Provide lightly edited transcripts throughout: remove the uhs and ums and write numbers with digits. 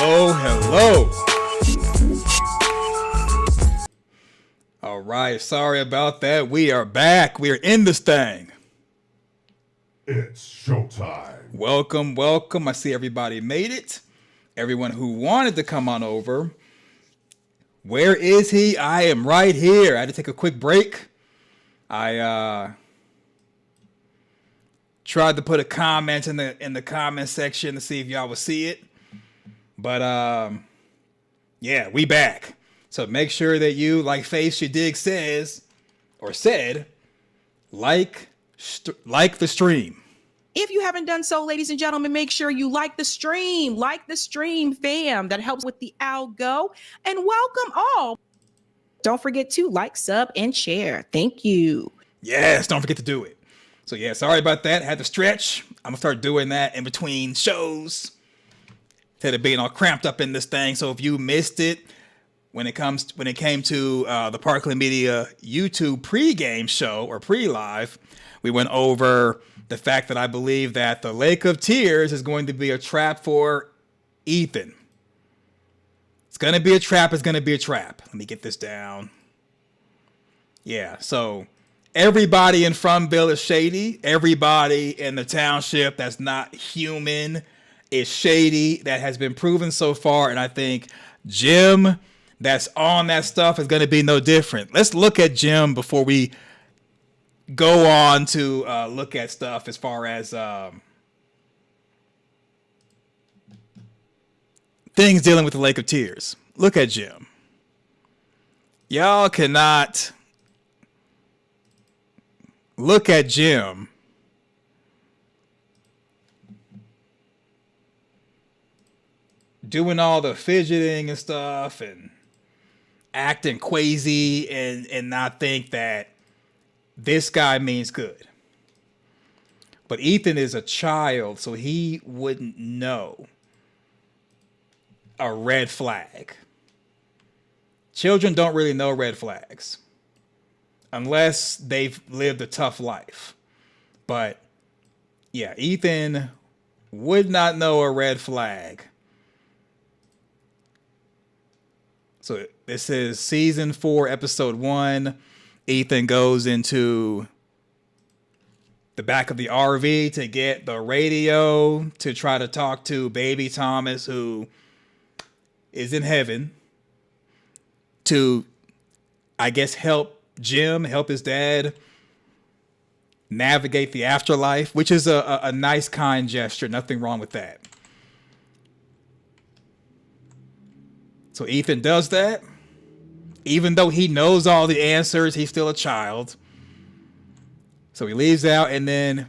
Hello, hello. All right, sorry about that. We are back. We are in this thing. It's showtime. Welcome, welcome. I see everybody made it. Everyone who wanted to come on over. Where is he? I am right here. I had to take a quick break. I tried to put a comment in the comment section to see if y'all would see it. But yeah, we back. So make sure that you, like Face Your Dig says, or said, like the stream. If you haven't done so, ladies and gentlemen, make sure you like the stream, fam. That helps with the algo. And welcome all. Don't forget to like, sub, and share. Thank you. Yes, don't forget to do it. So yeah, sorry about that. Had to stretch. I'm gonna start doing that in between shows. Instead of being all cramped up in this thing. So if you missed it, when it came to the Parkland Media YouTube pregame show or pre-live, we went over the fact that I believe that the Lake of Tears is going to be a trap for Ethan. It's going to be a trap. It's going to be a trap. Let me get this down. Yeah, so everybody in Fromville is shady. Everybody in the township that's not human is shady. That has been proven so far. And I think Jim that's on that stuff is going to be no different. Let's look at Jim before we go on to look at stuff as far as things dealing with the Lake of Tears. Look at Jim. Y'all cannot look at Jim doing all the fidgeting and stuff and acting crazy and not think that this guy means good. But Ethan is a child, so he wouldn't know a red flag. Children don't really know red flags unless they've lived a tough life. But yeah, Ethan would not know a red flag. So this is season 4, episode 1. Ethan goes into the back of the RV to get the radio to try to talk to baby Thomas, who is in heaven, to, I guess, help his dad navigate the afterlife, which is a nice, kind gesture. Nothing wrong with that. So Ethan does that. Even though he knows all the answers, he's still a child. So he leaves out, and then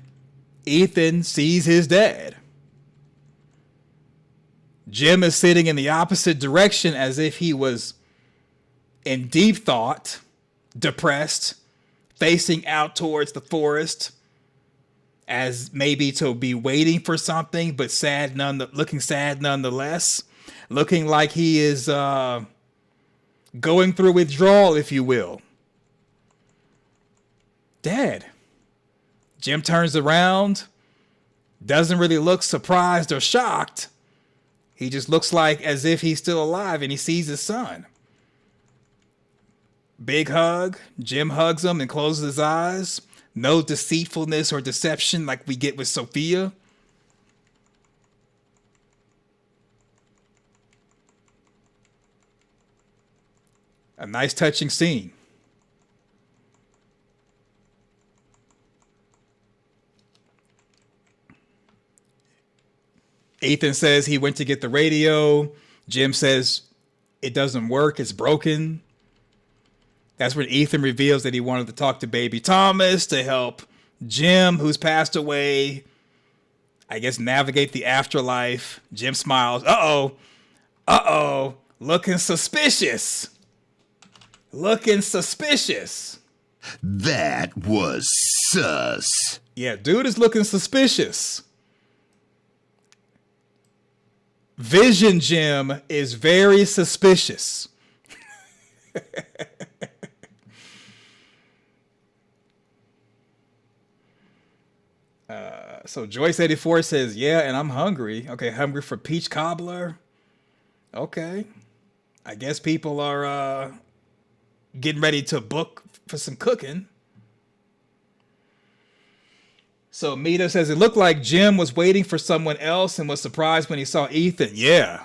Ethan sees his dad. Jim is sitting in the opposite direction as if he was in deep thought, depressed, facing out towards the forest, as maybe to be waiting for something, but looking sad nonetheless. Looking like he is going through withdrawal, if you will. Dad. Jim turns around, doesn't really look surprised or shocked. He just looks like as if he's still alive and he sees his son. Big hug. Jim hugs him and closes his eyes. No deceitfulness or deception like we get with Sophia. A nice touching scene. Ethan says he went to get the radio. Jim says it doesn't work. It's broken. That's when Ethan reveals that he wanted to talk to baby Thomas to help Jim, who's passed away, I guess, navigate the afterlife. Jim smiles. Uh-oh. Uh-oh. Looking suspicious. Looking suspicious. That was sus. Yeah, dude is looking suspicious. Vision Jim is very suspicious. So Joyce84 says, yeah, and I'm hungry. Okay, hungry for peach cobbler. Okay. I guess people are getting ready to book for some cooking. So Mita says it looked like Jim was waiting for someone else and was surprised when he saw Ethan. Yeah.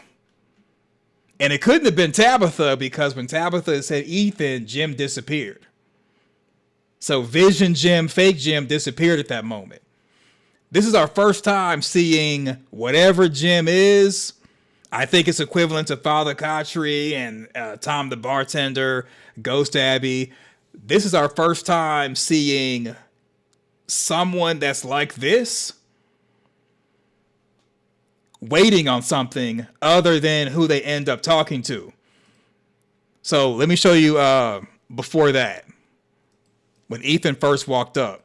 And it couldn't have been Tabitha because when Tabitha said Ethan, Jim disappeared. So Vision Jim, fake Jim disappeared at that moment. This is our first time seeing whatever Jim is. I think it's equivalent to Father Kotri and Tom the Bartender, Ghost Abby. This is our first time seeing someone that's like this waiting on something other than who they end up talking to. So let me show you before that, when Ethan first walked up.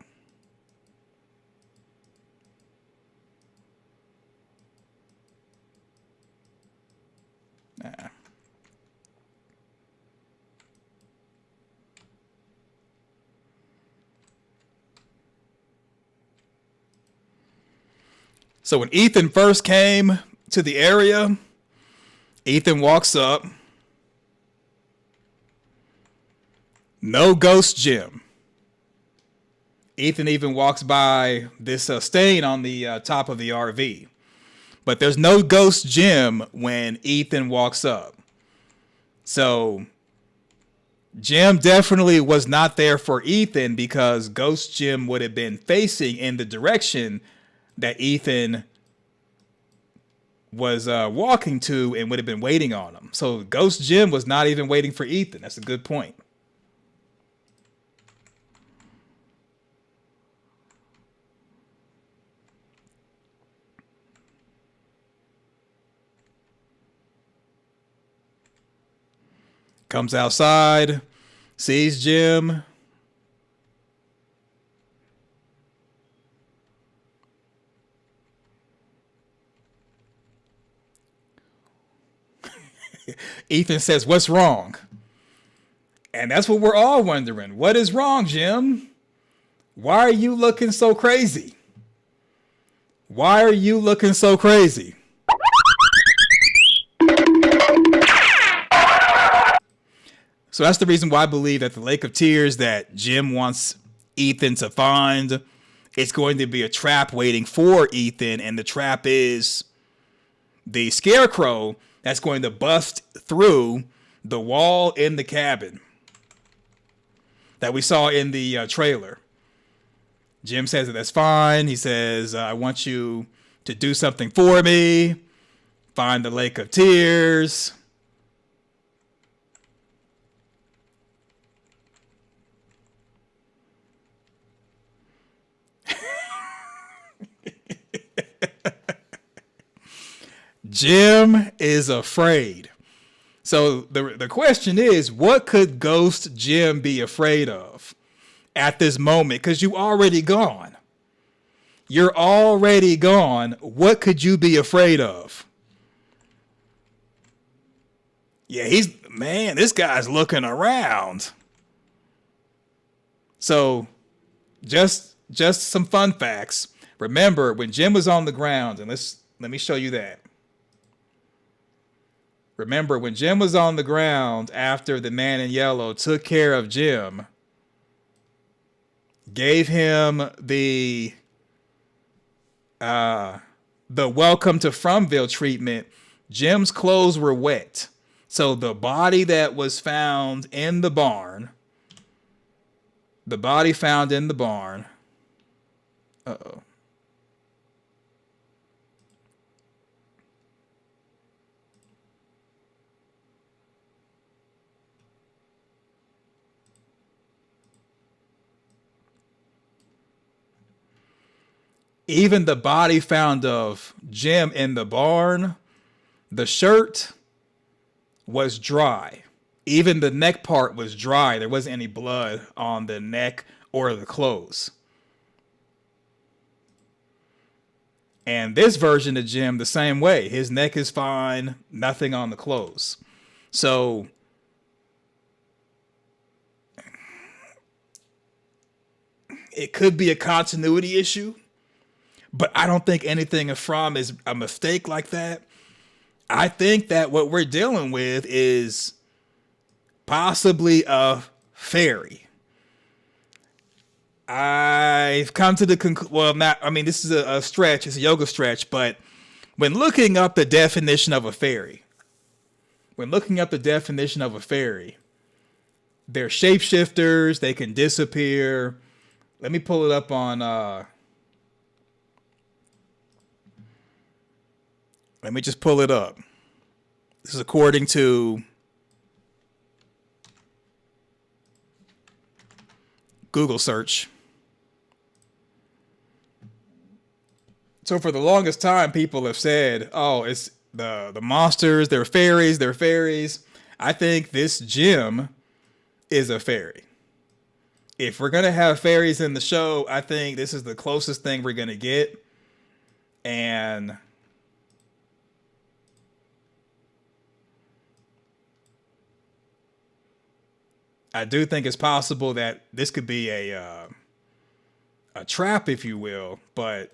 So when Ethan first came to the area, Ethan walks up. No ghost Jim. Ethan even walks by this stain on the top of the RV. But there's no ghost Jim when Ethan walks up. So Jim definitely was not there for Ethan because ghost Jim would have been facing in the direction that Ethan was walking to and would have been waiting on him. So Ghost Jim was not even waiting for Ethan. That's a good point. Comes outside, sees Jim. Ethan says, "What's wrong?" And that's what we're all wondering. What is wrong, Jim? Why are you looking so crazy? Why are you looking so crazy? So that's the reason why I believe that the Lake of Tears that Jim wants Ethan to find, it's going to be a trap waiting for Ethan. And the trap is the scarecrow that's going to bust through the wall in the cabin that we saw in the trailer. Jim says that that's fine. He says, I want you to do something for me. Find the Lake of Tears. Jim is afraid. So the question is, what could Ghost Jim be afraid of at this moment? Because you already gone. You're already gone. What could you be afraid of? Yeah, man, this guy's looking around. So just some fun facts. Remember, when Jim was on the ground, and let me show you that. Remember, when Jim was on the ground after the man in yellow took care of Jim, gave him the welcome to Fromville treatment, Jim's clothes were wet. So the body that was found in the barn, uh-oh. Even the body found of Jim in the barn, the shirt was dry. Even the neck part was dry. There wasn't any blood on the neck or the clothes. And this version of Jim, the same way. His neck is fine, nothing on the clothes. So it could be a continuity issue. But I don't think anything from is a mistake like that. I think that what we're dealing with is possibly a fairy. I've come to the conclusion, well, not, I mean, this is a stretch, it's a yoga stretch, but when looking up the definition of a fairy, they're shapeshifters, they can disappear. Let me pull it up on, let me just pull it up. This is according to Google search. So for the longest time, people have said, oh, it's the monsters, they're fairies. I think this gem is a fairy. If we're going to have fairies in the show, I think this is the closest thing we're going to get. And I do think it's possible that this could be a trap, if you will, but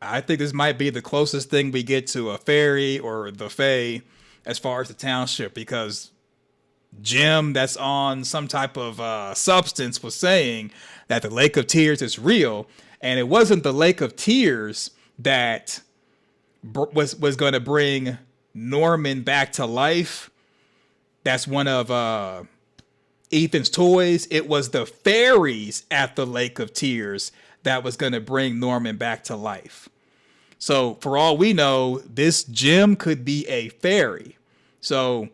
I think this might be the closest thing we get to a fairy or the fae as far as the township, because Jim, that's on some type of substance, was saying that the Lake of Tears is real, and it wasn't the Lake of Tears that was going to bring Norman back to life. That's one of Ethan's toys. It was the fairies at the Lake of Tears that was going to bring Norman back to life. So for all we know, this gem could be a fairy. So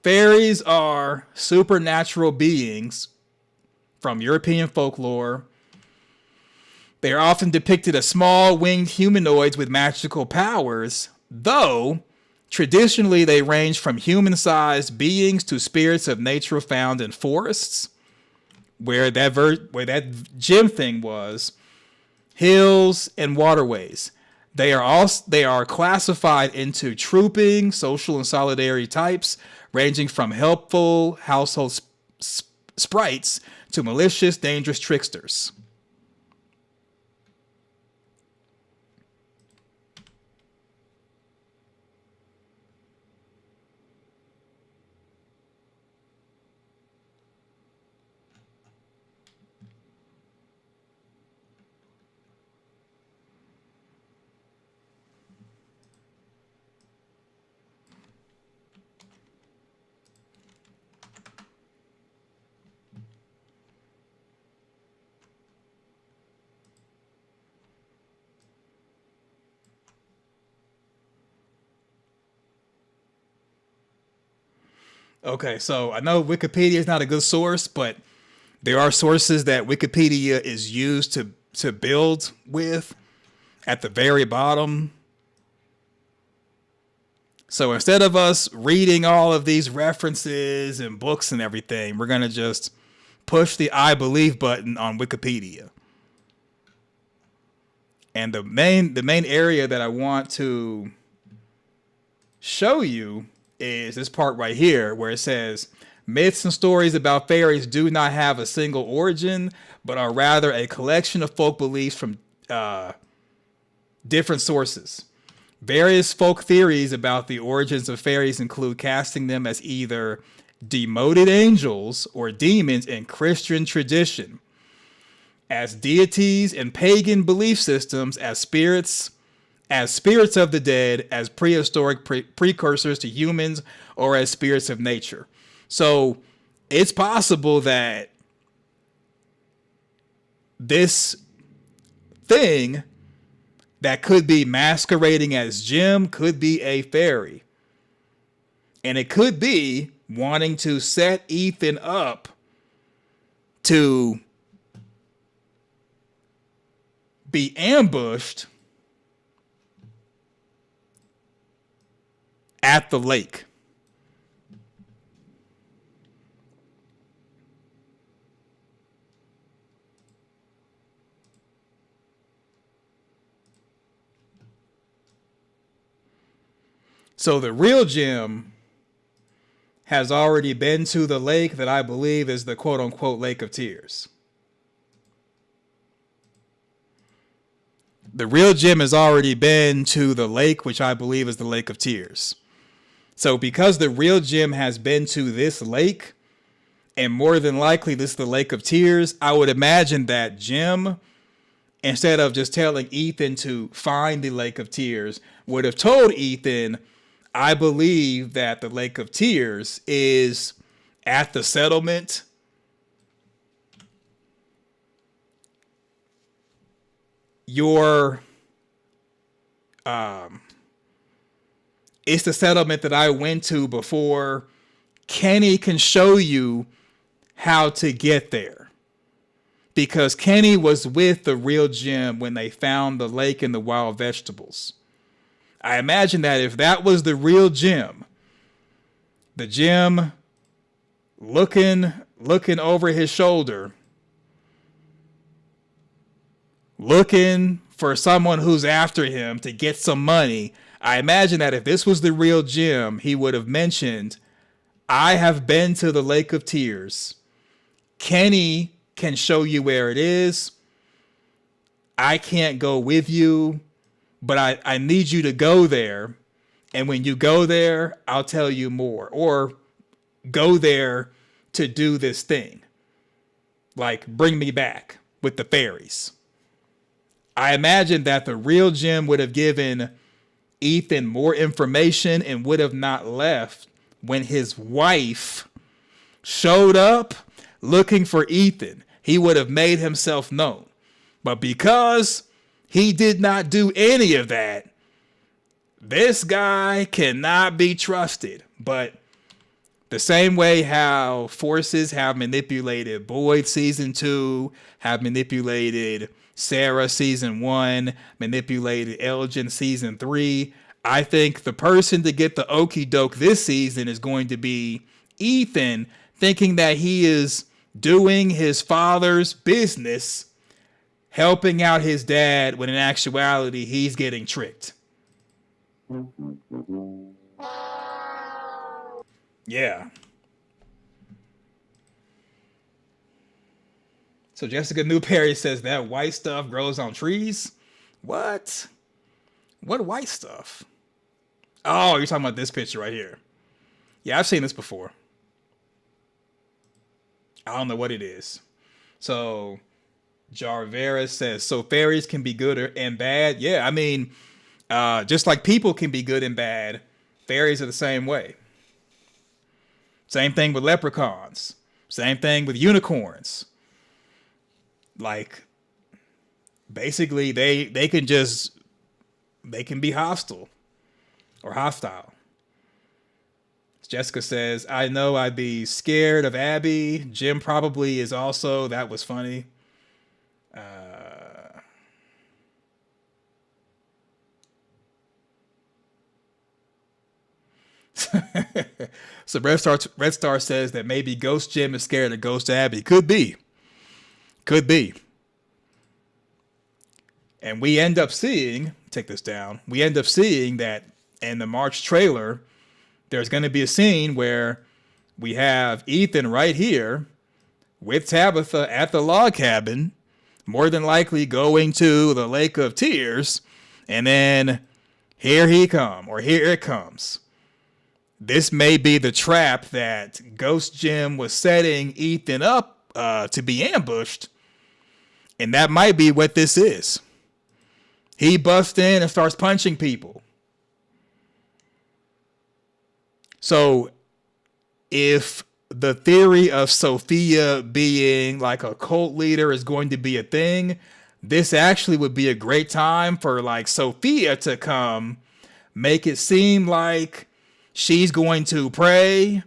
fairies are supernatural beings from European folklore. They are often depicted as small winged humanoids with magical powers, though traditionally they range from human-sized beings to spirits of nature found in forests, where that gem thing was, hills, and waterways. They are classified into trooping, social, and solidarity types, ranging from helpful household sprites to malicious, dangerous tricksters. Okay, so I know Wikipedia is not a good source, but there are sources that Wikipedia is used to build with at the very bottom. So instead of us reading all of these references and books and everything, we're going to just push the I believe button on Wikipedia. And the main area that I want to show you is this part right here where it says myths and stories about fairies do not have a single origin, but are rather a collection of folk beliefs from different sources. Various folk theories about the origins of fairies include casting them as either demoted angels or demons in Christian tradition, as deities in pagan belief systems, as spirits of the dead, as prehistoric precursors to humans, or as spirits of nature. So it's possible that this thing that could be masquerading as Jim could be a fairy. And it could be wanting to set Ethan up to be ambushed at the lake. So the real Jim has already been to the lake that I believe is the quote unquote Lake of Tears. The real Jim has already been to the lake, which I believe is the Lake of Tears. So because the real Jim has been to this lake, and more than likely this is the Lake of Tears, I would imagine that Jim, instead of just telling Ethan to find the Lake of Tears, would have told Ethan, I believe that the Lake of Tears is at the settlement. It's the settlement that I went to before. Kenny can show you how to get there. Because Kenny was with the real Jim when they found the lake and the wild vegetables. I imagine that if that was the real Jim, the Jim looking over his shoulder, looking for someone who's after him to get some money, I imagine that if this was the real Jim, he would have mentioned, I have been to the Lake of Tears. Kenny can show you where it is. I can't go with you, but I need you to go there. And when you go there, I'll tell you more. Or go there to do this thing. Like, bring me back with the fairies. I imagine that the real Jim would have given Ethan more information and would have not left when his wife showed up looking for Ethan. He would have made himself known. But because he did not do any of that, this guy cannot be trusted. But the same way how forces have manipulated Boyd season 2, have manipulated Sarah season 1, manipulated Elgin season 3, I think the person to get the okie doke this season is going to be Ethan, thinking that he is doing his father's business, helping out his dad, when in actuality he's getting tricked. Yeah. So Jessica Newperry says that white stuff grows on trees. What? What white stuff? Oh, you're talking about this picture right here. Yeah, I've seen this before. I don't know what it is. So Jarvera says, so fairies can be good and bad. Yeah, I mean, just like people can be good and bad, fairies are the same way. Same thing with leprechauns. Same thing with unicorns. Like, basically, they can be hostile or hostile. Jessica says, I know I'd be scared of Abby. Jim probably is also. That was funny. So Red Star says that maybe Ghost Jim is scared of Ghost Abby. Could be. Could be. And we end up seeing, take this down, we end up seeing that in the March trailer, there's going to be a scene where we have Ethan right here with Tabitha at the log cabin, more than likely going to the Lake of Tears, and then here he come, or here it comes. This may be the trap that Ghost Jim was setting Ethan up to be ambushed, and that might be what this is. He busts in and starts punching people. So if the theory of Sophia being like a cult leader is going to be a thing, this actually would be a great time for like Sophia to come, make it seem like she's going to pray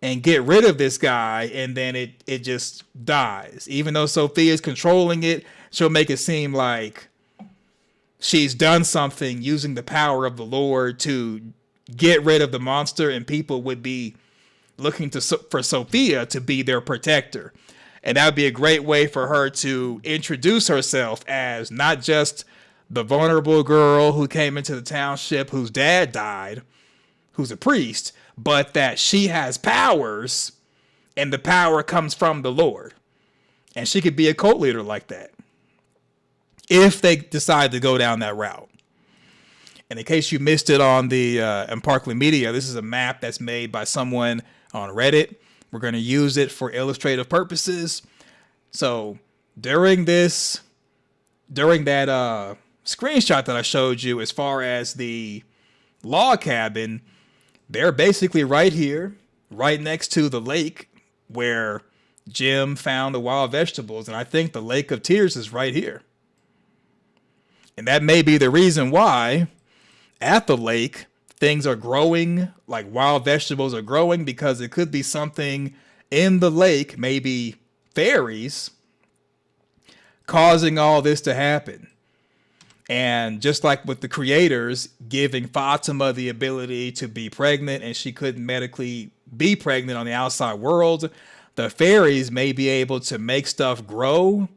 and get rid of this guy, and then it just dies. Even though Sophia's controlling it, she'll make it seem like she's done something using the power of the Lord to get rid of the monster, and people would be looking for Sophia to be their protector. And that would be a great way for her to introduce herself as not just the vulnerable girl who came into the township whose dad died, who's a priest, but that she has powers, and the power comes from the Lord. And she could be a cult leader like that. if they decide to go down that route. And in case you missed it on the in Parkland Media, this is a map that's made by someone on Reddit. We're going to use it for illustrative purposes. So during that screenshot that I showed you, as far as the log cabin, they're basically right here, right next to the lake where Jim found the wild vegetables. And I think the Lake of Tears is right here. And that may be the reason why at the lake things are growing, like wild vegetables are growing, because it could be something in the lake, maybe fairies, causing all this to happen. And just like with the creators giving Fatima the ability to be pregnant, and she couldn't medically be pregnant on the outside world, the fairies may be able to make stuff grow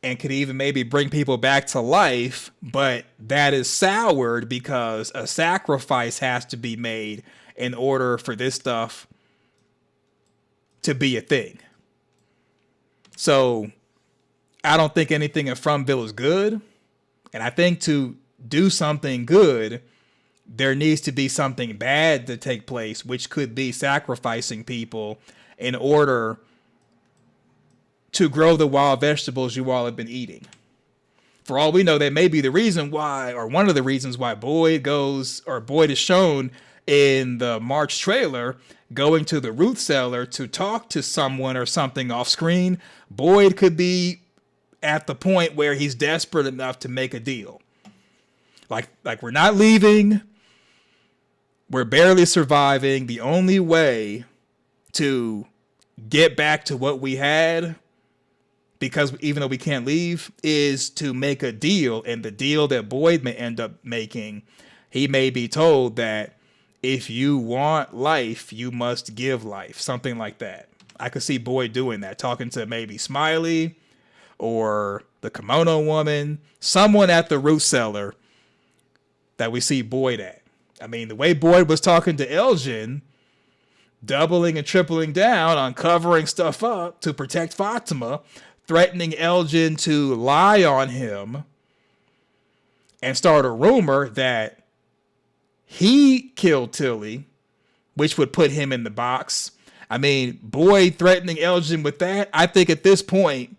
and could even maybe bring people back to life, but that is soured because a sacrifice has to be made in order for this stuff to be a thing. So I don't think anything in Fromville is good. And I think to do something good, there needs to be something bad to take place, which could be sacrificing people in order to grow the wild vegetables you all have been eating. For all we know, that may be the reason why, or one of the reasons why Boyd is shown in the March trailer going to the root cellar to talk to someone or something off screen. Boyd could be at the point where he's desperate enough to make a deal. Like we're not leaving. We're barely surviving. The only way to get back to what we had, because even though we can't leave, is to make a deal. And the deal that Boyd may end up making, he may be told that if you want life, you must give life. Something like that. I could see Boyd doing that, talking to maybe Smiley or the kimono woman, someone at the root cellar that we see Boyd at. I mean, the way Boyd was talking to Elgin, doubling and tripling down on covering stuff up to protect Fatima, threatening Elgin to lie on him and start a rumor that he killed Tilly, which would put him in the box. I mean, Boyd threatening Elgin with that. I think at this point,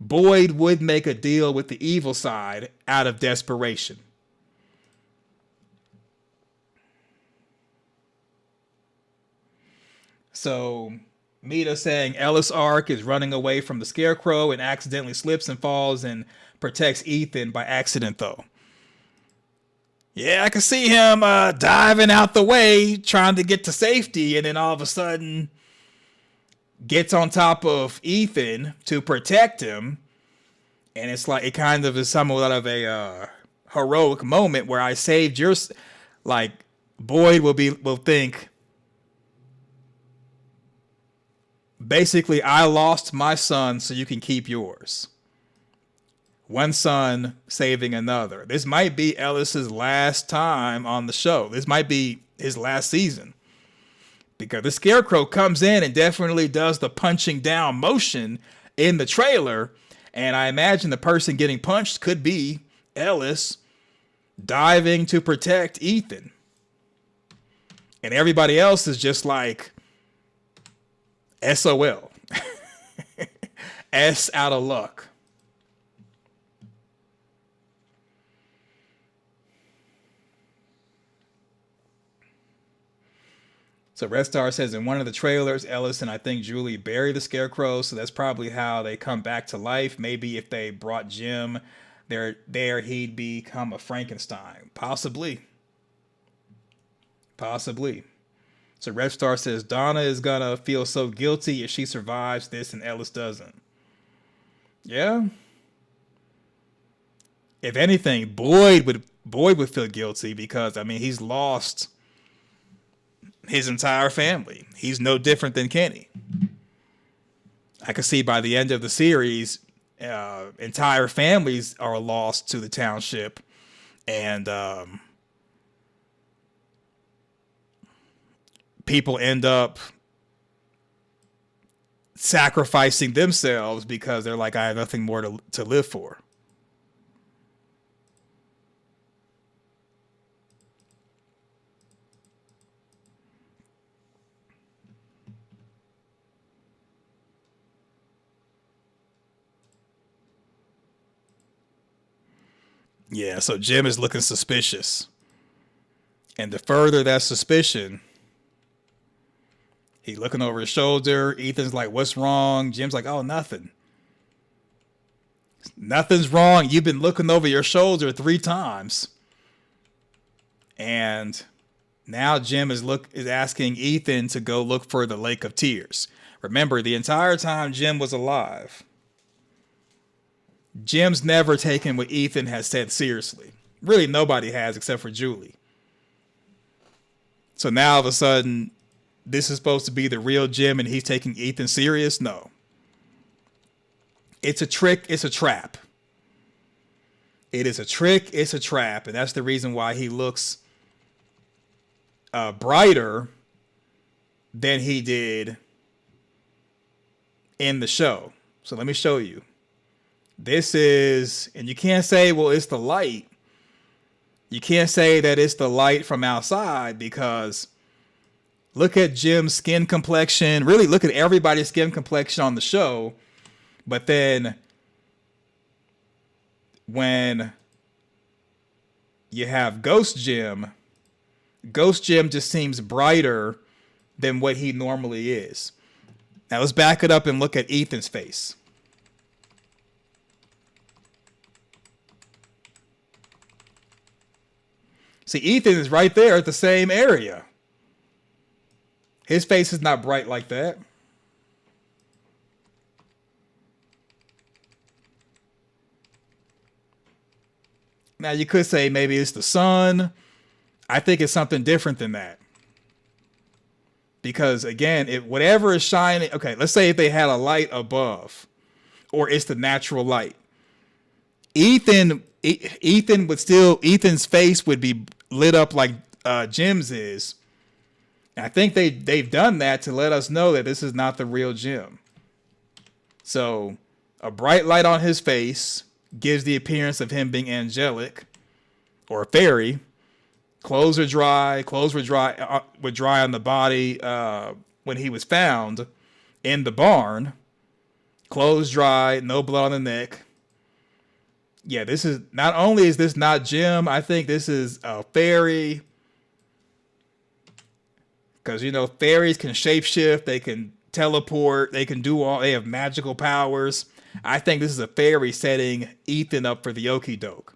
Boyd would make a deal with the evil side out of desperation. So Mita saying Ellis Ark is running away from the Scarecrow and accidentally slips and falls and protects Ethan by accident, though. Yeah, I can see him diving out the way, trying to get to safety, and then all of a sudden gets on top of Ethan to protect him. And it's like, it kind of is somewhat of a heroic moment where I saved your, like, Boyd will think, basically, I lost my son so you can keep yours. One son saving another. This might be Ellis's last time on the show. This might be his last season. Because the Scarecrow comes in and definitely does the punching down motion in the trailer. And I imagine the person getting punched could be Ellis diving to protect Ethan. And everybody else is just like SOL. S out of luck. So Red Star says in one of the trailers, Ellis and I think Julie bury the Scarecrow, so that's probably how they come back to life. Maybe if they brought Jim there, he'd become a Frankenstein. Possibly. So Red Star says Donna is gonna feel so guilty if she survives this and Ellis doesn't. Yeah. If anything, Boyd would feel guilty because, I mean, he's lost his entire family. He's no different than Kenny. I could see by the end of the series, entire families are lost to the township, and people end up sacrificing themselves because they're like, I have nothing more to live for. Yeah, so Jim is looking suspicious. And to further that suspicion, he looking over his shoulder. Ethan's like, what's wrong? Jim's like, oh, nothing. Nothing's wrong. You've been looking over your shoulder 3 times. And now Jim is asking Ethan to go look for the Lake of Tears. Remember, the entire time Jim was alive, Jim's never taken what Ethan has said seriously. Really, nobody has except for Julie. So now all of a sudden, this is supposed to be the real Jim and he's taking Ethan serious? No. It's a trick. It's a trap. It is a trick. It's a trap. And that's the reason why he looks brighter than he did in the show. So let me show you. This is, and you can't say, well, it's the light. You can't say that it's the light from outside because look at Jim's skin complexion. Really look at everybody's skin complexion on the show. But then when you have Ghost Jim just seems brighter than what he normally is. Now let's back it up and look at Ethan's face. See, Ethan is right there at the same area. His face is not bright like that. Now you could say maybe it's the sun. I think it's something different than that. Because again, whatever is shining, okay, let's say if they had a light above, or it's the natural light. Ethan's face would be lit up like Jim's is. And I think they've done that to let us know that this is not the real Jim. So a bright light on his face gives the appearance of him being angelic or a fairy. Clothes were dry on the body when he was found in the barn. Clothes dry, no blood on the neck. Yeah, this is not only is this not Jim, I think this is a fairy. Because, you know, fairies can shapeshift, they can teleport, they have magical powers. I think this is a fairy setting Ethan up for the okie doke.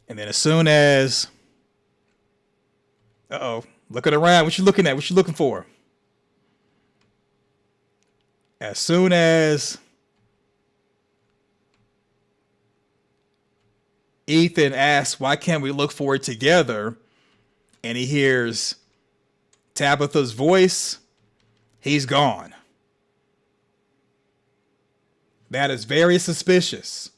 And then as soon as... Uh-oh. Looking around. What you looking at? What you looking for? As soon as Ethan asks, why can't we look for it together? And he hears Tabitha's voice. He's gone. That is very suspicious.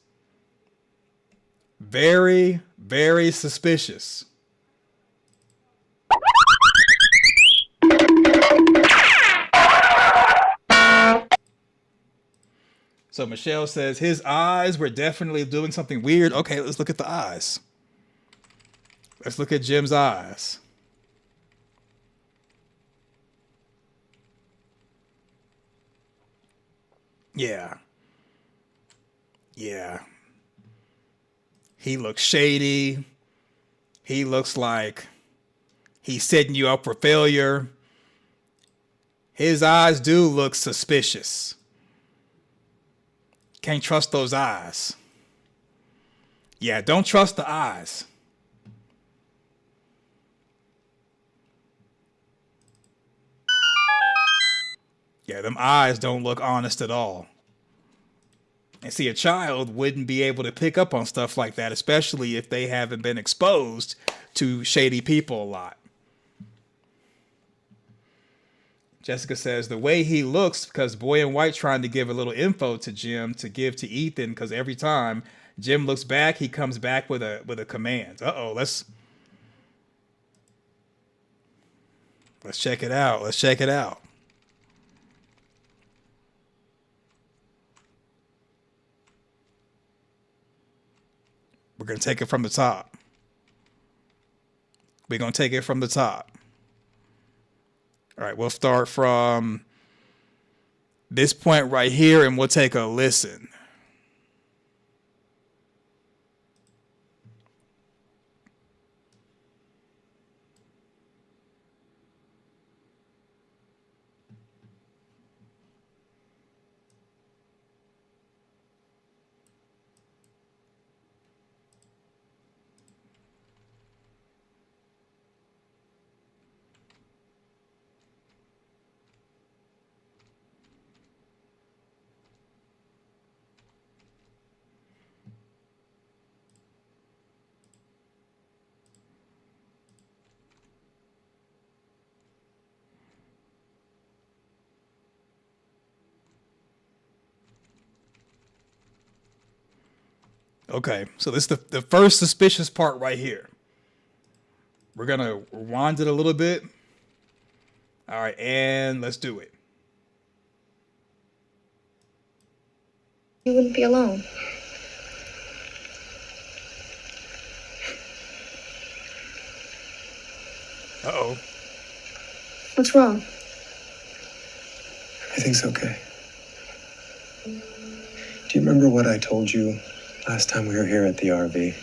Very, very suspicious. So Michelle says his eyes were definitely doing something weird. Okay, let's look at the eyes. Let's look at Jim's eyes. Yeah. Yeah. He looks shady. He looks like he's setting you up for failure. His eyes do look suspicious. Can't trust those eyes. Yeah, don't trust the eyes. Yeah, them eyes don't look honest at all. And see, a child wouldn't be able to pick up on stuff like that, especially if they haven't been exposed to shady people a lot. Jessica says the way he looks, because Boy in White trying to give a little info to Jim to give to Ethan, because every time Jim looks back, he comes back with a command. Uh-oh, let's check it out. Let's check it out. We're going to take it from the top. We're going to take it from the top. All right, we'll start from this point right here, and we'll take a listen. Okay, so this is the first suspicious part right here. We're going to rewind it a little bit. All right, and let's do it. You wouldn't be alone. Uh-oh. What's wrong? Everything's okay. Do you remember what I told you last time we were here at the RV?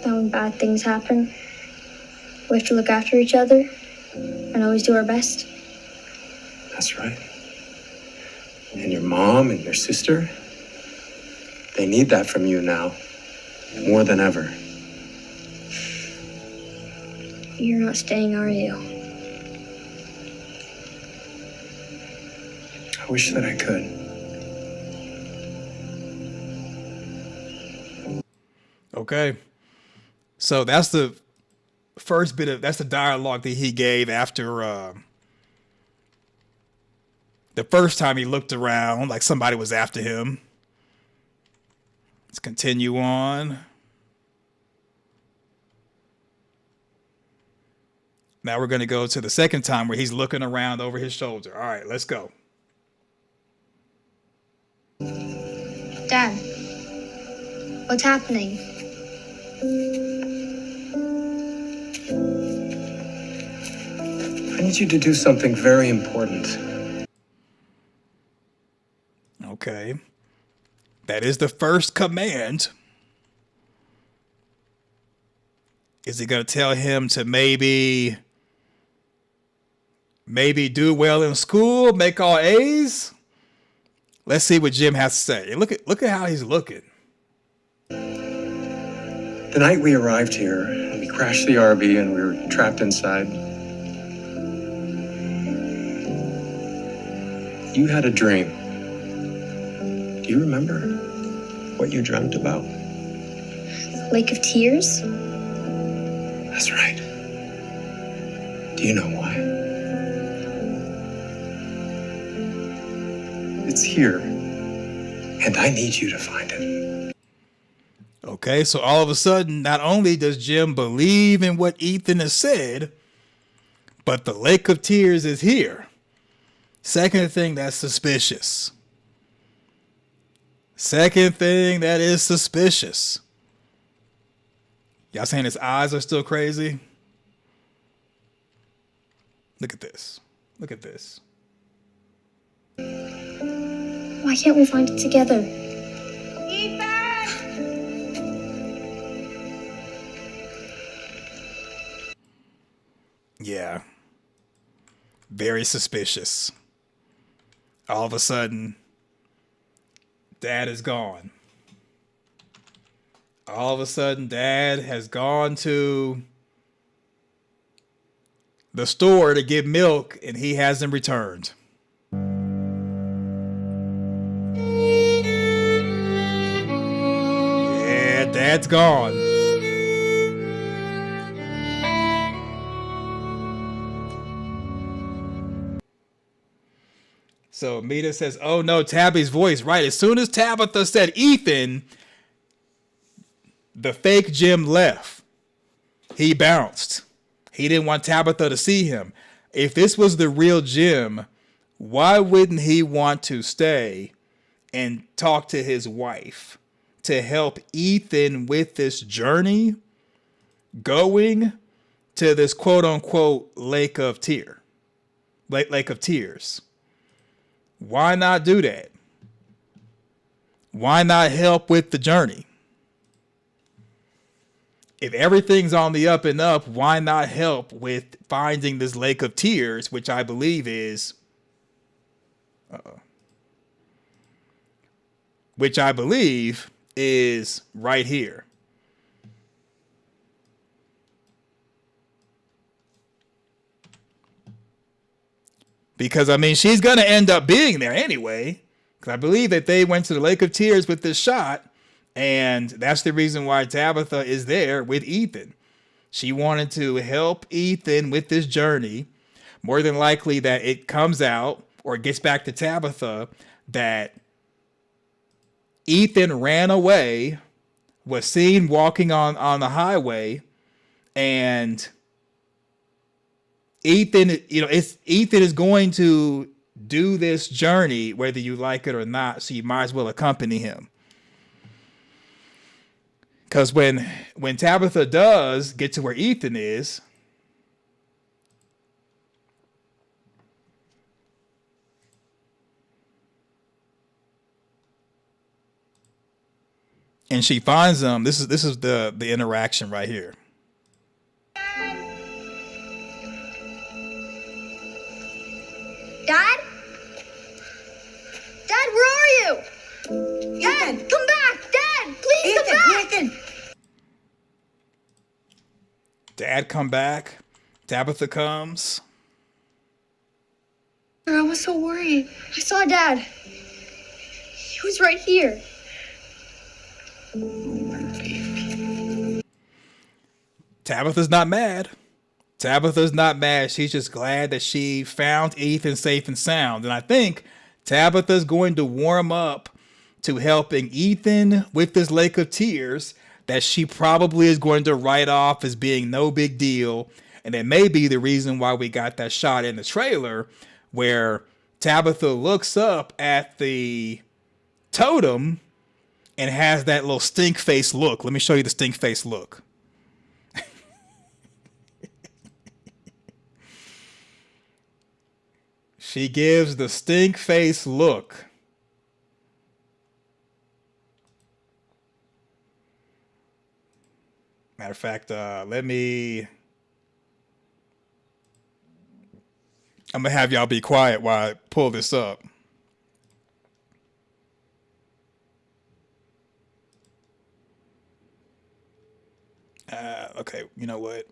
That when bad things happen, we have to look after each other and always do our best. That's right. And your mom and your sister, they need that from you now, more than ever. You're not staying, are you? I wish that I could. Okay. So that's the first bit of, that's the dialogue that he gave after the first time he looked around like somebody was after him. Let's continue on. Now we're going to go to the second time where he's looking around over his shoulder. All right, let's go. Dad, what's happening? I need you to do something very important. Okay. That is the first command. Is he going to tell him to maybe do well in school, make all A's? Let's see what Jim has to say. Look at how he's looking. The night we arrived here, we crashed the RV and we were trapped inside. You had a dream. Do you remember what you dreamt about? Lake of Tears? That's right. Do you know why? It's here, and I need you to find it. Okay, so all of a sudden, not only does Jim believe in what Ethan has said, but the Lake of Tears is here. Second thing that's suspicious. Second thing that is suspicious. Y'all saying his eyes are still crazy? Look at this. Look at this. Why can't we find it together? Yeah. Very suspicious. All of a sudden, Dad is gone. All of a sudden, Dad has gone to the store to get milk and he hasn't returned. Yeah, Dad's gone. So Mita says, oh no, Tabby's voice. Right. As soon as Tabitha said Ethan, the fake Jim left. He bounced. He didn't want Tabitha to see him. If this was the real Jim, why wouldn't he want to stay and talk to his wife to help Ethan with this journey going to this quote unquote lake of tears? Why not do that? Why not help with the journey? If everything's on the up and up, why not help with finding this lake of tears, which I believe is, right here. Because, I mean, she's going to end up being there anyway. Because I believe that they went to the Lake of Tears with this shot. And that's the reason why Tabitha is there with Ethan. She wanted to help Ethan with this journey. More than likely that it comes out or it gets back to Tabitha that Ethan ran away, was seen walking on the highway, and Ethan is going to do this journey whether you like it or not, so you might as well accompany him. Because when Tabitha does get to where Ethan is, and she finds him, this is the interaction right here. Dad? Dad, where are you? Dad, come back! Dad, please come back! Ethan! Dad come back. Tabitha comes. I was so worried. I saw Dad. He was right here. Tabitha's not mad. Tabitha's not mad. She's just glad that she found Ethan safe and sound. And I think Tabitha's going to warm up to helping Ethan with this Lake of Tears that she probably is going to write off as being no big deal. And it may be the reason why we got that shot in the trailer where Tabitha looks up at the totem and has that little stink face look. Let me show you the stink face look. She gives the stink face look. Matter of fact, I'm going to have y'all be quiet while I pull this up. Okay, you know what?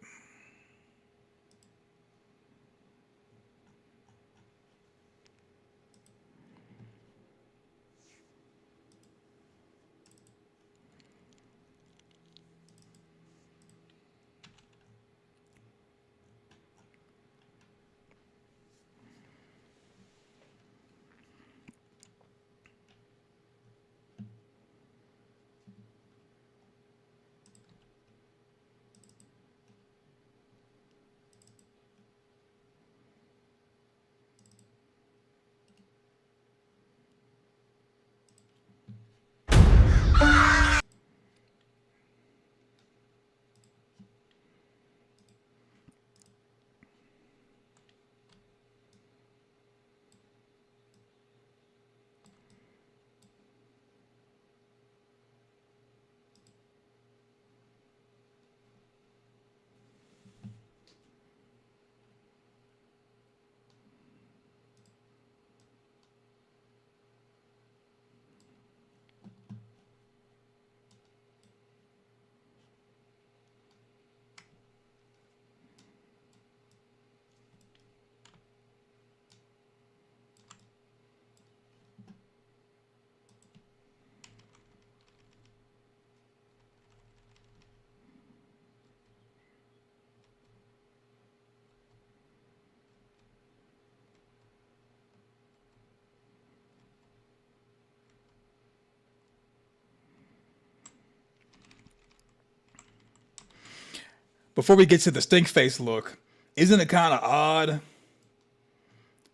Before we get to the stink face look, isn't it kind of odd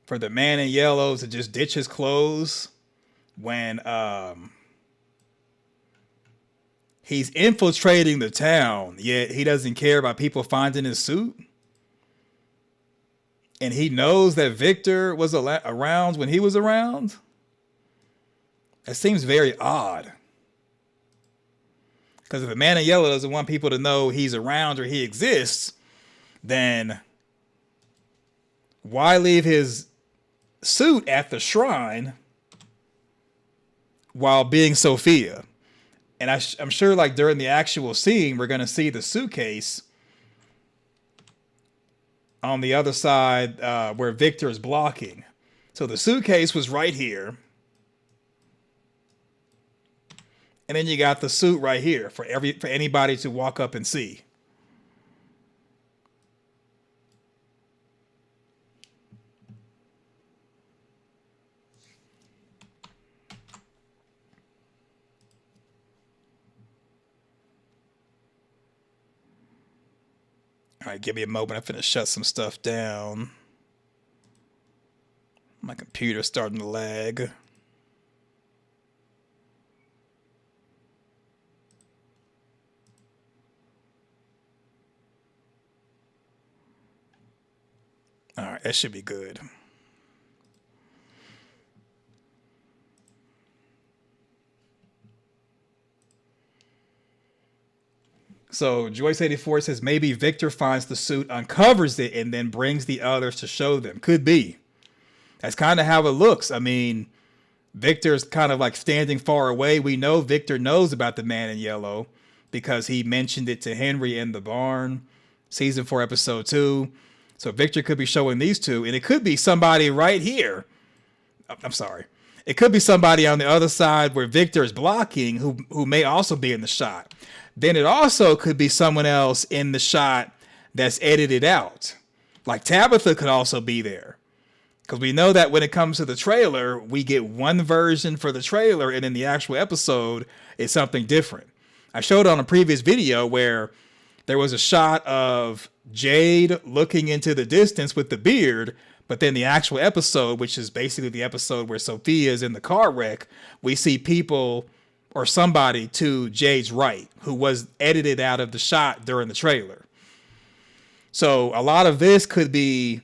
for the man in yellow to just ditch his clothes when he's infiltrating the town, yet he doesn't care about people finding his suit? and he knows that Victor was around when he was around. That seems very odd. Because if the man in yellow doesn't want people to know he's around or he exists, then why leave his suit at the shrine while being Sophia? And I'm sure like during the actual scene, we're going to see the suitcase on the other side where Victor is blocking. So the suitcase was right here. And then you got the suit right here for anybody to walk up and see. All right, give me a moment. I'm finna shut some stuff down. My computer's starting to lag. All right, that should be good. So Joyce84 says maybe Victor finds the suit, uncovers it, and then brings the others to show them. Could be. That's kind of how it looks. I mean, Victor's kind of like standing far away. We know Victor knows about the man in yellow because he mentioned it to Henry in the barn, season 4, episode 2. So Victor could be showing these two, and it could be somebody right here. I'm sorry. It could be somebody on the other side where Victor is blocking who may also be in the shot. Then it also could be someone else in the shot that's edited out. Like Tabitha could also be there. Because we know that when it comes to the trailer, we get one version for the trailer, and in the actual episode, it's something different. I showed on a previous video where there was a shot of Jade looking into the distance with the beard, but then the actual episode, which is basically the episode where Sophia is in the car wreck, we see people or somebody to Jade's right who was edited out of the shot during the trailer. So a lot of this could be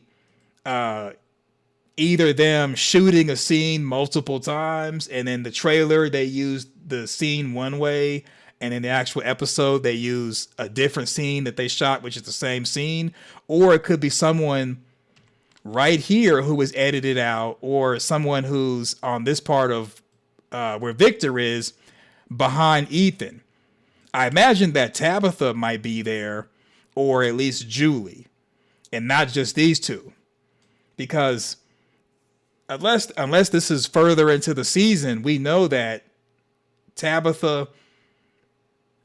either them shooting a scene multiple times, and in the trailer they used the scene one way, and in the actual episode they use a different scene that they shot, which is the same scene. Or it could be someone right here who was edited out, or someone who's on this part of where Victor is behind Ethan. I imagine that Tabitha might be there, or at least Julie, and not just these two. Because unless this is further into the season, we know that Tabitha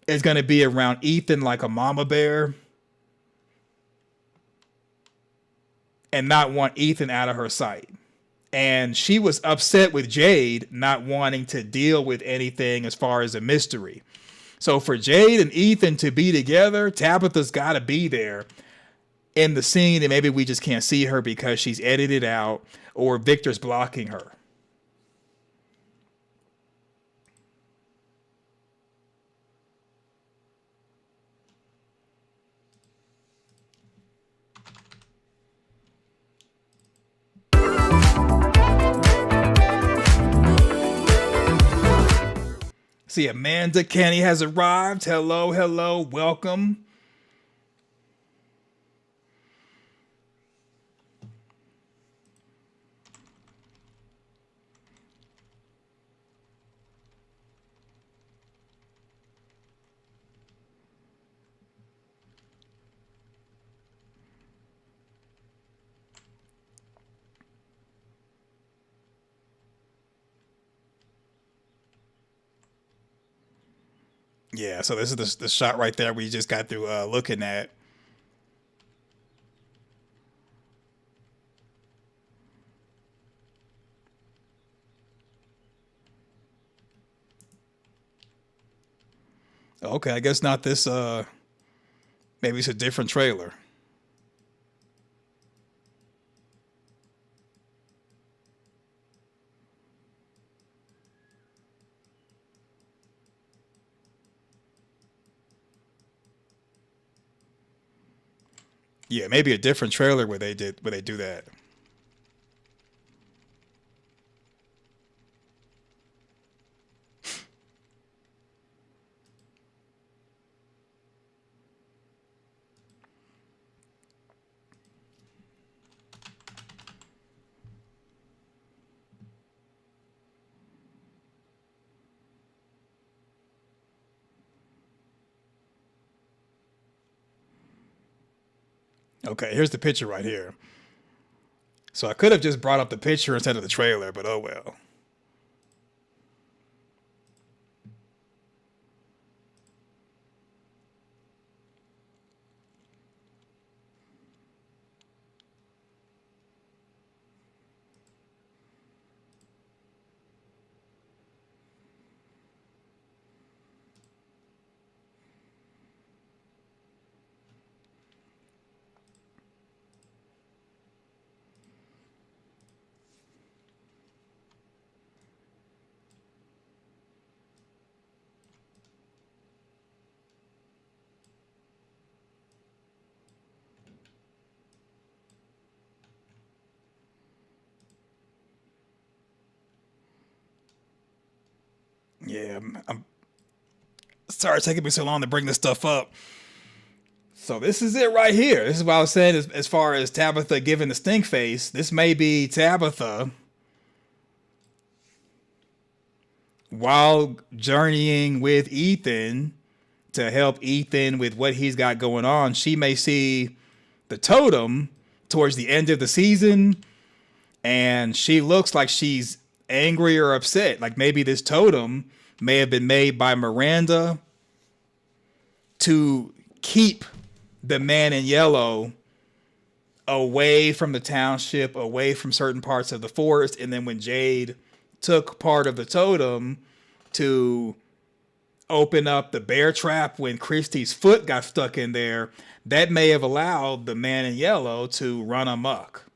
is going to be around Ethan like a mama bear and not want Ethan out of her sight. And she was upset with Jade not wanting to deal with anything as far as a mystery. So for Jade and Ethan to be together, Tabitha's got to be there in the scene, and maybe we just can't see her because she's edited out or Victor's blocking her. See, Amanda Kenny has arrived. Hello, hello, welcome. Yeah, so this is the shot right there we just got through looking at. Okay, I guess not this. Maybe it's a different trailer. Yeah, maybe a different trailer where they do that. Okay, here's the picture right here. So I could have just brought up the picture instead of the trailer, but oh well. Yeah, I'm sorry it's taking me so long to bring this stuff up. So this is it right here. This is what I was saying as far as Tabitha giving the stink face. This may be Tabitha while journeying with Ethan to help Ethan with what he's got going on. She may see the totem towards the end of the season, and she looks like she's angry or upset. Like maybe this totem may have been made by Miranda to keep the man in yellow away from the township, away from certain parts of the forest. And then when Jade took part of the totem to open up the bear trap when Christie's foot got stuck in there, that may have allowed the man in yellow to run amok.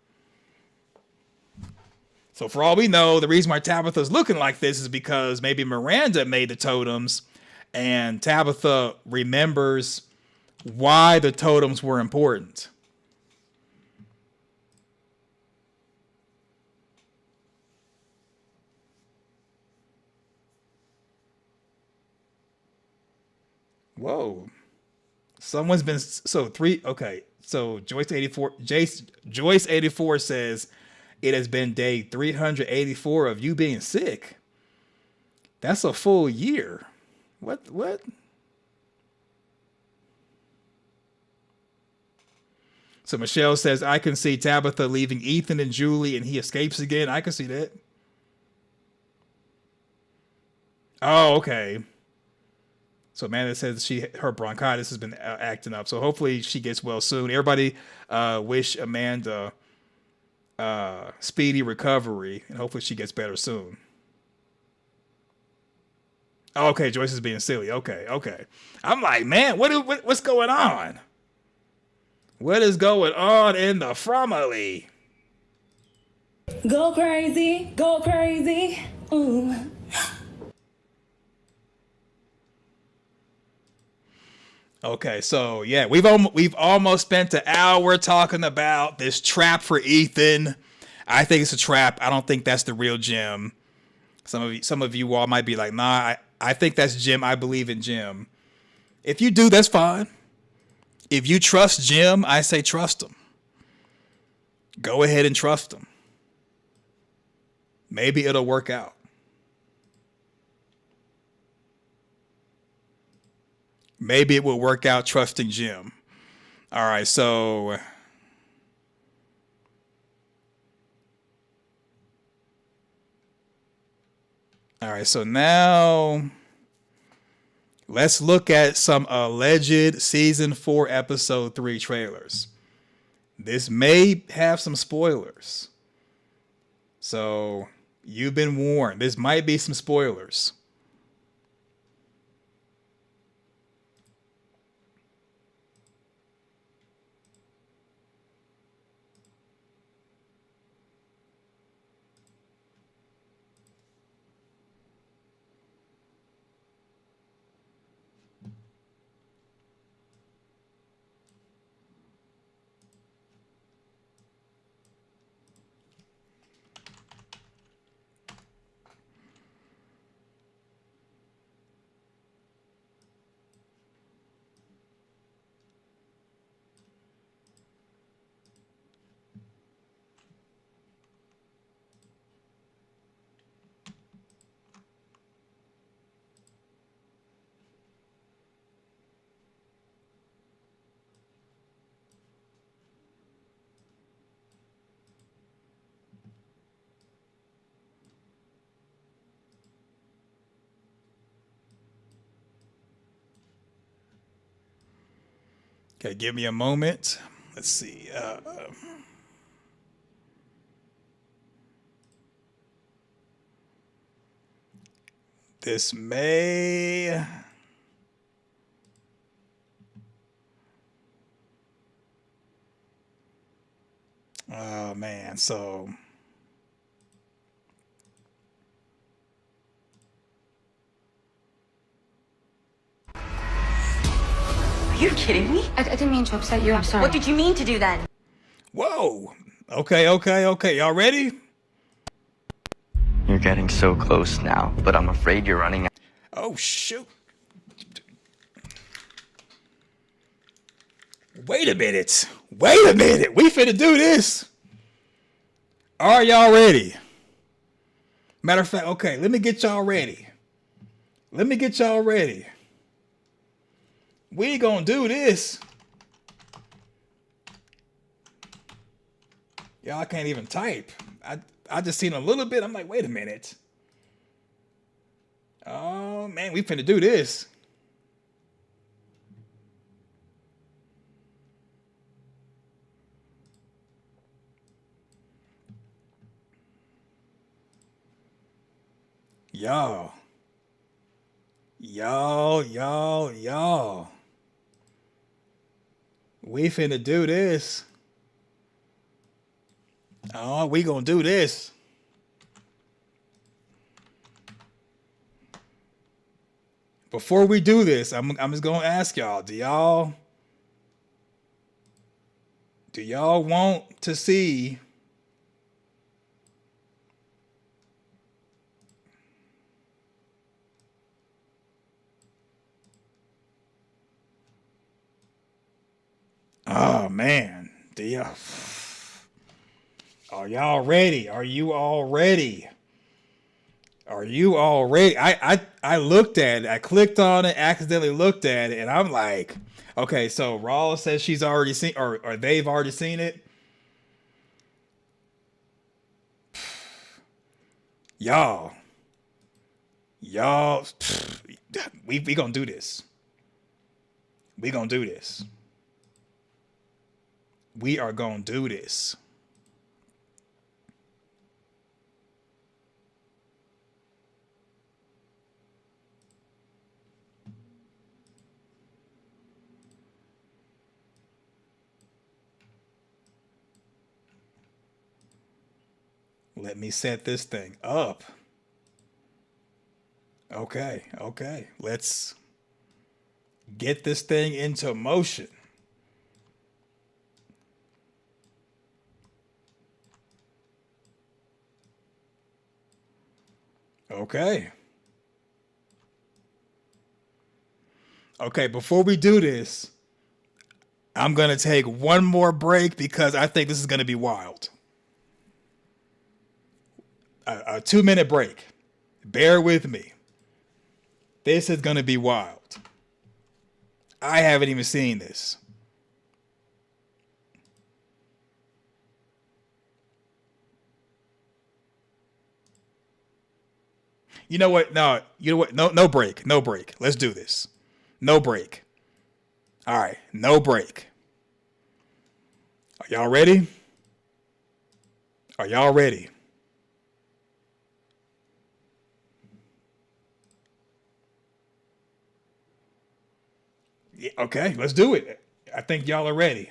So for all we know, the reason why Tabitha's looking like this is because maybe Miranda made the totems and Tabitha remembers why the totems were important. Whoa. Someone's been okay. So Joyce 84 says it has been day 384 of you being sick. That's a full year. What? So Michelle says, I can see Tabitha leaving Ethan and Julie and he escapes again. I can see that. Oh, okay. So Amanda says her bronchitis has been acting up. So hopefully she gets well soon. Everybody wish Amanda speedy recovery and hopefully she gets better soon. Oh, okay, Joyce is being silly. Okay. I'm like, man, what's going on? What is going on in the Fromville? Go crazy, go crazy. Ooh. Okay, so yeah, we've almost spent an hour talking about this trap for Ethan. I think it's a trap. I don't think that's the real Jim. Some of you all might be like, nah, I think that's Jim. I believe in Jim. If you do, that's fine. If you trust Jim, I say trust him. Go ahead and trust him. Maybe it'll work out. Maybe it will work out trusting Jim. All right, so now let's look at some alleged season 4 episode 3 trailers. This may have some spoilers. So you've been warned. This might be some spoilers. Okay, give me a moment. Let's see. This May. Oh man, so Are you kidding me? I didn't mean to upset you. I'm sorry. What did you mean to do then? whoa. Okay. Y'all ready? You're getting so close now, but I'm afraid you're running out. Oh shoot. Wait a minute. We finna do this. Are y'all ready? Matter of fact, okay, let me get y'all ready. We gonna do this. Y'all can't even type. I just seen a little bit. I'm like, wait a minute. Oh man, we finna do this. Y'all. We finna do this. Oh, we gonna do this. Before we do this, I'm just gonna ask y'all, do y'all want to see oh man, are y'all ready? Are you all ready? I looked at it. I clicked on it, accidentally looked at it, and I'm like, okay, so Raw says she's already seen, or they've already seen it. Y'all, we gonna do this. We are gonna do this. Let me set this thing up. Okay. Let's get this thing into motion. Okay, before we do this, I'm going to take one more break because I think this is going to be wild. A 2-minute break. Bear with me. This is going to be wild. I haven't even seen this. You know what? No, no break. Let's do this. No break. All right, no break. Are y'all ready? Yeah, okay, let's do it. I think y'all are ready.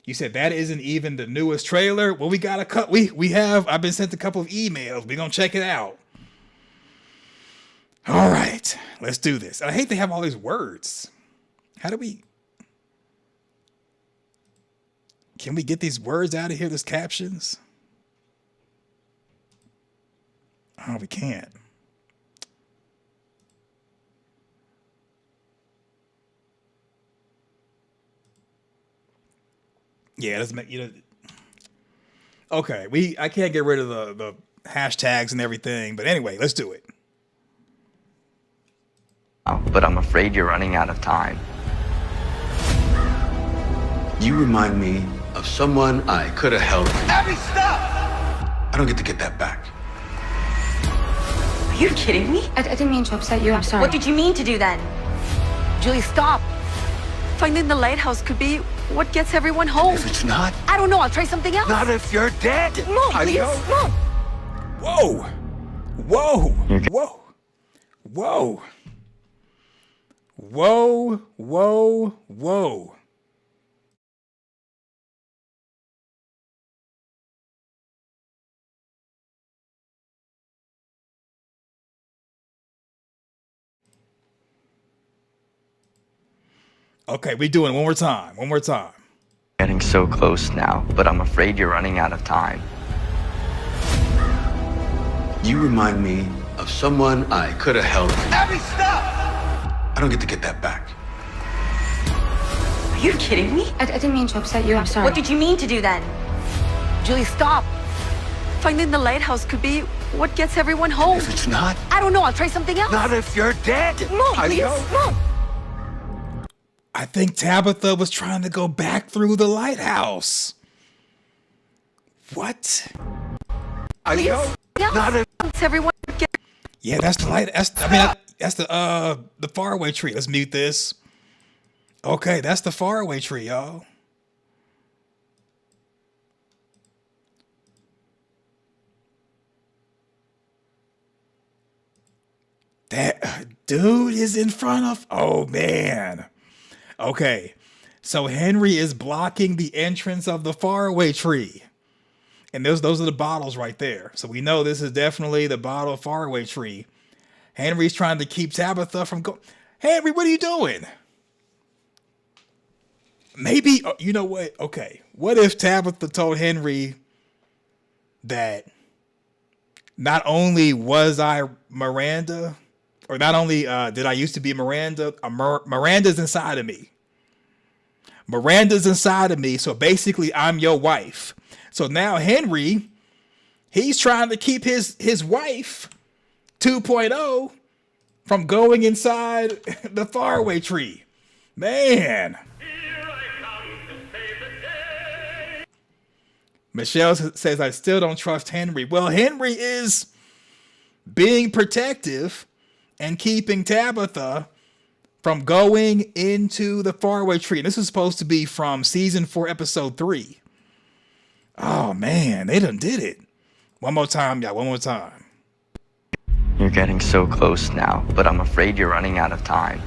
You said that isn't even the newest trailer. Well, we got a cut. We have. I've been sent a couple of emails. We're gonna check it out. All right, let's do this. I hate they have all these words. How do we... Can we get these words out of here, these captions? Oh, we can't. Yeah, let's make, okay, I can't get rid of the hashtags and everything, but anyway, let's do it. But I'm afraid you're running out of time. You remind me of someone I could have helped. Abby, stop! I don't get to get that back. Are you kidding me? I didn't mean to upset you. I'm sorry. What did you mean to do then? Julie, stop. Finding the lighthouse could be what gets everyone home. If it's not, I don't know. I'll try something else. not if you're dead. Mom, please. Mom. Whoa! Whoa! Whoa! Whoa! Whoa! Whoa! Whoa! Okay, we doing it one more time. One more time. Getting so close now, but I'm afraid you're running out of time. You remind me of someone I could have helped. Abby, stop! I don't get to get that back. Are you kidding me? I didn't mean to upset you. I'm sorry. What did you mean to do then? Julie, stop. Finding the lighthouse could be what gets everyone home. If it's not, I don't know. I'll try something else. not if you're dead. Mom, please. Mom. I think Tabitha was trying to go back through the lighthouse. What? I know. Yeah. Not if It's everyone get. Yeah, that's the light. That's that's the faraway tree. Let's mute this. Okay, that's the faraway tree, y'all. That dude is in front of. Oh man. Okay, so Henry is blocking the entrance of the faraway tree. And those are the bottles right there. So we know this is definitely the bottle of faraway tree. Henry's trying to keep Tabitha from going. Henry, what are you doing? Maybe, you know what? Okay, what if Tabitha told Henry that not only was I Miranda, or not only did I used to be Miranda, Miranda's inside of me. Miranda's inside of me, so basically I'm your wife. So now Henry, he's trying to keep his wife 2.0 from going inside the faraway tree. Man. Michelle says, I still don't trust Henry. Well, Henry is being protective and keeping Tabitha from going into the faraway tree. And this is supposed to be from season 4, episode 3. Oh man, they done did it. One more time, y'all. One more time. You're getting so close now, but I'm afraid you're running out of time.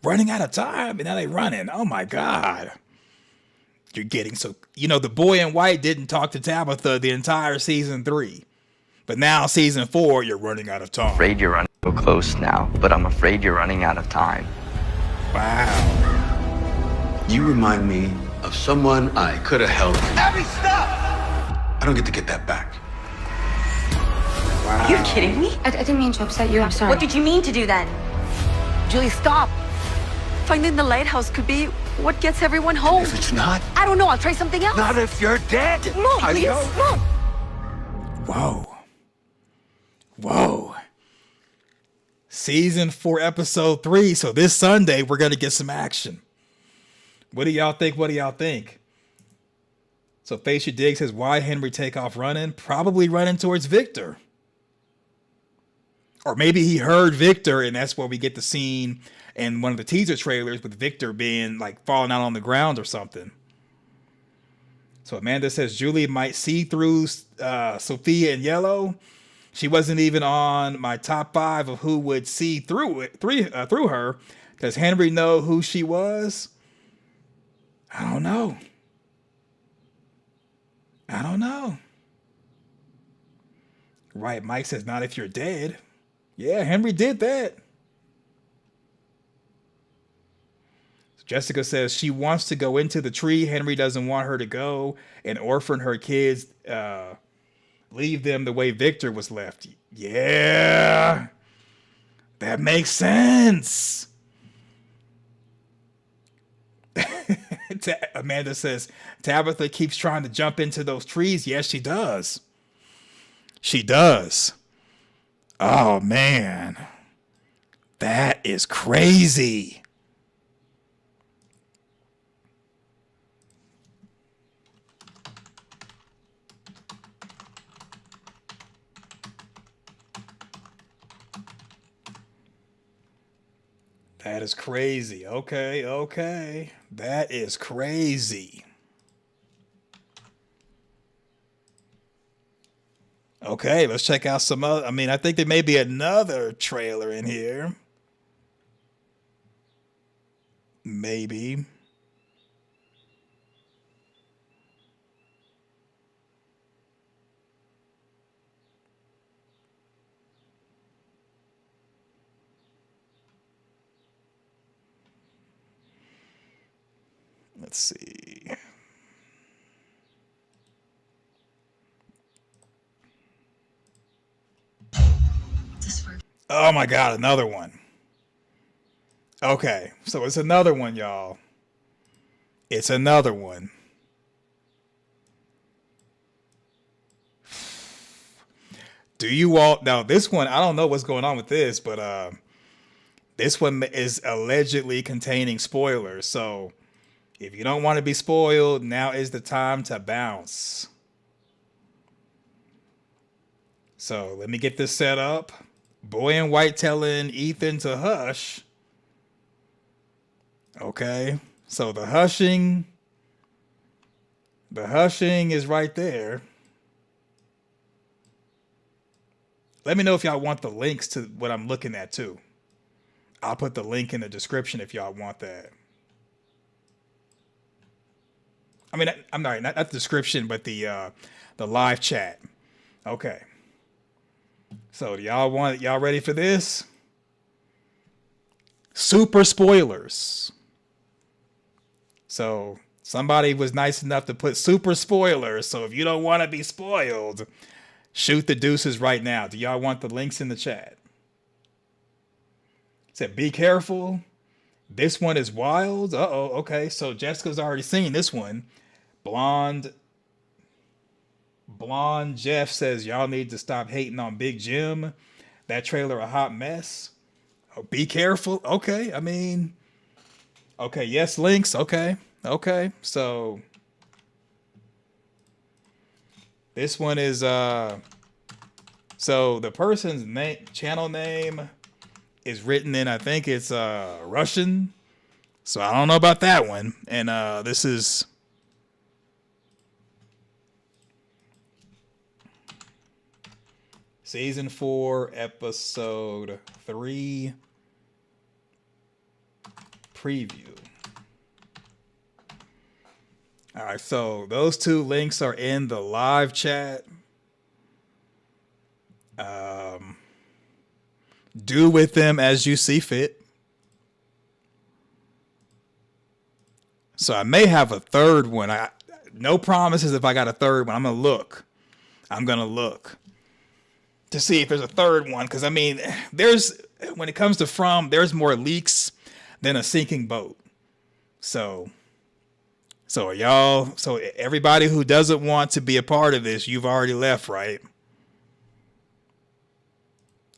Running out of time, and now they running. Oh my God. You're getting so. You know, the boy in white didn't talk to Tabitha the entire season 3. But now season 4, you're running out of time. Afraid you're running so close now, but I'm afraid you're running out of time. Wow. you remind me of someone I could have helped. Abby, stop! I don't get to get that back. Wow. Are you kidding me? I didn't mean to upset you. I'm sorry. What did you mean to do then? Julie, stop. Finding the lighthouse could be what gets everyone home. If it's not, I don't know. I'll try something else. not if you're dead. Mom, please. Mom. Whoa. Whoa. Season 4, episode 3. So this Sunday, we're going to get some action. What do y'all think? What do y'all think? So Facia Diggs says, why Henry take off running? Probably running towards Victor. Or maybe he heard Victor, and that's where we get the scene in one of the teaser trailers with Victor being like falling out on the ground or something. So Amanda says Julie might see through Sophia in yellow. She wasn't even on my top 5 of who would see through it, through her. Does Henry know who she was? I don't know. I don't know. Right, Mike says not if you're dead. Yeah, Henry did that. Jessica says she wants to go into the tree. Henry doesn't want her to go and orphan her kids, leave them the way Victor was left. Yeah, that makes sense. Amanda says Tabitha keeps trying to jump into those trees. Yes, she does. She does. Oh, man. That is crazy. That is crazy. Okay, okay. That is crazy. Okay, let's check out some other. I mean, I think there may be another trailer in here. Maybe. Let's see. Oh my God, another one. Okay, so it's another one, y'all. It's another one. Do you all now? This one, I don't know what's going on with this, but this one is allegedly containing spoilers. So if you don't want to be spoiled, now is the time to bounce. So let me get this set up. Boy in white telling Ethan to hush. Okay, so the hushing is right there. Let me know if y'all want the links to what I'm looking at too. I'll put the link in the description if y'all want that. I mean, I'm not the description, but the live chat. Okay. So do y'all ready for this? Super spoilers. So somebody was nice enough to put super spoilers. So if you don't want to be spoiled, shoot the deuces right now. Do y'all want the links in the chat? Said be careful. This one is wild. Uh-oh. Okay. So Jessica's already seen this one. Blonde Jeff says y'all need to stop hating on Big Jim. That trailer a hot mess. Oh, be careful. Okay. I mean, okay. Yes, links. Okay. Okay. So this one is so the person's channel name is written in, I think it's Russian. So I don't know about that one. And this is Season 4, Episode 3 preview. All right, so those two links are in the live chat. Do with them as you see fit. So I may have a third one. No promises if I got a third one. I'm going to look to see if there's a third one. Because, I mean, when it comes to From, there's more leaks than a sinking boat. So everybody who doesn't want to be a part of this, you've already left, right?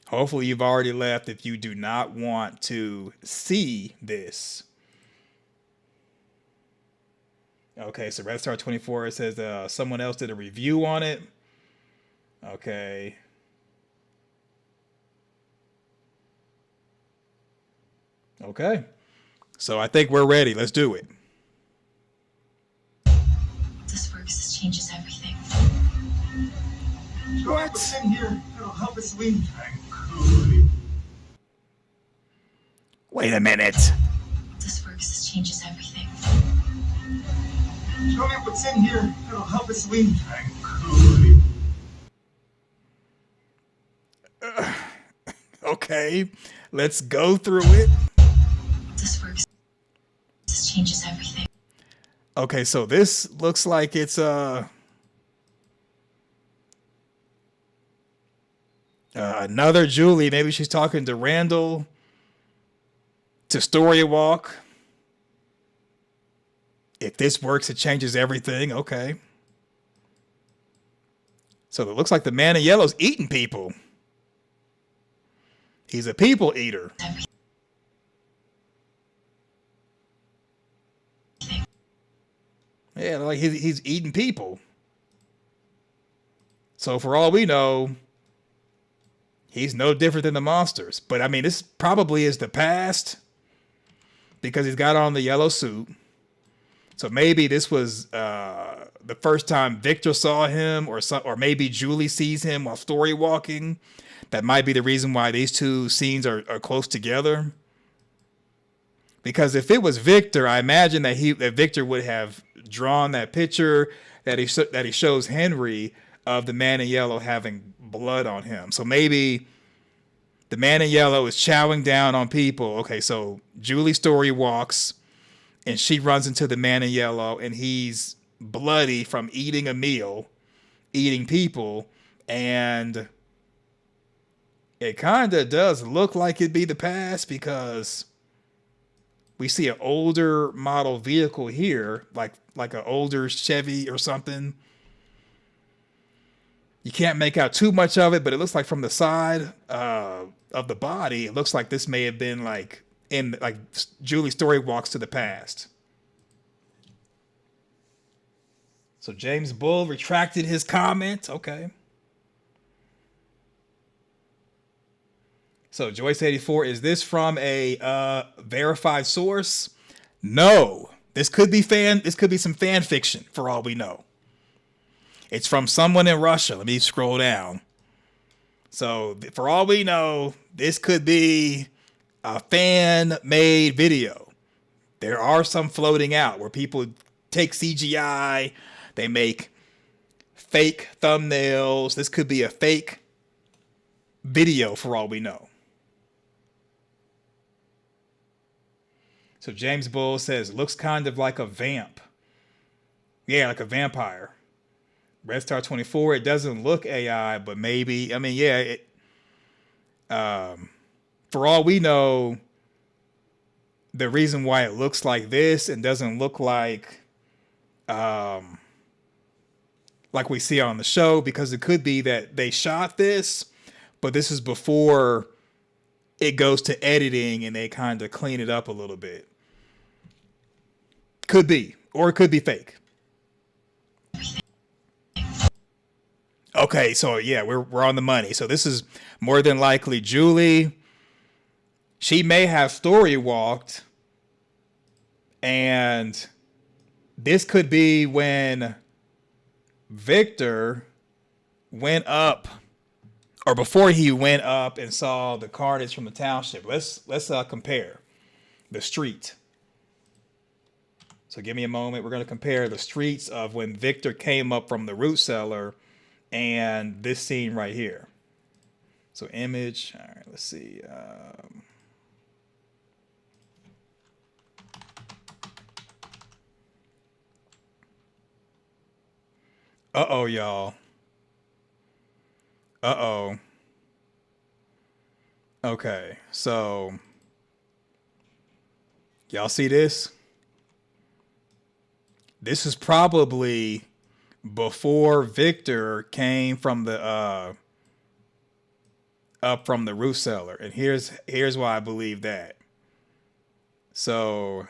Hopefully you've already left if you do not want to see this. Okay, so Red Star 24 says someone else did a review on it. Okay. Okay. So I think we're ready. Let's do it. This works. This changes everything. What? What's in here? It'll help us leave. Wait a minute. This works. This changes everything. Show me what's in here. It'll help us leave. Okay, let's go through it. This works. This changes everything. Okay, so this looks like it's another Julie. Maybe she's talking to Randall to Storywalk. If this works, it changes everything. Okay. So it looks like the man in yellow's eating people. He's a people eater. Yeah, like he's eating people. So for all we know, he's no different than the monsters. But I mean, this probably is the past. because he's got on the yellow suit. So maybe this was the first time Victor saw him, or maybe Julie sees him while story walking. That might be the reason why these two scenes are close together. Because if it was Victor, I imagine that Victor would have drawn that picture that he shows Henry of the man in yellow having blood on him. So maybe the man in yellow is chowing down on people. Okay, so Julie story walks, and she runs into the man in yellow, and he's bloody from eating a meal, eating people, and it kind of does look like it'd be the past, because we see an older model vehicle here, like an older Chevy or something. You can't make out too much of it, but it looks like from the side of the body, it looks like this may have been like Julie's story walks to the past. So James Bull retracted his comment. Okay. So Joyce 84, is this from a verified source? No. This could be some fan fiction for all we know. It's from someone in Russia. Let me scroll down. So for all we know, this could be a fan-made video. There are some floating out where people take CGI, they make fake thumbnails. This could be a fake video for all we know. So James Bull says, looks kind of like a vamp. Yeah, like a vampire. Red Star 24, it doesn't look AI, but maybe, I mean, yeah, for all we know, the reason why it looks like this and doesn't look like we see on the show, because it could be that they shot this, but this is before it goes to editing and they kind of clean it up a little bit. Could be, or it could be fake. Okay, so yeah, we're on the money. So this is more than likely Julie. She may have story walked, and this could be when Victor went up, or before he went up and saw the carnage from the township. Let's compare the street. So give me a moment. We're going to compare the streets of when Victor came up from the root cellar and this scene right here. So image. All right, let's see. Uh-oh, y'all. Uh-oh. Okay, so y'all see this? This is probably before Victor came from the up from the roof cellar. And here's why I believe that. So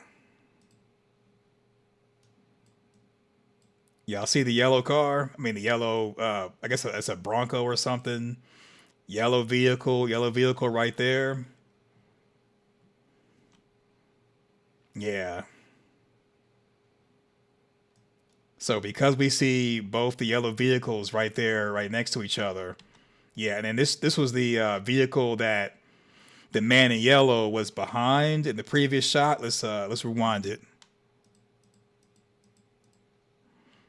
y'all see the yellow car? I mean the yellow I guess it's a Bronco or something. Yellow vehicle right there. Yeah. So because we see both the yellow vehicles right there, right next to each other. Yeah, and then this was the vehicle that the man in yellow was behind in the previous shot. Let's rewind it.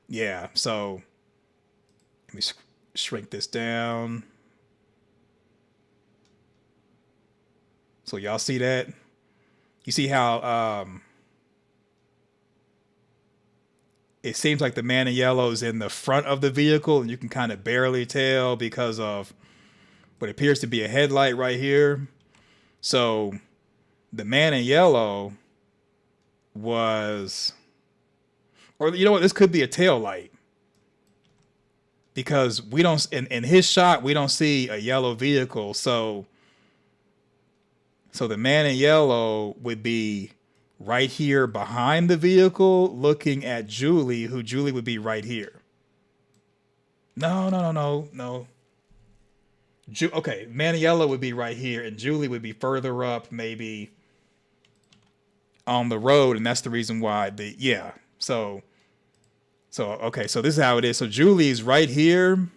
Yeah, so let me shrink this down. So y'all see that? You see how it seems like the man in yellow is in the front of the vehicle, and you can kind of barely tell because of what appears to be a headlight right here. So the man in yellow was, or you know what, this could be a tail light, because we don't, in his shot, we don't see a yellow vehicle. So the man in yellow would be right here behind the vehicle looking at Julie, who Julie would be right here. No. Okay, man in yellow would be right here and Julie would be further up, maybe on the road, and that's the reason why So okay, so this is how it is. So Julie's right here,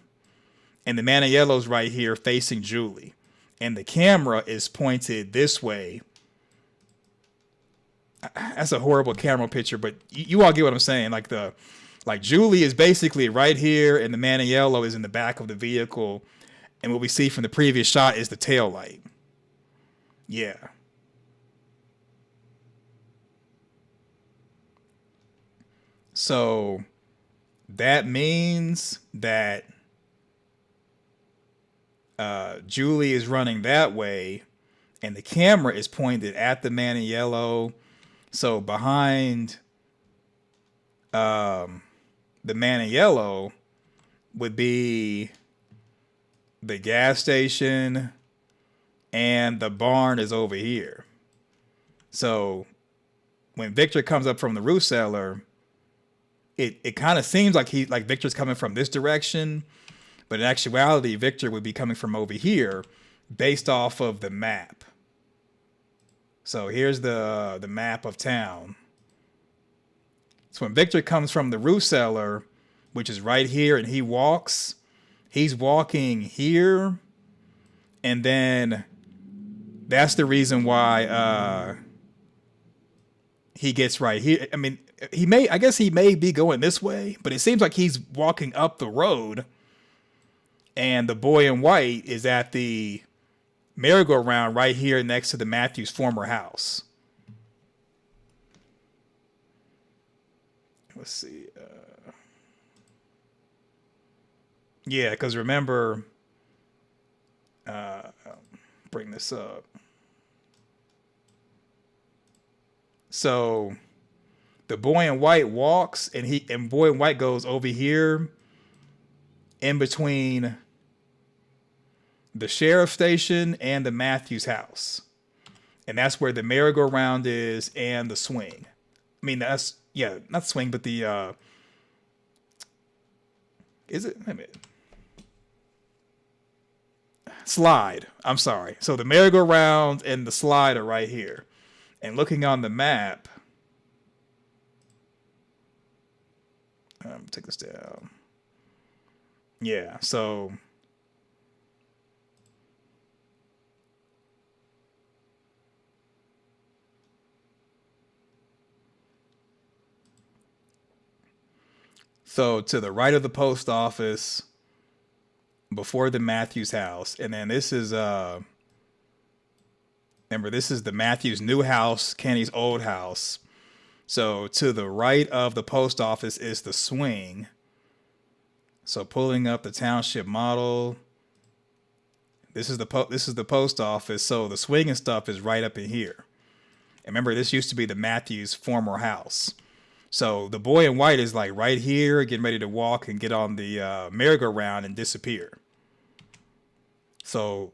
and the man in yellow's right here facing Julie. And the camera is pointed this way. That's a horrible camera picture, but you all get what I'm saying. Like Julie is basically right here, and the man in yellow is in the back of the vehicle. And what we see from the previous shot is the tail light. Yeah. So that means that Julie is running that way, and the camera is pointed at the man in yellow. So behind the man in yellow would be the gas station, and the barn is over here. So when Victor comes up from the root cellar, it kind of seems like Victor's coming from this direction, but in actuality, Victor would be coming from over here based off of the map. So here's the map of town. So when Victor comes from the root cellar, which is right here, and he's walking here, and then that's the reason why he gets right here. I mean, I guess he may be going this way, but it seems like he's walking up the road, and the boy in white is at the merry-go-round right here next to the Matthews' former house. Let's see. Yeah, because remember, bring this up. So the boy in white walks, and boy in white goes over here in between the sheriff's station and the Matthews house. And that's where the merry-go-round is and the swing. I mean, not the swing, but the, is it? Wait a minute. Slide. I'm sorry. So the merry-go-round and the slide are right here. And looking on the map, take this down. Yeah, so to the right of the post office, before the Matthews house, and then this is remember, this is the Matthews new house, Kenny's old house. So to the right of the post office is the swing. So pulling up the township model, this is the post office. So the swing and stuff is right up in here. And remember, this used to be the Matthews' former house. So the boy in white is like right here, getting ready to walk and get on the merry-go-round and disappear. So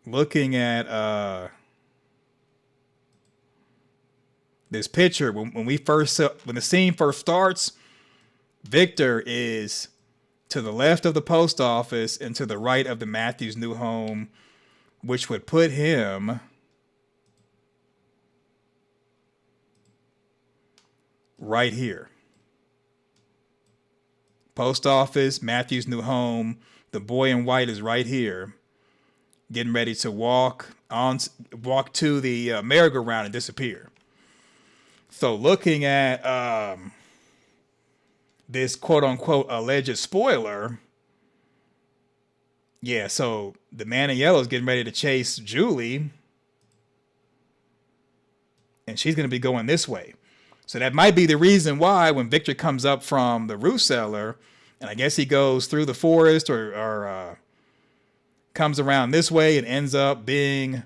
looking at this picture, when the scene first starts, Victor is to the left of the post office and to the right of the Matthews' new home, which would put him right here. Post office, Matthews' new home, the boy in white is right here, getting ready to walk to the merry-go-round and disappear. So looking at this quote-unquote alleged spoiler, yeah, so the man in yellow is getting ready to chase Julie, and she's going to be going this way. So that might be the reason why when Victor comes up from the root cellar, and I guess he goes through the forest or comes around this way and ends up being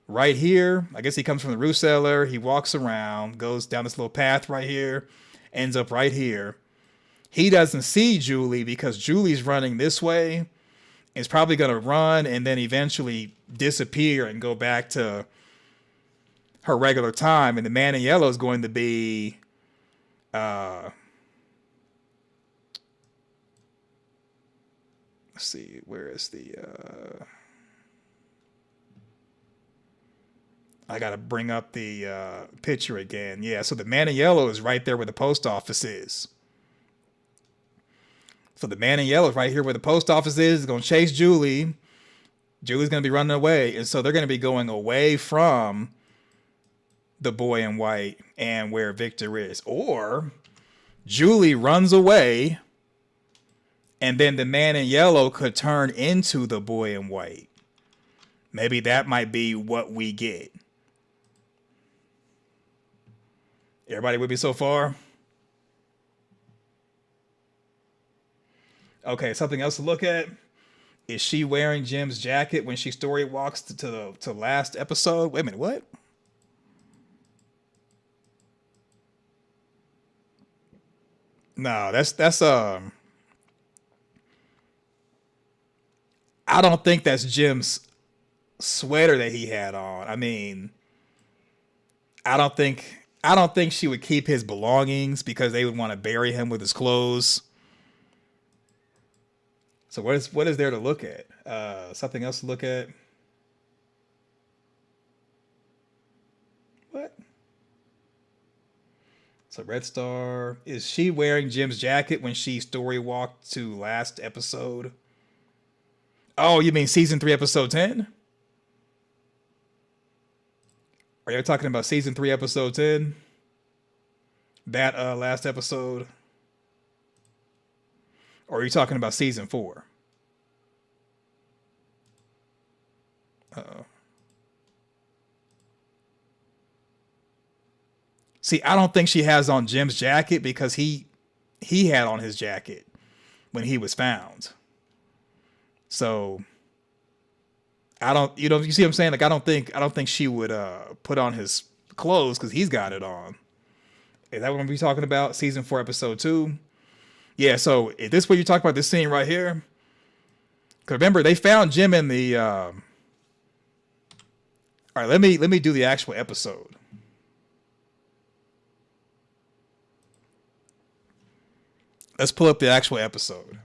right here. I guess he comes from the root cellar, he walks around, goes down this little path right here, ends up right here. He doesn't see Julie because Julie's running this way. Is probably going to run and then eventually disappear and go back to her regular time. And the man in yellow is going to be let's see, where is the I gotta bring up the picture again. Yeah, so the man in yellow is right there where the post office is. So the man in yellow is right here where the post office is. He's gonna chase Julie. Julie's gonna be running away, and so they're gonna be going away from the boy in white and where Victor is. Or Julie runs away, and then the man in yellow could turn into the boy in white. Maybe that might be what we get. Everybody with me so far? Okay, something else to look at. Is she wearing Jim's jacket when she story walks to last episode? Wait a minute, what? No, that's I don't think that's Jim's sweater that he had on. I mean, I don't think she would keep his belongings because they would want to bury him with his clothes. So what is there to look at? Something else to look at? What? So Red Star, is she wearing Jim's jacket when she story walked to last episode? Oh, you mean season 3, episode 10? Are you talking about season 3, episode 10? That last episode? Or are you talking about season 4? Uh-oh. See, I don't think she has on Jim's jacket because he had on his jacket when he was found. So I don't, you see what I'm saying? Like I don't think she would put on his clothes because he's got it on. Is that what we're talking about? Season 4, episode 2? Yeah, so is this what you're talking about, this scene right here? Because remember, they found Jim in the all right, let me do the actual episode. Let's pull up the actual episode.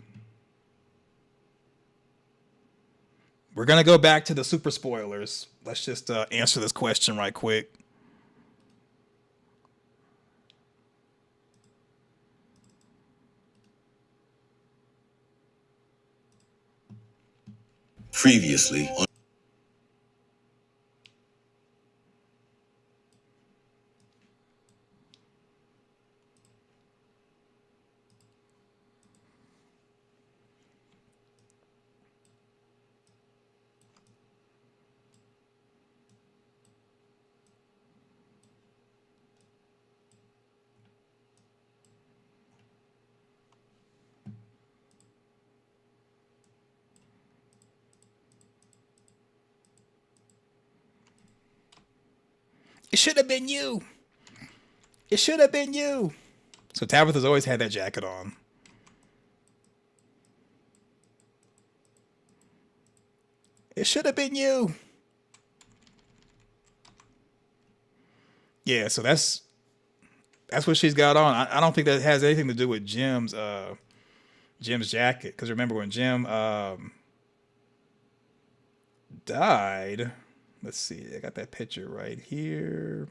We're going to go back to the super spoilers. Let's just answer this question right quick. Previously on. It should have been you. It should have been you. So Tabitha's always had that jacket on. It should have been you. Yeah, so that's what she's got on. I don't think that has anything to do with Jim's jacket. Because remember when Jim died. Let's see. I got that picture right here.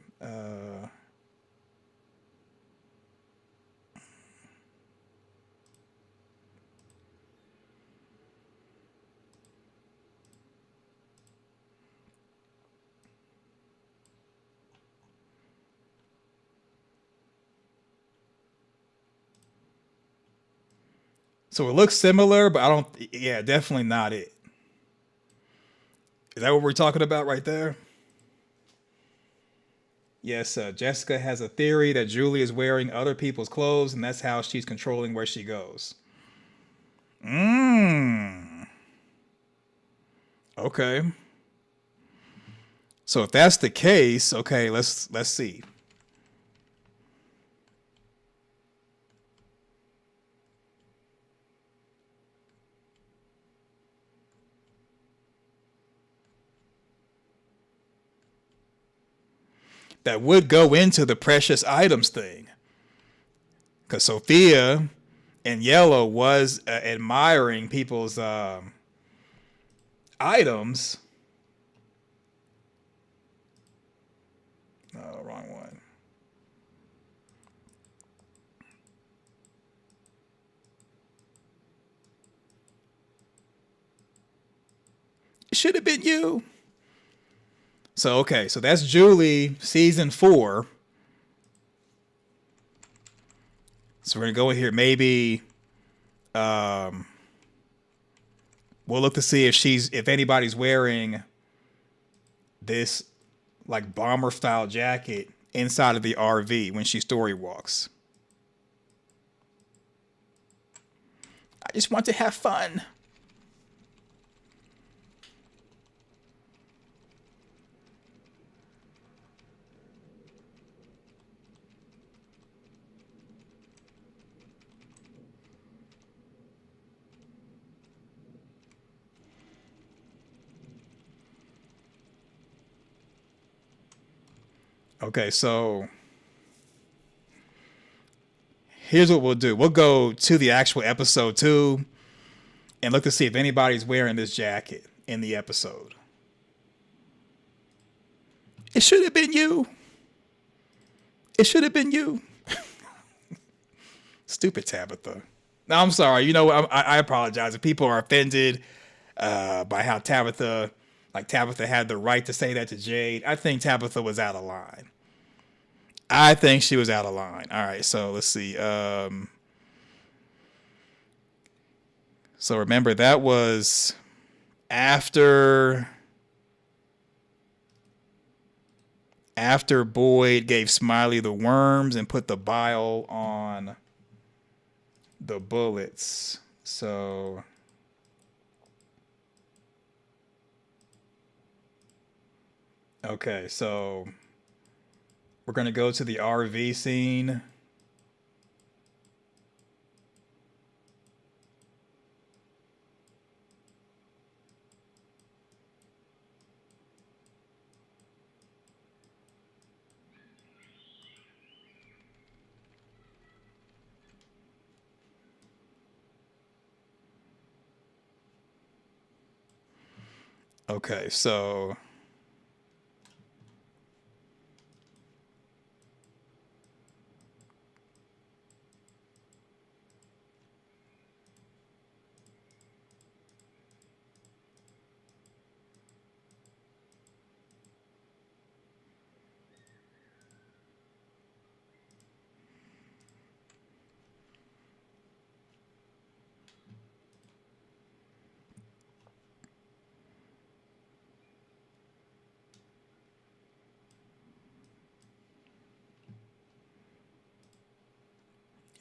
So it looks similar, but I don't. Yeah, definitely not it. Is that what we're talking about right there? Yes, Jessica has a theory that Julie is wearing other people's clothes, and that's how she's controlling where she goes. Okay. So if that's the case, okay, let's see. That would go into the precious items thing. Because Sophia in yellow was admiring people's items. should have been you. So, okay. So that's Julie, season 4. So we're going to go in here. Maybe we'll look to see if anybody's wearing this like bomber style jacket inside of the RV when she story walks. I just want to have fun. Okay, so here's what we'll do. We'll go to the actual episode 2 and look to see if anybody's wearing this jacket in the episode. It should have been you. It should have been you. Stupid Tabitha. No, I'm sorry. You know, I apologize if people are offended by how Tabitha had the right to say that to Jade. I think Tabitha was out of line. I think she was out of line. All right, so let's see. So remember, that was after Boyd gave Smiley the worms and put the bile on the bullets. So okay, so we're going to go to the RV scene. Okay, so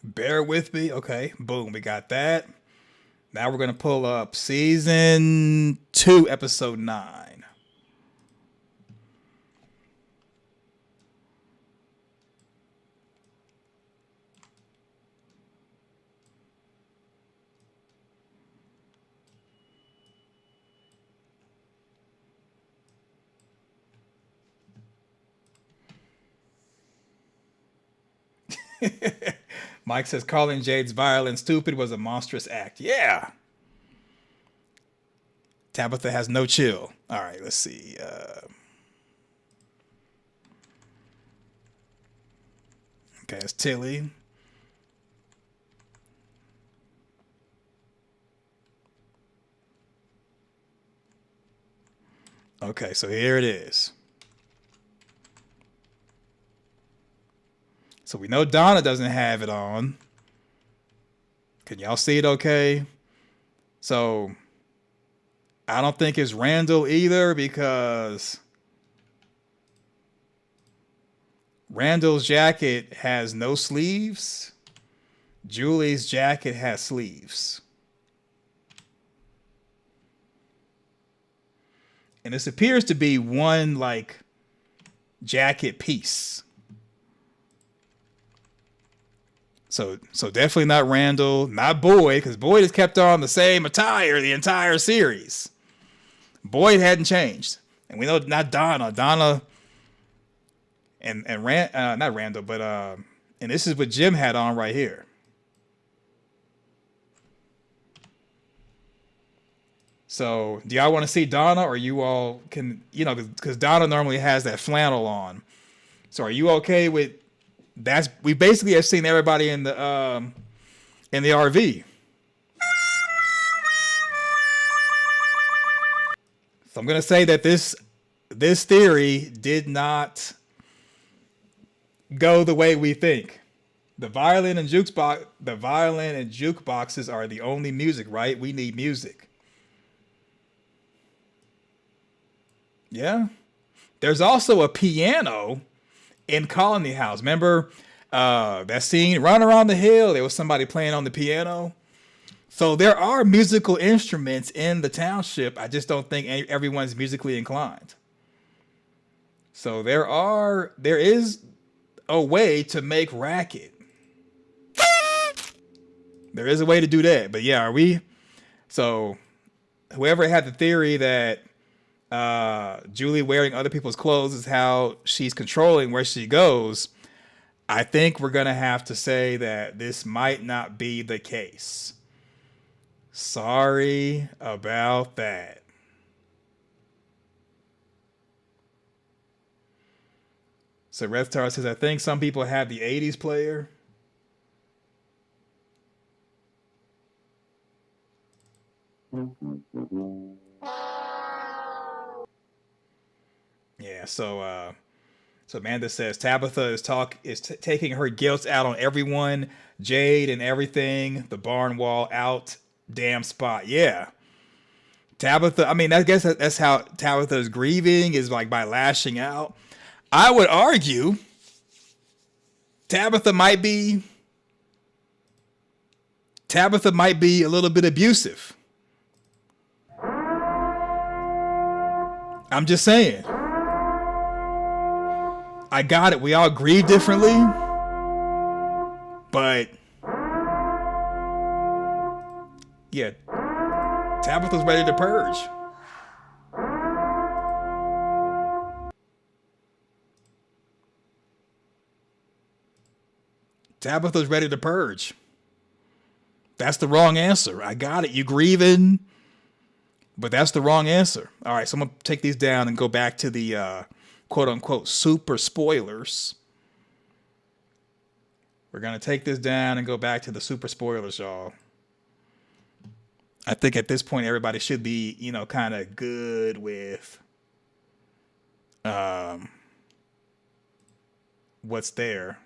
bear with me. Okay, boom, we got that. Now we're going to pull up season 2, episode 9. Mike says calling Jade's violence stupid was a monstrous act. Yeah. Tabitha has no chill. All right, let's see. Okay, it's Tilly. Okay, so here it is. So we know Donna doesn't have it on. Can y'all see it okay? So I don't think it's Randall either, because Randall's jacket has no sleeves. Julie's jacket has sleeves. And this appears to be one like jacket piece. So definitely not Randall, not Boyd, because Boyd has kept on the same attire the entire series. Boyd hadn't changed. And we know not Donna. Donna and not Randall, but and this is what Jim had on right here. So do y'all want to see Donna, or you all can, you know, because Donna normally has that flannel on. So are you okay with we basically have seen everybody in the RV. So I'm gonna say that this theory did not go the way we think. The violin and jukeboxes are the only music, right? We need music. Yeah. There's also a piano in Colony House. Remember that scene, Run Around the Hill? There was somebody playing on the piano. So there are musical instruments in the township. I just don't think everyone's musically inclined. So there is a way to make racket. There is a way to do that. But yeah, so whoever had the theory that Julie wearing other people's clothes is how she's controlling where she goes, I think we're going to have to say that this might not be the case. Sorry about that. So Red Star says, I think some people have the 80s player. Yeah, so Amanda says Tabitha is taking her guilt out on everyone, Jade and everything, the barn wall out, damn spot. Yeah. Tabitha, I mean, I guess that's how Tabitha is grieving, is like by lashing out. I would argue Tabitha might be a little bit abusive. I'm just saying. I got it. We all grieve differently. But yeah, Tabitha's ready to purge. Tabitha's ready to purge. That's the wrong answer. I got it. You grieving, but that's the wrong answer. All right, so I'm going to take these down and go back to the quote-unquote super spoilers. We're going to take this down and go back to the super spoilers, y'all. I think at this point, everybody should be, kind of good with what's there.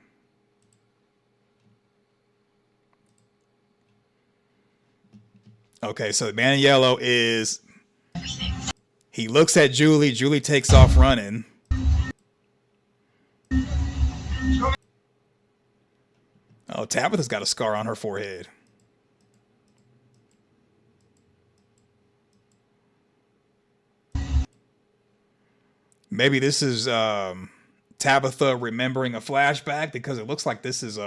Okay, so the man in yellow is... He looks at Julie. Julie takes off running. Oh, Tabitha's got a scar on her forehead. Maybe this is Tabitha remembering a flashback, because it looks like this is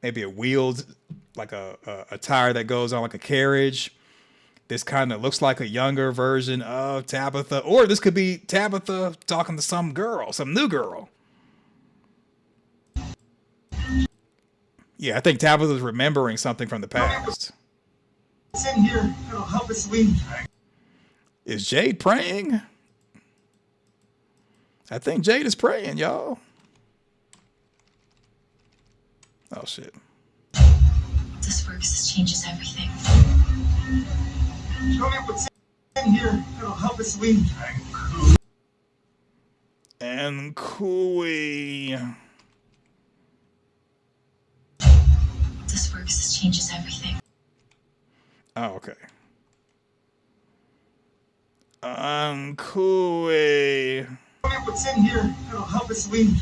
maybe a wheeled, like a tire that goes on like a carriage. This kind of looks like a younger version of Tabitha, or this could be Tabitha talking to some girl, some new girl. Yeah, I think Tabitha's remembering something from the past. It's in here. It'll help us win. Is Jade praying? I think Jade is praying, y'all. Oh, shit. This works. This changes everything. Show me what's in here. It'll help us win. And Cooey. This works. This changes everything. Oh, okay. Cooey. Show me what's in here. It'll help us win.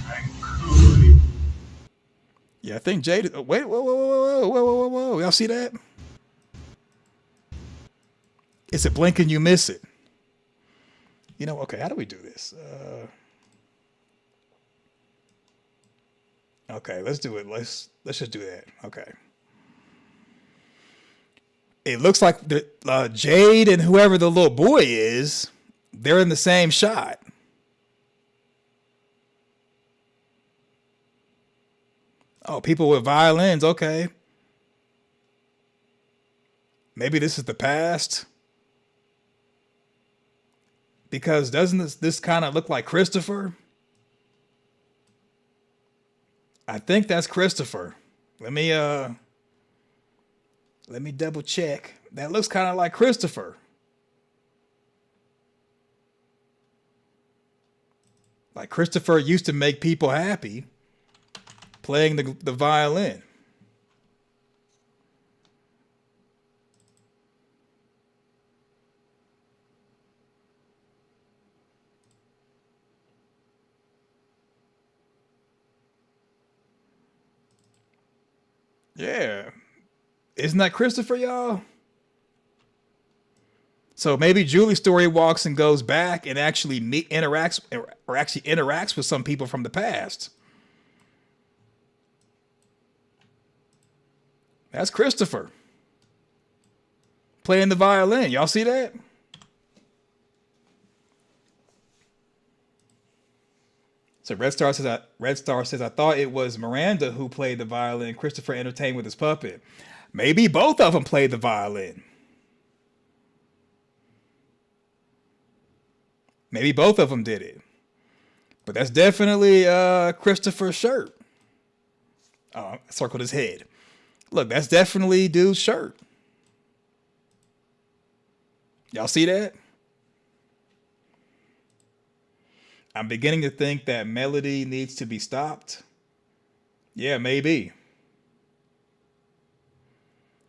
Yeah, I think Jade. Oh, wait, whoa. Y'all see that? It's a blink and you miss it. Okay, how do we do this? Okay, let's do it. Let's just do that. Okay. It looks like the Jade and whoever the little boy is, they're in the same shot. Oh, people with violins. Okay. Maybe this is the past. Because doesn't this kind of look like Christopher? I think that's Christopher. Let me double check. That looks kind of like Christopher. Like Christopher used to make people happy playing the violin. Yeah. Isn't that Christopher, y'all? So maybe Julie story walks and goes back and actually interacts with some people from the past. That's Christopher playing the violin. Y'all see that? So Red Star says I thought it was Miranda who played the violin. Christopher entertained with his puppet. Maybe both of them played the violin. Maybe both of them did it. But that's definitely Christopher's shirt. Oh, I circled his head. Look, that's definitely dude's shirt. Y'all see that? I'm beginning to think that Melody needs to be stopped. Yeah, maybe.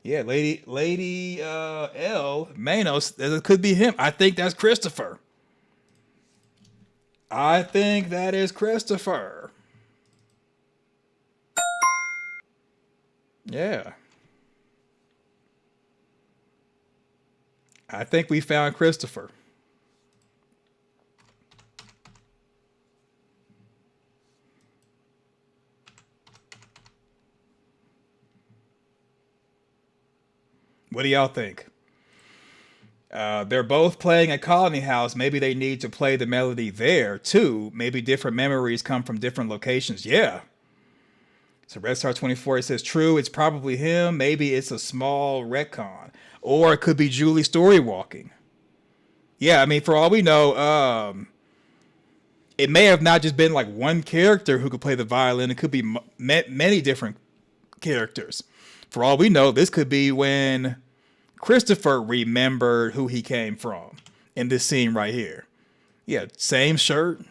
Yeah, Lady L Manos, it could be him. I think that's Christopher. I think that is Christopher. Yeah. I think we found Christopher. What do y'all think? They're both playing at Colony House. Maybe they need to play the melody there too. Maybe different memories come from different locations. Yeah. So Red Star 24, it says true. It's probably him. Maybe it's a small retcon, or it could be Julie story walking. Yeah, I mean, for all we know, it may have not just been like one character who could play the violin. It could be many different characters. For all we know, this could be when Christopher remembered who he came from in this scene right here. Yeah, same shirt.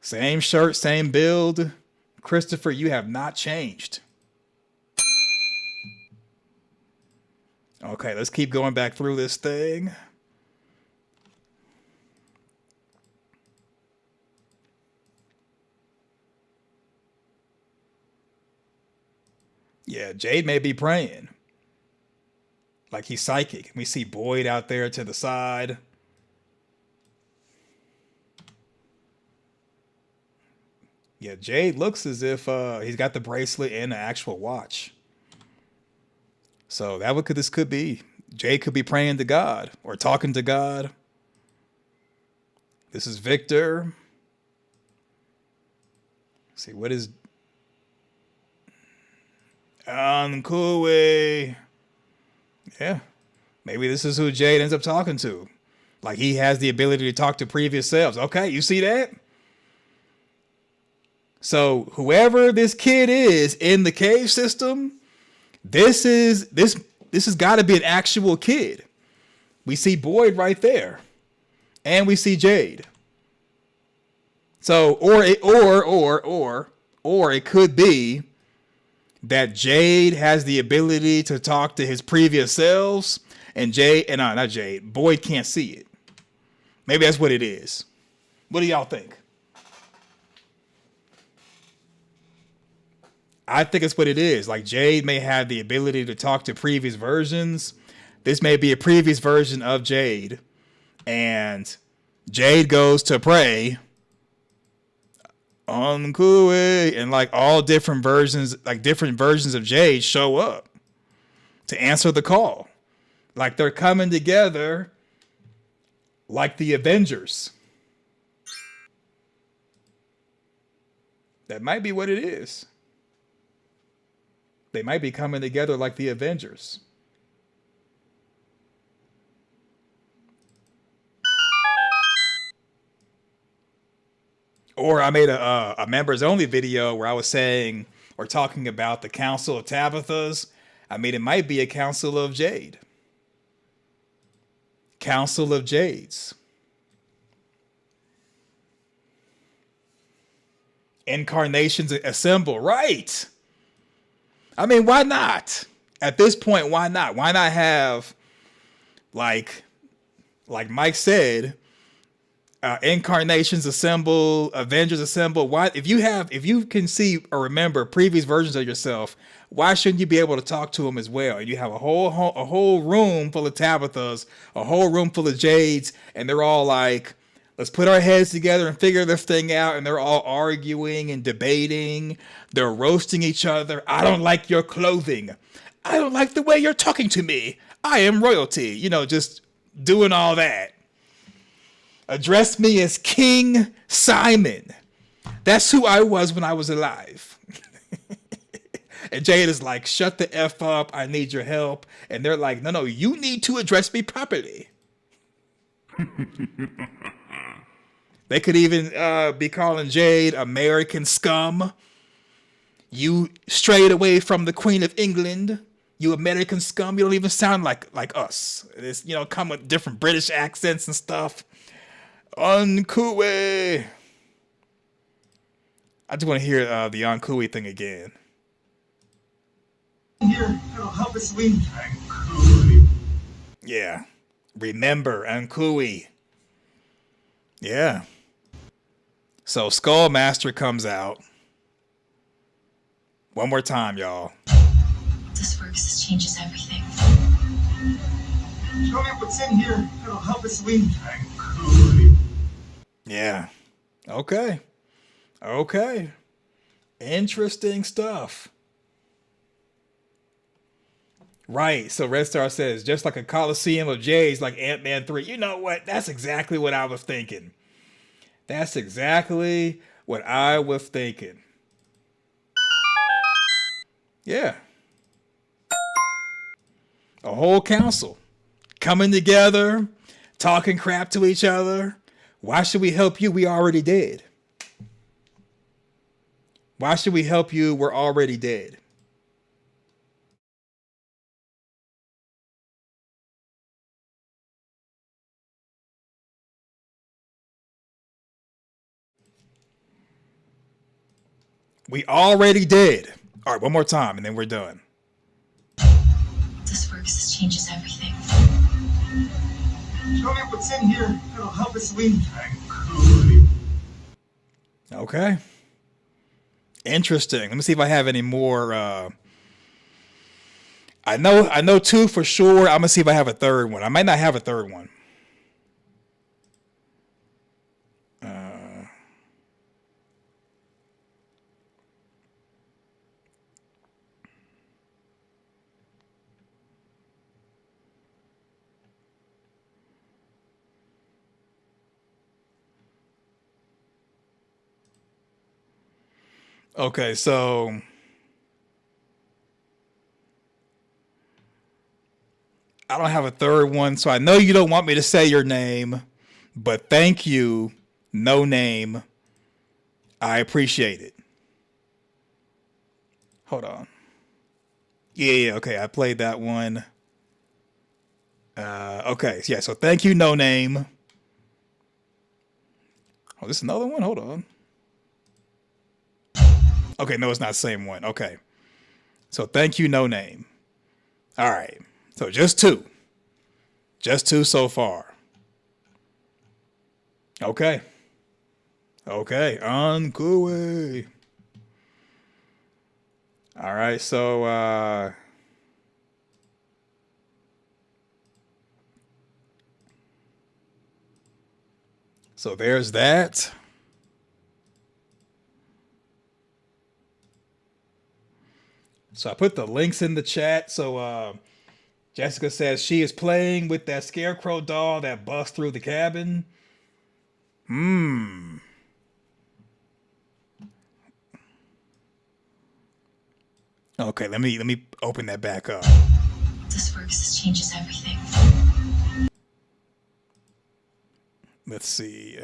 Same shirt, same build. Christopher, you have not changed. Okay, let's keep going back through this thing. Yeah, Jade may be praying. Like he's psychic. We see Boyd out there to the side. Yeah, Jade looks as if he's got the bracelet and the actual watch. So this could be. Jade could be praying to God or talking to God. This is Victor. Let's see, what is Ankoué? Yeah. Maybe this is who Jade ends up talking to. Like he has the ability to talk to previous selves. Okay, you see that? So whoever this kid is in the cave system, this has got to be an actual kid. We see Boyd right there, and we see Jade. So, or it could be that Jade has the ability to talk to his previous selves, and not Jade. Boyd can't see it. Maybe that's what it is. What do y'all think? I think it's what it is. Like Jade may have the ability to talk to previous versions. This may be a previous version of Jade. And Jade goes to pray on Kui, and like all different versions of Jade show up to answer the call. Like they're coming together like the Avengers. That might be what it is. They might be coming together like the Avengers. Or I made a members only video where I was saying or talking about the Council of Tabithas. I mean, it might be a Council of Jade. Council of Jades. Incarnations assemble, right? I mean, why not? At this point, why not? Why not have, like Mike said, Incarnations assemble, Avengers assemble? Why, if you can see or remember previous versions of yourself, why shouldn't you be able to talk to them as well? And you have a whole room full of Tabithas, a whole room full of Jades, and they're all like, let's put our heads together and figure this thing out. And they're all arguing and debating. They're roasting each other. I don't like your clothing. I don't like the way you're talking to me. I am royalty. You know, just doing all that. Address me as King Simon. That's who I was when I was alive. And Jade is like, shut the F up. I need your help. And they're like, no, you need to address me properly. They could even be calling Jade American scum. You strayed away from the Queen of England. You American scum. You don't even sound like us. It's, you know, come with different British accents and stuff. Unkui. I just want to hear the Unkui thing again. Here, that'll help us win. Yeah. Remember, Unkui. Yeah. So Skullmaster comes out. One more time, y'all. This works. This changes everything. Show me what's in here, that'll help us win. Yeah. Okay. Interesting stuff. Right. So Red Star says, just like a Coliseum of J's like Ant-Man 3. You know what? That's exactly what I was thinking. That's exactly what I was thinking. Yeah. A whole council coming together, talking crap to each other. Why should we help you? We already did. Why should we help you? We're already dead. We already did. All right, one more time, and then we're done. This works. This changes everything. Show me what's in here, that'll help us win. Okay. Interesting. Let me see if I have any more. I know two for sure. I'm gonna see if I have a third one. I might not have a third one. Okay, so I don't have a third one, so I know you don't want me to say your name, but thank you, no name. I appreciate it. Hold on. Yeah, okay, I played that one. Okay, yeah, so thank you, no name. Oh, this is another one? Hold on. Okay, no, it's not the same one. Okay. So thank you, no name. All right. So just two. Just two so far. Okay. Okay. Unkui. All right. So, so there's that. So I put the links in the chat. So Jessica says she is playing with that scarecrow doll that busts through the cabin. Okay, let me open that back up. This works. This changes everything. Let's see.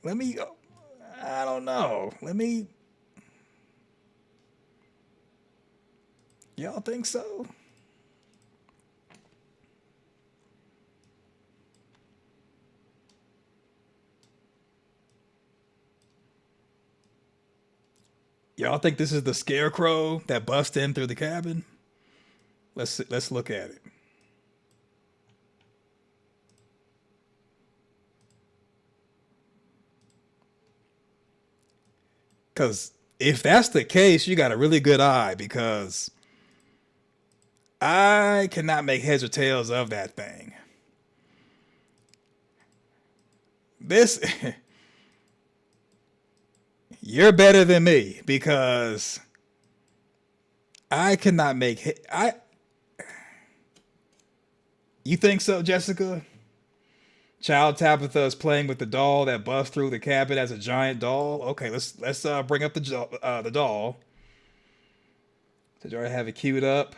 Let me, I don't know. Let me, Y'all think so? Y'all think this is the scarecrow that bust in through the cabin? Let's look at it. Because if that's the case, you got a really good eye, because I cannot make heads or tails of that thing. This, you're better than me, because I cannot make You think so, Jessica? Child Tabitha is playing with the doll that busts through the cabin as a giant doll. Okay, let's bring up the doll. Did you already have it queued up?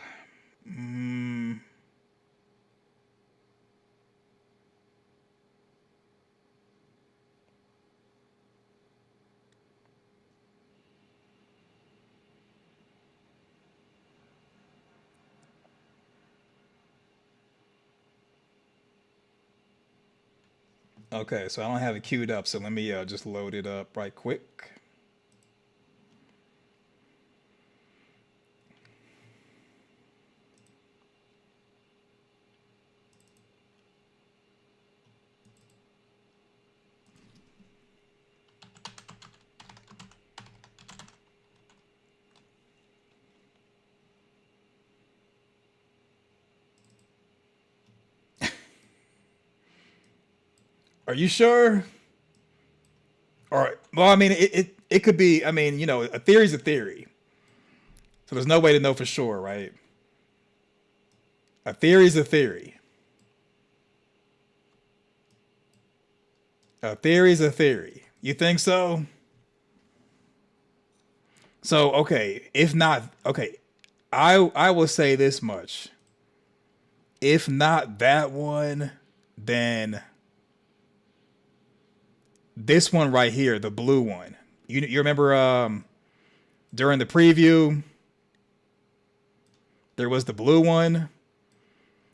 Okay, so I don't have it queued up, so let me just load it up right quick. Are you sure? Or, well, I mean, it could be, I mean, you know, a theory's a theory. So there's no way to know for sure, right? A theory's a theory. A theory's a theory. You think so? So, okay, if not, okay, I will say this much. If not that one, then this one right here, the blue one. You remember during the preview, there was the blue one.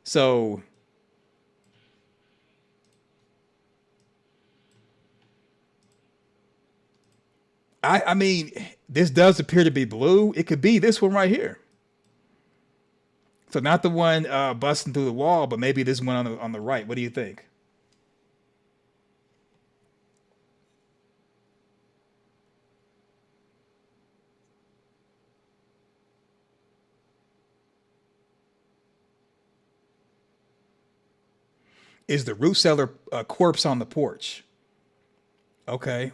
So I mean, this does appear to be blue. It could be this one right here. So not the one busting through the wall, but maybe this one on the right. What do you think? Is the root cellar corpse on the porch? Okay.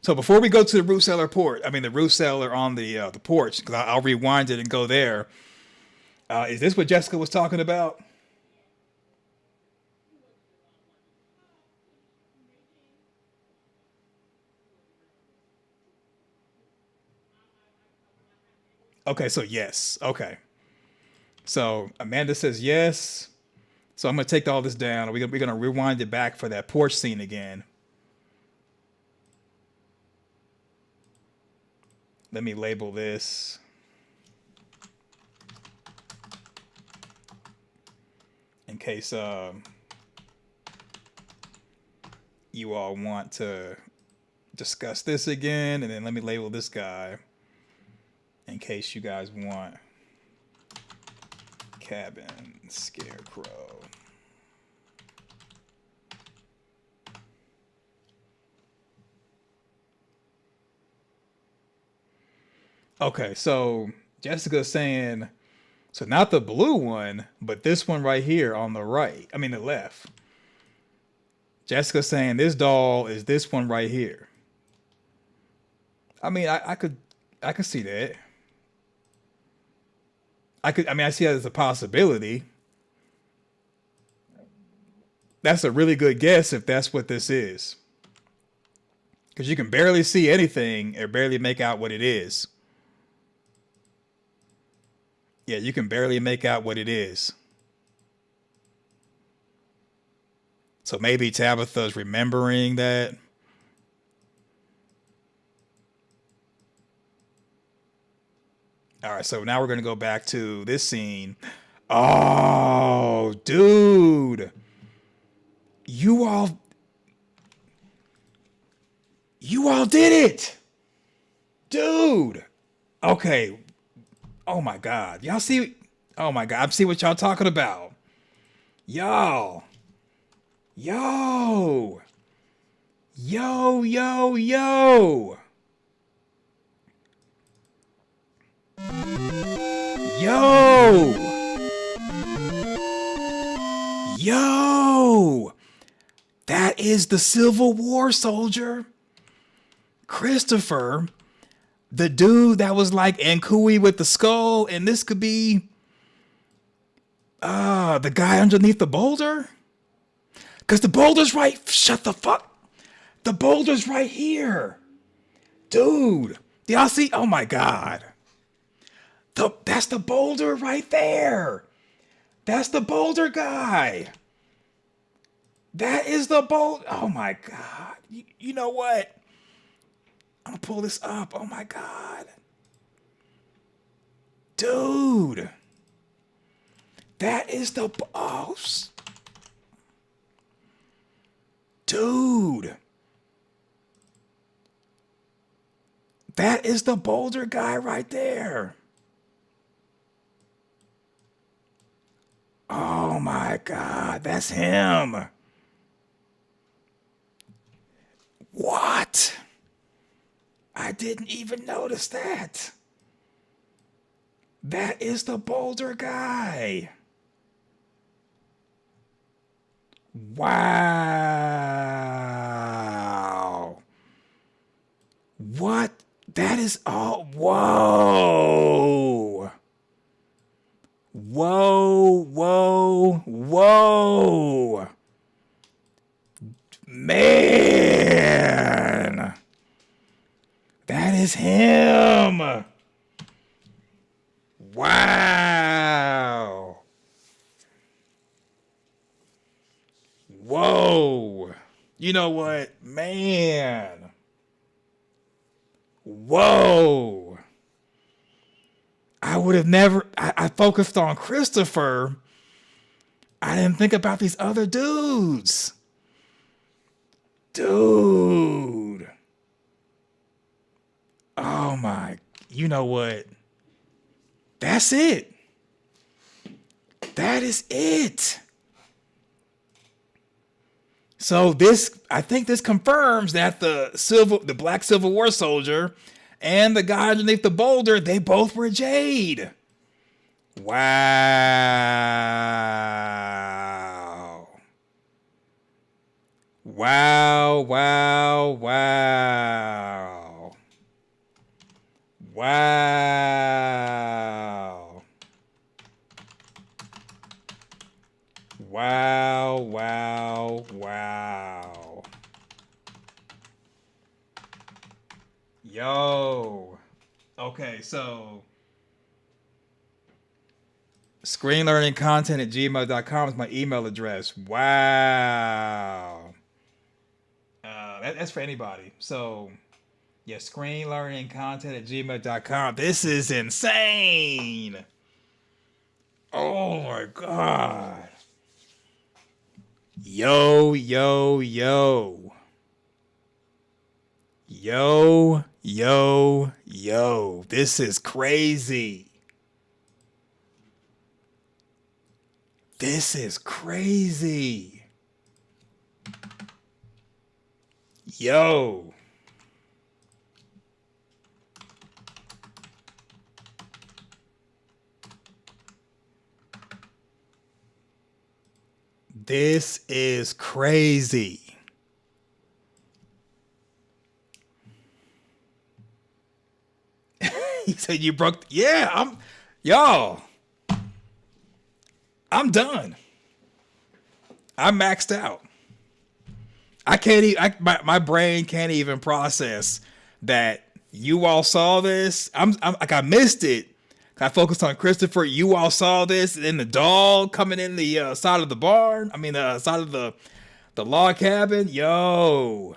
So before we go to the root cellar the root cellar on the porch, because I'll rewind it and go there. Is this what Jessica was talking about? Okay, so yes. Okay. So Amanda says yes. So I'm going to take all this down. We're going to rewind it back for that porch scene again. Let me label this. In case you all want to discuss this again. And then let me label this guy in case you guys want. Cabin Scarecrow. Okay, so Jessica's saying, so not the blue one, but this one right here on the right. I mean the left. Jessica's saying this doll is this one right here. I mean, I could see that. I see that as a possibility. That's a really good guess if that's what this is. Because you can barely see anything or barely make out what it is. Yeah, you can barely make out what it is. So maybe Tabitha's remembering that. All right, so now we're gonna go back to this scene. Oh, dude. You all did it. Dude. Okay. Oh my God. Y'all see? Oh my God. I see what y'all talking about. Y'all. Yo. Yo, yo, yo. Yo. Yo. That is the Civil War soldier. Christopher. The dude that was like Ankui with the skull. And this could be the guy underneath the boulder. Because the boulder's right. Shut the fuck. The boulder's right here. Dude. Do y'all see? Oh my God. That's the boulder right there. That's the boulder guy. That is the boulder. Oh my God. You know what? I'm gonna pull this up. Oh my God. Dude. That is the boss. Dude. That is the boulder guy right there. Oh my God, that's him. What? I didn't even notice that. That is the boulder guy. Wow. What? That is all. Whoa. Whoa, whoa, whoa. Man. That is him. Wow. Whoa. You know what? Man. Whoa. I would have never, I focused on Christopher. I didn't think about these other dudes. Dude. Oh my, you know what? That's it. That is it. So this, I think this confirms that the black Civil War soldier and the guy underneath the boulder, they both were Jade. Wow. Wow, wow, wow. Wow. Wow, wow, wow. Yo. Okay, so screenlearningcontent@gmail.com is my email address. Wow. That's for anybody. So yeah, screenlearningcontent@gmail.com. This is insane. Oh my God. Yo, yo, yo. Yo, yo, yo. This is crazy. This is crazy. Yo. This is crazy. He said you broke. Yeah, y'all. I'm done. I'm maxed out. I can't even, my brain can't even process that you all saw this. I'm like, I missed it. I focused on Christopher. You all saw this, and the dog coming in the side of the barn. I mean, the side of the log cabin. Yo,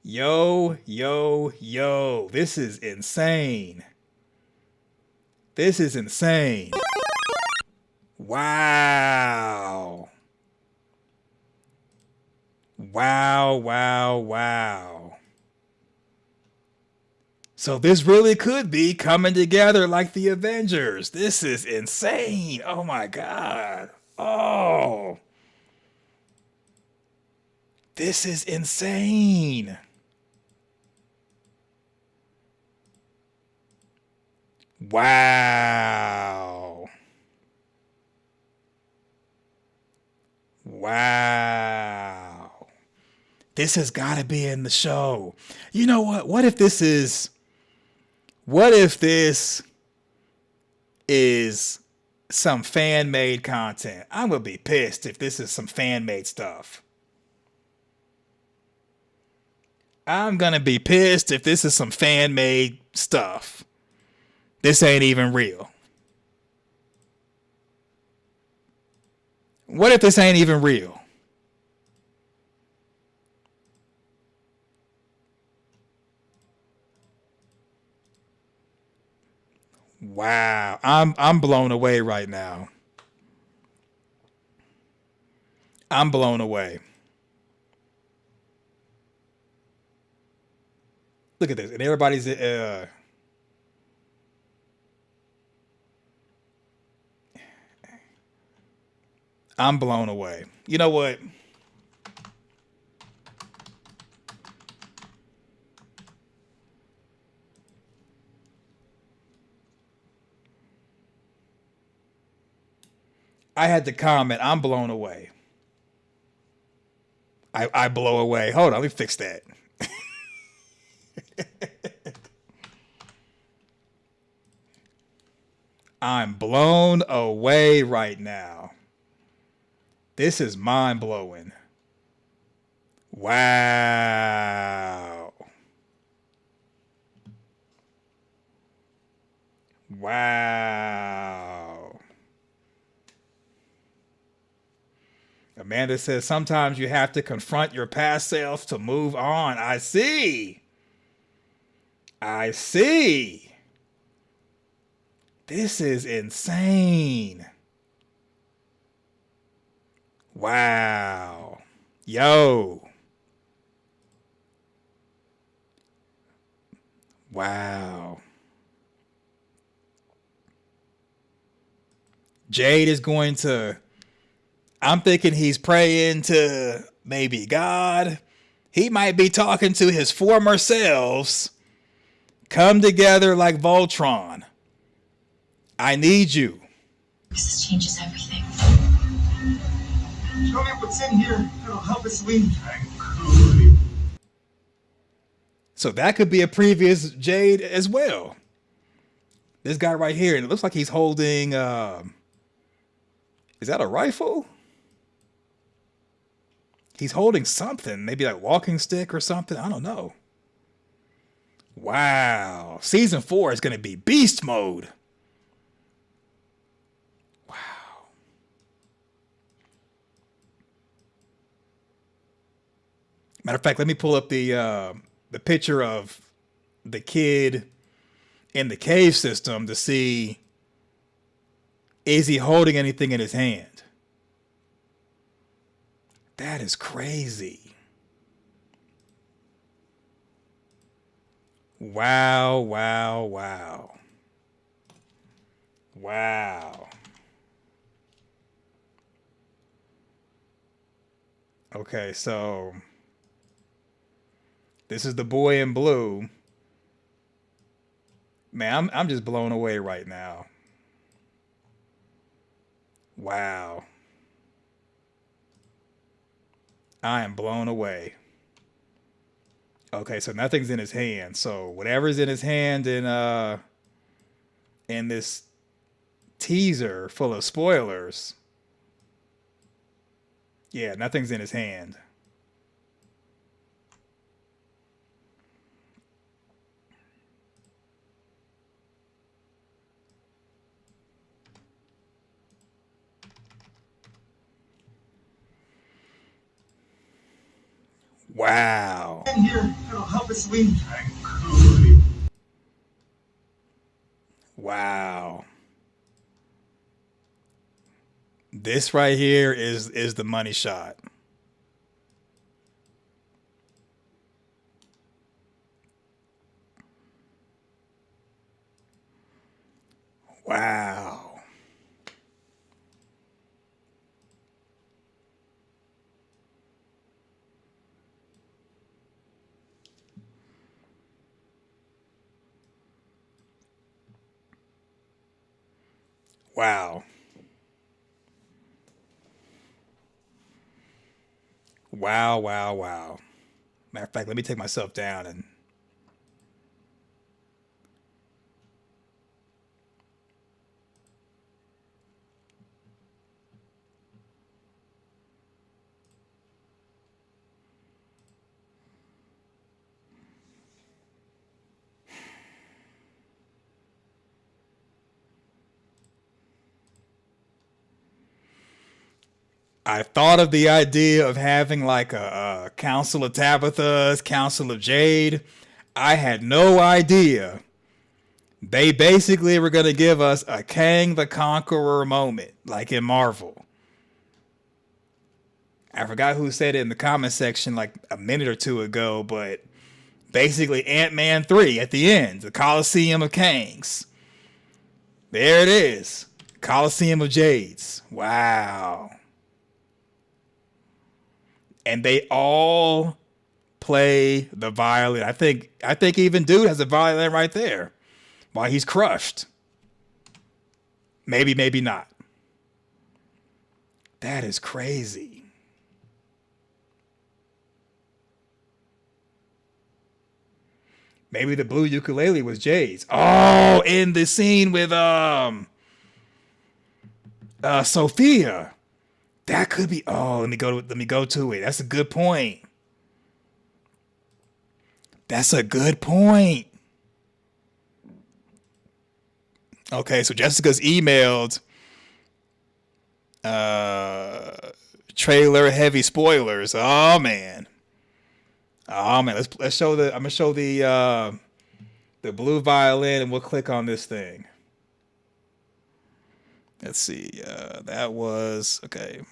yo, yo, yo. This is insane. This is insane. Wow. Wow, wow, wow. So this really could be coming together like the Avengers. This is insane. Oh my God. Oh. This is insane. Wow. Wow. This has got to be in the show. You know what? What if this is some fan-made content? I'm going to be pissed if this is some fan-made stuff. I'm going to be pissed if this is some fan-made stuff. This ain't even real. What if this ain't even real? Wow, I'm blown away right now. I'm blown away. Look at this, and everybody's I'm blown away. You know what? I had to comment, I'm blown away. I blow away. Hold on, let me fix that. I'm blown away right now. This is mind-blowing. Wow. Wow. Amanda says, sometimes you have to confront your past self to move on. I see. I see. This is insane. Wow. Yo. Wow. Jade is going to, I'm thinking he's praying to maybe God. He might be talking to his former selves. Come together like Voltron. I need you. This changes everything. Show me what's in here that'll help us win. So that could be a previous Jade as well. This guy right here, and it looks like he's holding, is that a rifle? He's holding something, maybe like walking stick or something. I don't know. Wow. Season 4 is going to be beast mode. Wow. Matter of fact, let me pull up the picture of the kid in the cave system to see, is he holding anything in his hand? That is crazy. Wow, wow, wow. Wow. Okay, so this is the boy in blue. Man, I'm just blown away right now. Wow. I am blown away. Okay, so nothing's in his hand. So whatever's in his hand in this teaser full of spoilers. Yeah, nothing's in his hand. Wow. In here that'll help us win. Wow. This right here is the money shot. Wow. Wow. Wow, wow, wow. Matter of fact, let me take myself down and I thought of the idea of having like a Council of Tabithas, Council of Jade. I had no idea. They basically were going to give us a Kang the Conqueror moment, like in Marvel. I forgot who said it in the comment section like a minute or two ago, but basically Ant-Man 3 at the end, the Coliseum of Kangs. There it is. Coliseum of Jades. Wow. And they all play the violin. I think even Dude has a violin right there while he's crushed. Maybe, maybe not. That is crazy. Maybe the blue ukulele was Jade's. Oh, in the scene with Sophia. That could be. Oh, let me go to it. That's a good point. That's a good point. Okay, so Jessica's emailed trailer heavy spoilers. Oh man. Let's show I'm gonna show the blue violin and we'll click on this thing. Let's see. That was okay.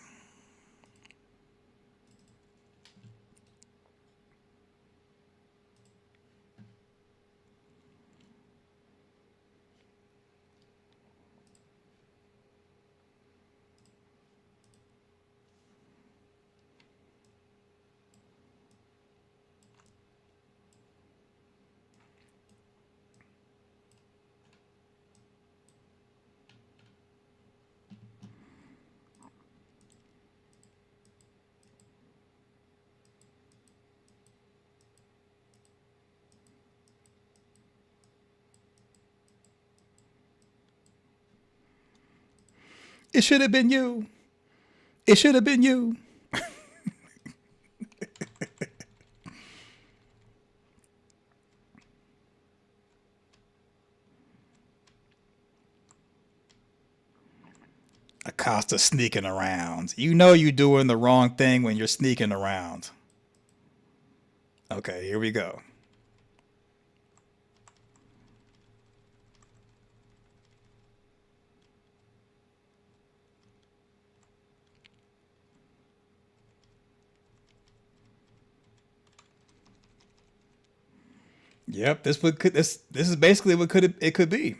It should have been you. It should have been you. Acosta sneaking around. You know you're doing the wrong thing when you're sneaking around. Okay, here we go. Yep, this is basically what it could be.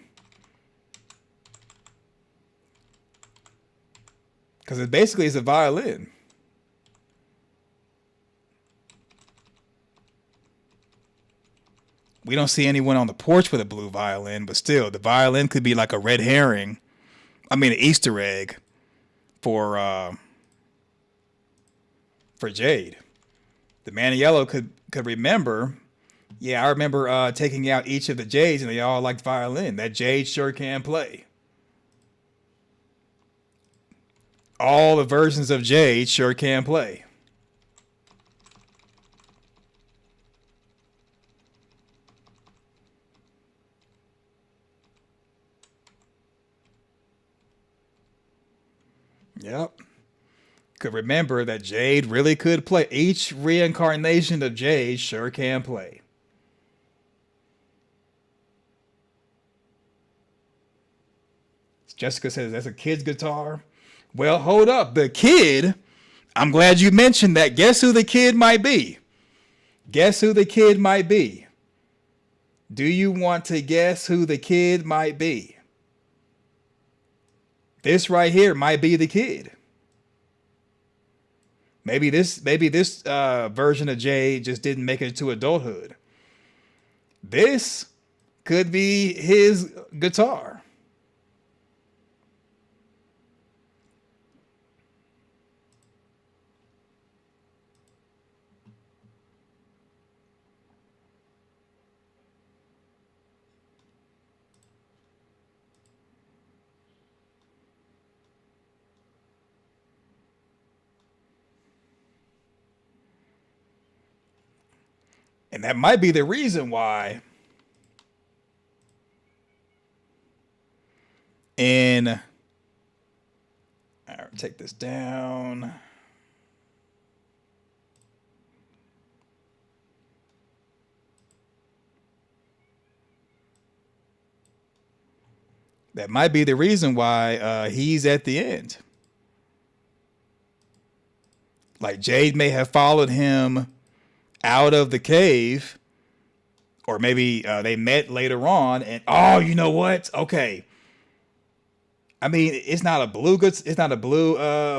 Because it basically is a violin. We don't see anyone on the porch with a blue violin, but still, the violin could be like a red herring. I mean, an Easter egg for Jade. The man in yellow could remember. Yeah, I remember taking out each of the Jades, and they all liked violin. That Jade sure can play. All the versions of Jade sure can play. Yep. Could remember that Jade really could play. Each reincarnation of Jade sure can play. Jessica says that's a kid's guitar. Well, hold up. The kid, I'm glad you mentioned that. Guess who the kid might be? Guess who the kid might be? Do you want to guess who the kid might be? This right here might be the kid. Maybe this version of Jade just didn't make it to adulthood. This could be his guitar. And that might be the reason why all right, take this down. That might be the reason why he's at the end. Like Jade may have followed him out of the cave, or maybe they met later on, and oh, you know what? Okay. I mean, it's not a blue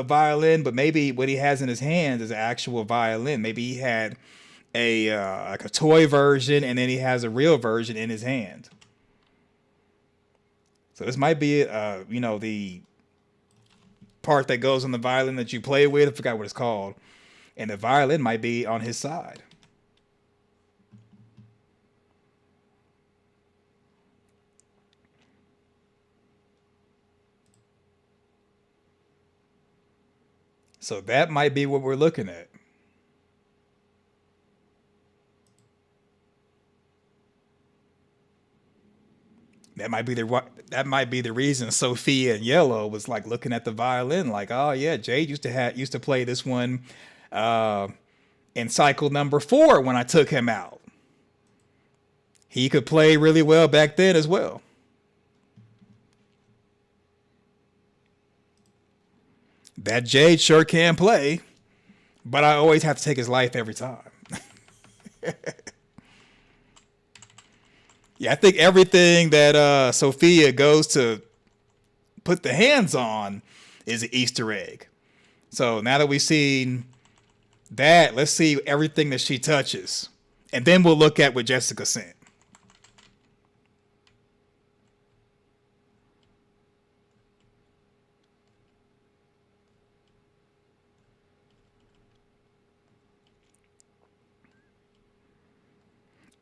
violin, but maybe what he has in his hand is an actual violin. Maybe he had a like a toy version, and then he has a real version in his hand. So this might be the part that goes on the violin that you play with. I forgot what it's called, and the violin might be on his side. So that might be what we're looking at. That might be the reason Sophia in yellow was like looking at the violin, like, oh yeah, Jade used to play this one in cycle number 4 when I took him out. He could play really well back then as well. That Jade sure can play, but I always have to take his life every time. Yeah, I think everything that Sophia goes to put the hands on is an Easter egg. So now that we've seen that, let's see everything that she touches. And then we'll look at what Jessica sent.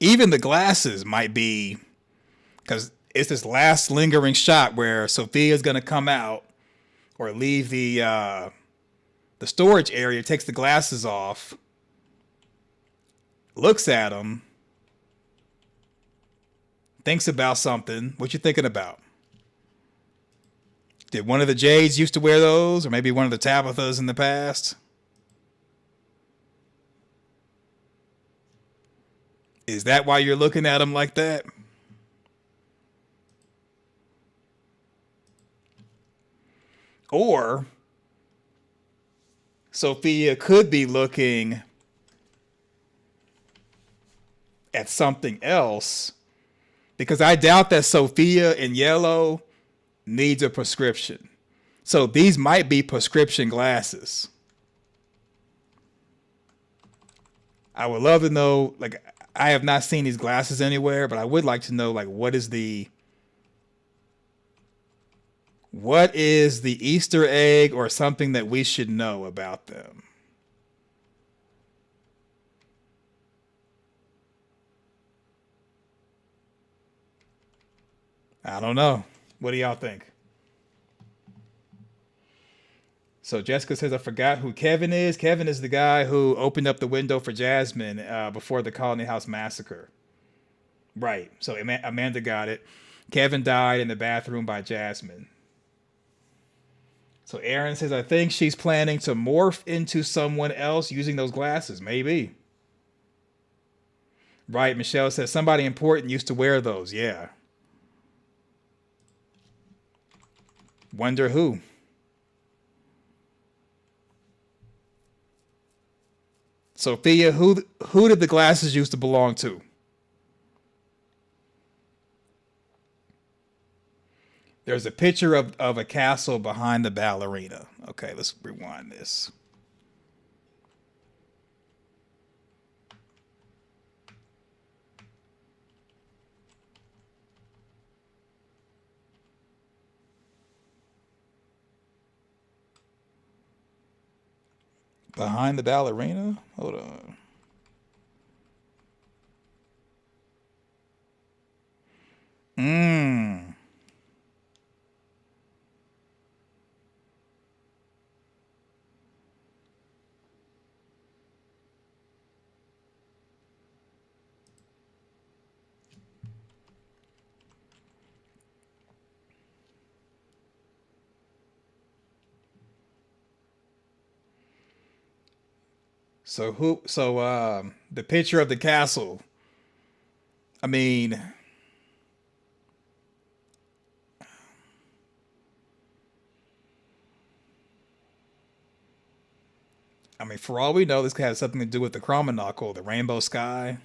Even the glasses might be, because it's this last lingering shot where Sophia's going to come out or leave the storage area, takes the glasses off, looks at them, thinks about something. What you thinking about? Did one of the Jades used to wear those, or maybe one of the Tabithas in the past? Is that why you're looking at him like that? Or Sophia could be looking at something else, because I doubt that Sophia in yellow needs a prescription. So these might be prescription glasses. I would love to know, like, I have not seen these glasses anywhere, but I would like to know, like, what is the Easter egg or something that we should know about them? I don't know. What do y'all think? So Jessica says, I forgot who Kevin is. Kevin is the guy who opened up the window for Jasmine before the Colony House massacre. Right. So Amanda got it. Kevin died in the bathroom by Jasmine. So Aaron says, I think she's planning to morph into someone else using those glasses. Maybe. Right. Michelle says, somebody important used to wear those. Yeah. Wonder who. Sophia, who did the glasses used to belong to? There's a picture of a castle behind the ballerina. Okay, let's rewind this. Behind the ballerina? Hold on. So the picture of the castle. I mean, for all we know, this could have something to do with the Chromonocle, the rainbow sky.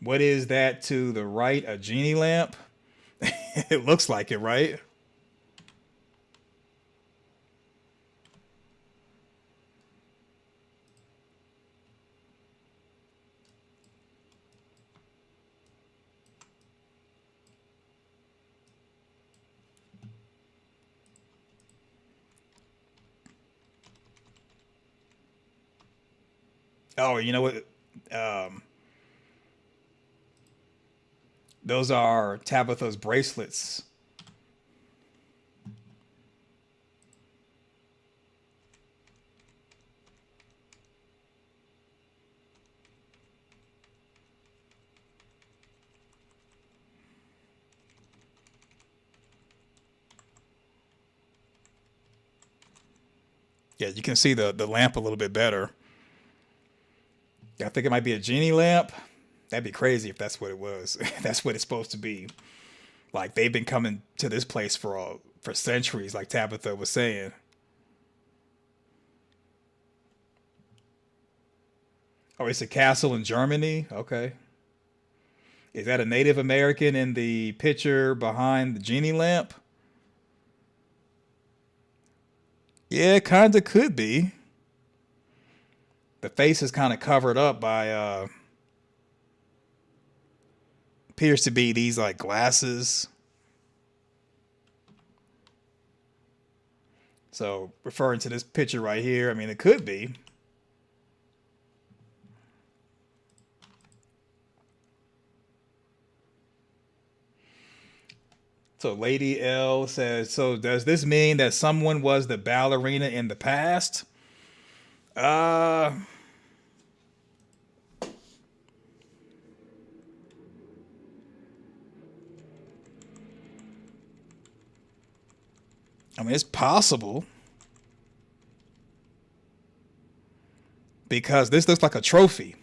What is that to the right? A genie lamp? It looks like it, right? Oh, you know what? Those are Tabitha's bracelets. Yeah, you can see the lamp a little bit better. I think it might be a genie lamp. That'd be crazy if that's what it was. That's what it's supposed to be. Like, they've been coming to this place for centuries, like Tabitha was saying. Oh, it's a castle in Germany? Okay. Is that a Native American in the picture behind the genie lamp? Yeah, it kind of could be. The face is kind of covered up by appears to be these like glasses. So referring to this picture right here, I mean, it could be. So Lady L says, so does this mean that someone was the ballerina in the past? I mean, it's possible. Because this looks like a trophy.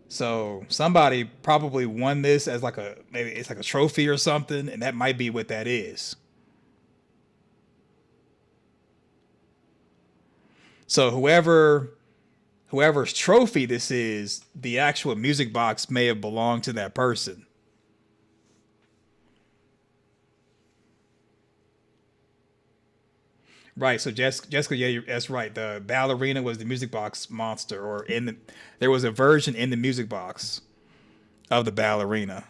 So somebody probably won this as like maybe it's like a trophy or something, and that might be what that is. So whoever's trophy this is, the actual music box may have belonged to that person. Right, so Jessica, yeah, that's right. The ballerina was the music box monster, or there was a version in the music box of the ballerina.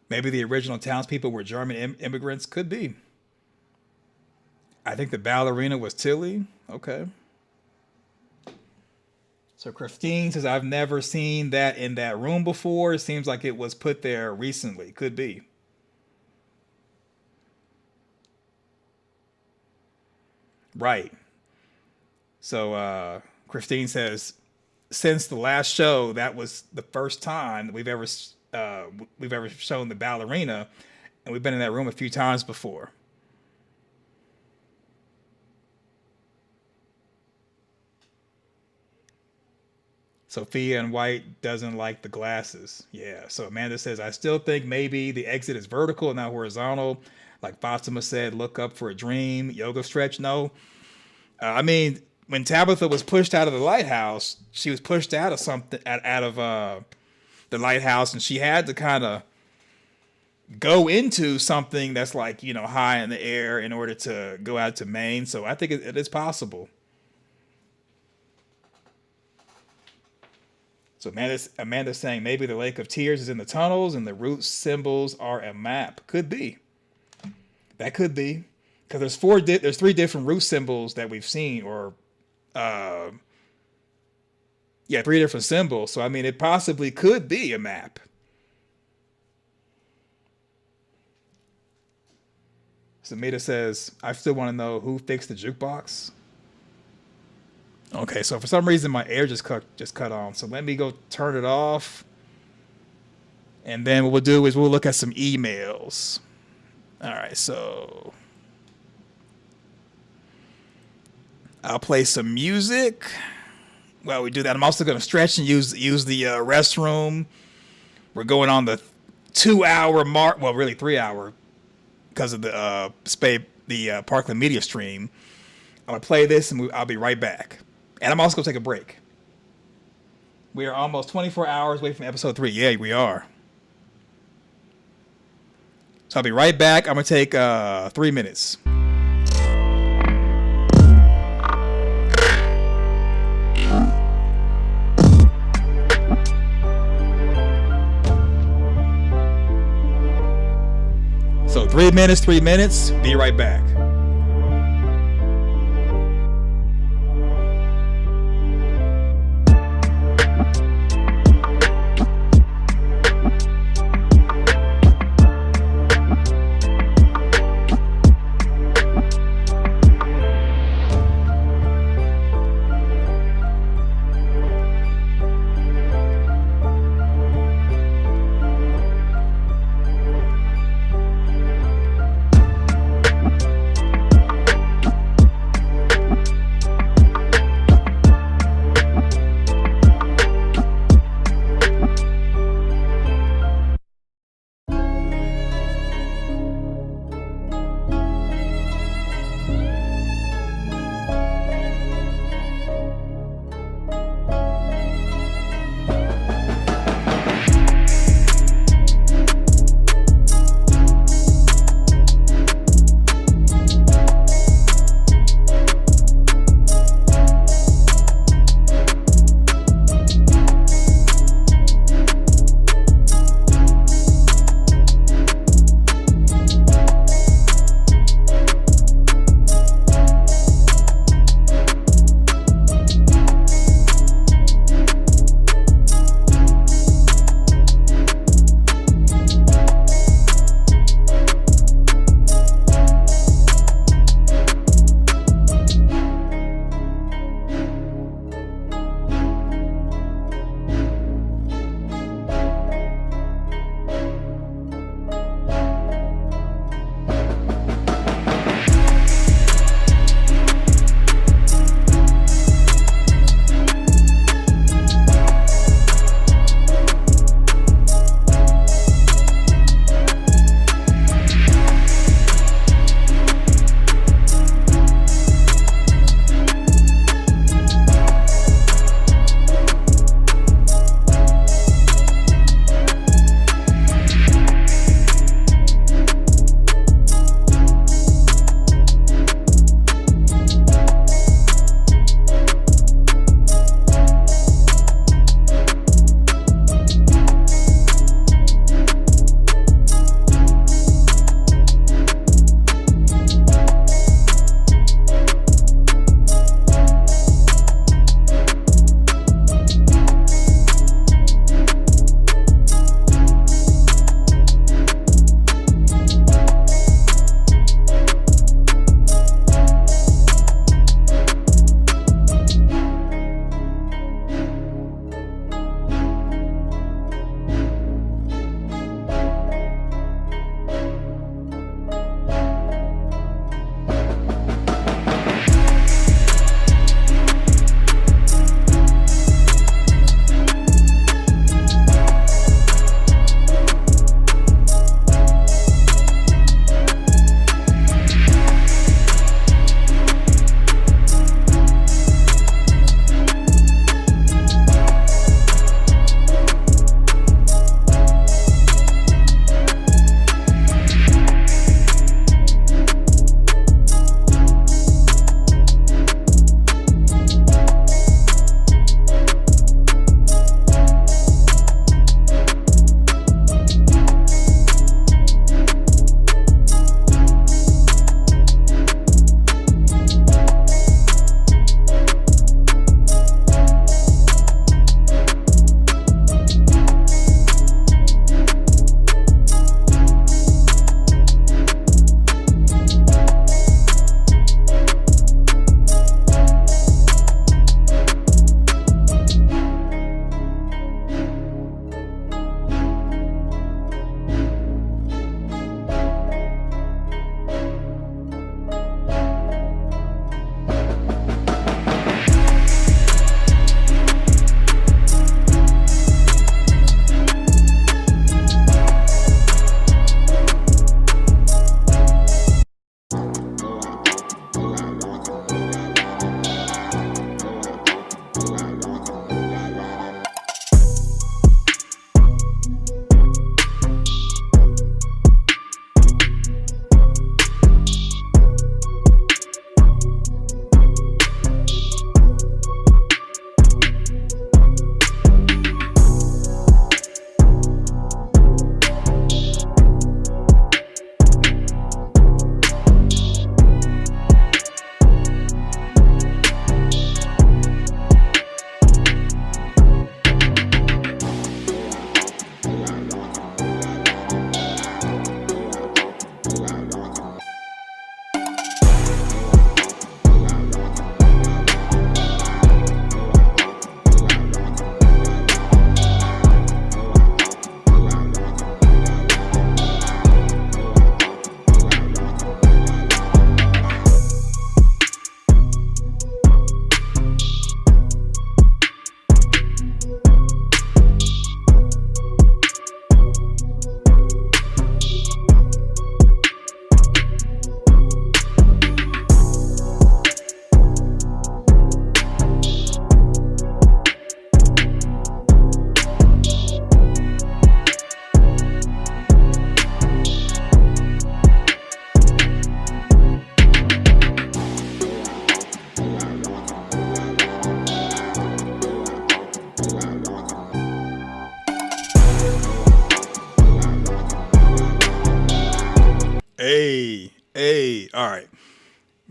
Maybe the original townspeople were German immigrants. Could be. I think the ballerina was Tilly. Okay. So Christine says, I've never seen that in that room before. It seems like it was put there recently. Could be. Right. So Christine says, since the last show, that was the first time that we've ever shown the ballerina, and we've been in that room a few times before. Sophia in white doesn't like the glasses. Yeah. So Amanda says, I still think maybe the exit is vertical and not horizontal. Like Fatima said, look up for a dream. Yoga stretch. No. I mean, when Tabitha was pushed out of the lighthouse, she was pushed out of something, out of the lighthouse, and she had to kind of go into something that's like, you know, high in the air in order to go out to Maine. So I think it is possible. So Amanda's saying maybe the Lake of Tears is in the tunnels and the root symbols are a map. Could be. That could be. Because there's 3 different root symbols that we've seen, or 3 different symbols. So I mean, it possibly could be a map. Samita says, I still want to know who fixed the jukebox. Okay, so for some reason my air just cut on. So let me go turn it off. And then what we'll do is we'll look at some emails. All right, so I'll play some music while we do that. I'm also going to stretch and use the restroom. We're going on the 2-hour mark. Well, really 3-hour because of the Parkland Media stream. I'm going to play this and I'll be right back. And I'm also going to take a break. We are almost 24 hours away from episode 3. Yeah, we are. So I'll be right back. I'm going to take 3 minutes. So 3 minutes. Be right back.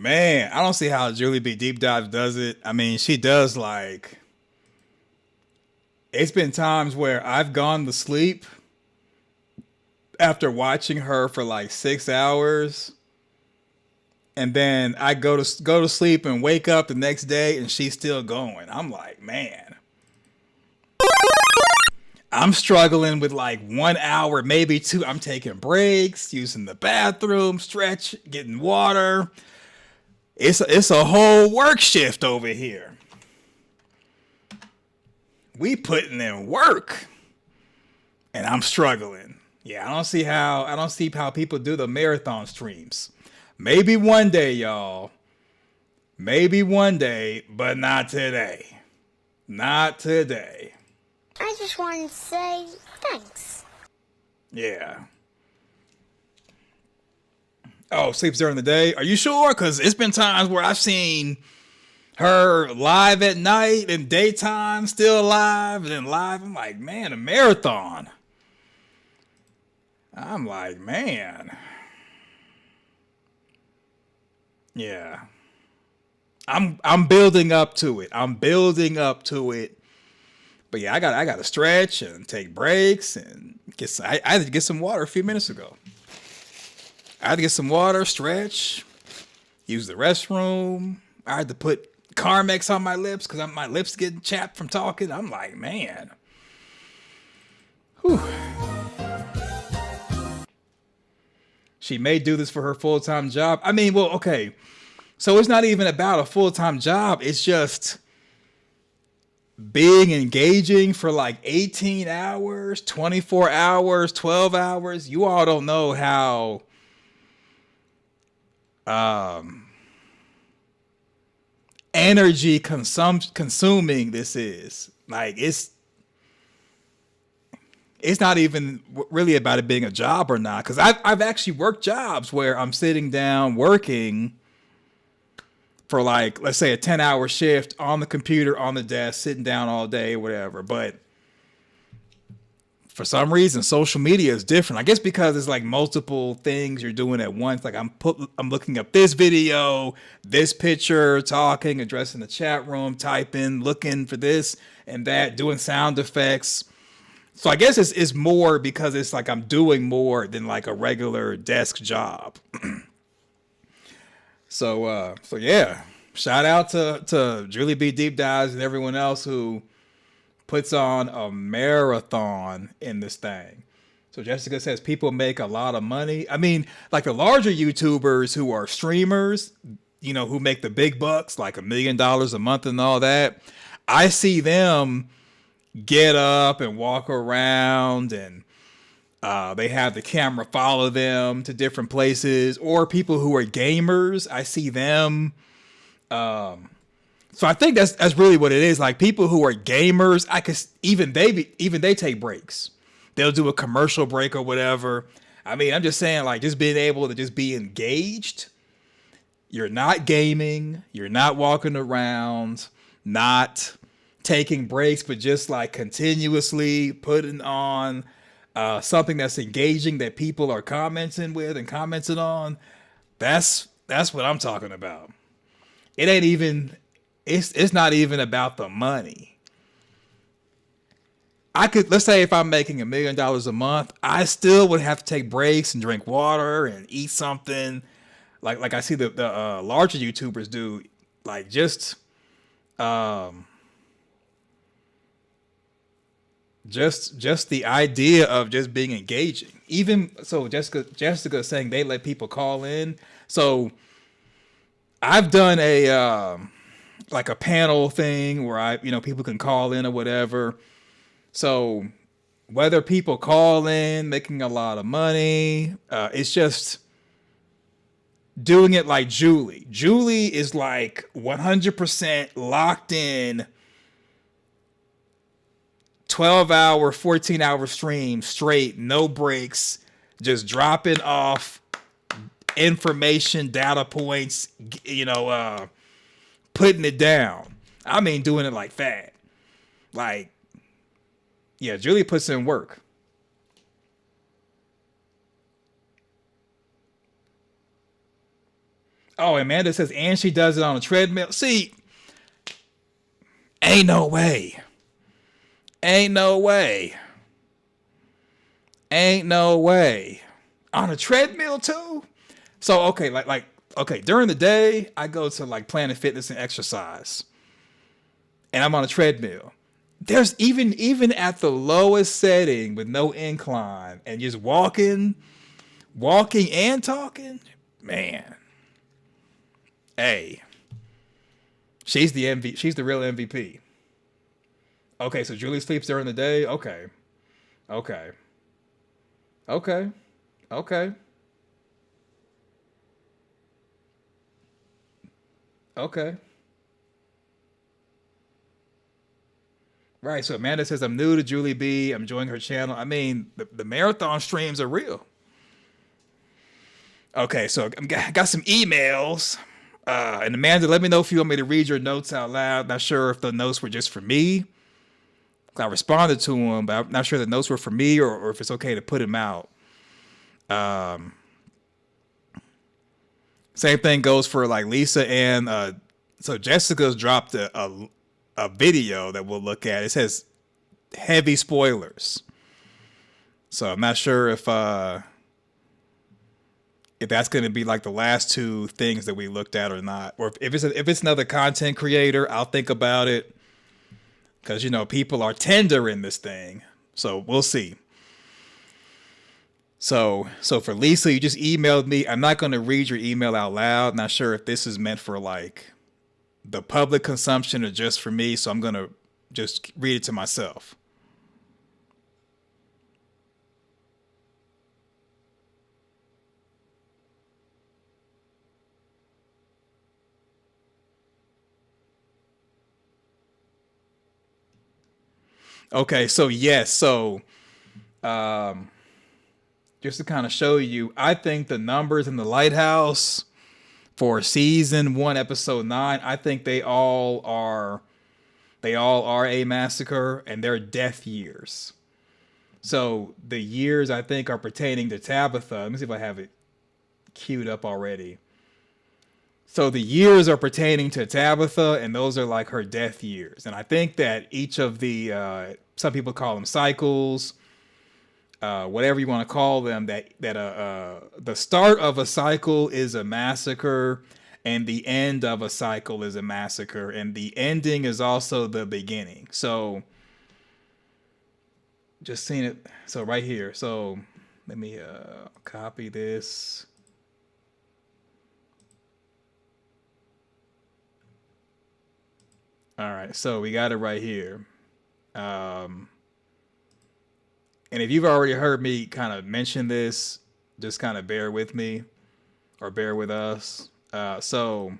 Man, I don't see how Julie B. Deep Dive does it. I mean, she does like... It's been times where I've gone to sleep after watching her for like 6 hours. And then I go to sleep and wake up the next day and she's still going. I'm like, man. I'm struggling with like 1 hour, maybe 2. I'm taking breaks, using the bathroom, stretch, getting water. It's a whole work shift over here. We putting in work. And I'm struggling. Yeah, I don't see how people do the marathon streams. Maybe one day, y'all. Maybe one day, but not today. Not today. I just wanted to say thanks. Yeah. Oh, sleeps during the day? Are you sure? Because it's been times where I've seen her live at night and daytime, still alive, and then live. I'm like, man, a marathon. I'm like, man. Yeah. I'm building up to it. I'm building up to it. But yeah, I got to stretch and take breaks and I had to get some water a few minutes ago. I had to get some water, stretch, use the restroom. I had to put Carmex on my lips because my lips getting chapped from talking. I'm like, man. Whew. She may do this for her full-time job. I mean, well, okay. So it's not even about a full-time job. It's just being engaging for like 18 hours, 24 hours, 12 hours. You all don't know how energy consuming this is. Like it's not even really about it being a job or not. Because I've actually worked jobs where I'm sitting down working for like, let's say a 10-hour shift on the computer, on the desk, sitting down all day, whatever. But for some reason, social media is different. I guess because it's like multiple things you're doing at once. Like I'm looking up this video, this picture, talking, addressing the chat room, typing, looking for this and that, doing sound effects. So I guess it's more because it's like I'm doing more than like a regular desk job. So yeah, shout out to Julie B. Deep Dives and everyone else who puts on a marathon in this thing. So Jessica says people make a lot of money. I mean, like the larger YouTubers who are streamers, you know, who make the big bucks, like $1 million a month and all that. I see them get up and walk around and they have the camera follow them to different places, or people who are gamers. I see them. So I think that's really what it is. Like people who are gamers, even they take breaks. They'll do a commercial break or whatever. I mean, I'm just saying, like, just being able to just be engaged. You're not gaming. You're not walking around, not taking breaks, but just like continuously putting on something that's engaging that people are commenting with and commenting on. That's what I'm talking about. It ain't even, it's not even about the money. Let's say if I'm making $1 million a month, I still would have to take breaks and drink water and eat something. Like I see the larger YouTubers do, like just the idea of just being engaging. Even so, Jessica saying they let people call in. So I've done a like a panel thing where people can call in or whatever. So whether people call in making a lot of money, it's just doing it like Julie. Julie is like 100% locked in 12-hour, 14-hour stream straight, no breaks, just dropping off information, data points, putting it down. I mean, doing it like that. Like, yeah, Julie puts in work. Oh, Amanda says, and she does it on a treadmill. See, ain't no way. Ain't no way. Ain't no way. On a treadmill too? So, okay, okay, during the day, I go to like Planet Fitness and exercise. And I'm on a treadmill. There's even at the lowest setting with no incline and just walking and talking, man. Hey, she's the real MVP. Okay, so Julie sleeps during the day. Okay. Okay. Right, so Amanda says, I'm new to Julie B. I'm enjoying her channel. I mean, the marathon streams are real. Okay, so I got some emails. And Amanda, let me know if you want me to read your notes out loud. Not sure if the notes were just for me. I responded to them, but I'm not sure the notes were for me or if it's okay to put them out. Same thing goes for like Lisa and so Jessica's dropped a video that we'll look at. It says heavy spoilers. So I'm not sure if that's going to be like the last two things that we looked at or not, or if it's another content creator, I'll think about it. Because, you know, people are tender in this thing. So we'll see. So for Lisa, you just emailed me. I'm not going to read your email out loud. Not sure if this is meant for like the public consumption or just for me. So I'm going to just read it to myself. Okay, so yes, so just to kind of show you, I think the numbers in the Lighthouse for season 1, episode 9, I think they all are a massacre and they're death years. So the years I think are pertaining to Tabitha. Let me see if I have it queued up already. So the years are pertaining to Tabitha, and those are like her death years. And I think that each of the, some people call them cycles, whatever you want to call them, that the start of a cycle is a massacre, and the end of a cycle is a massacre, and the ending is also the beginning. So just seeing it. So right here. So let me copy this. All right, so we got it right here. And if you've already heard me kind of mention this, just kind of bear with me or bear with us. So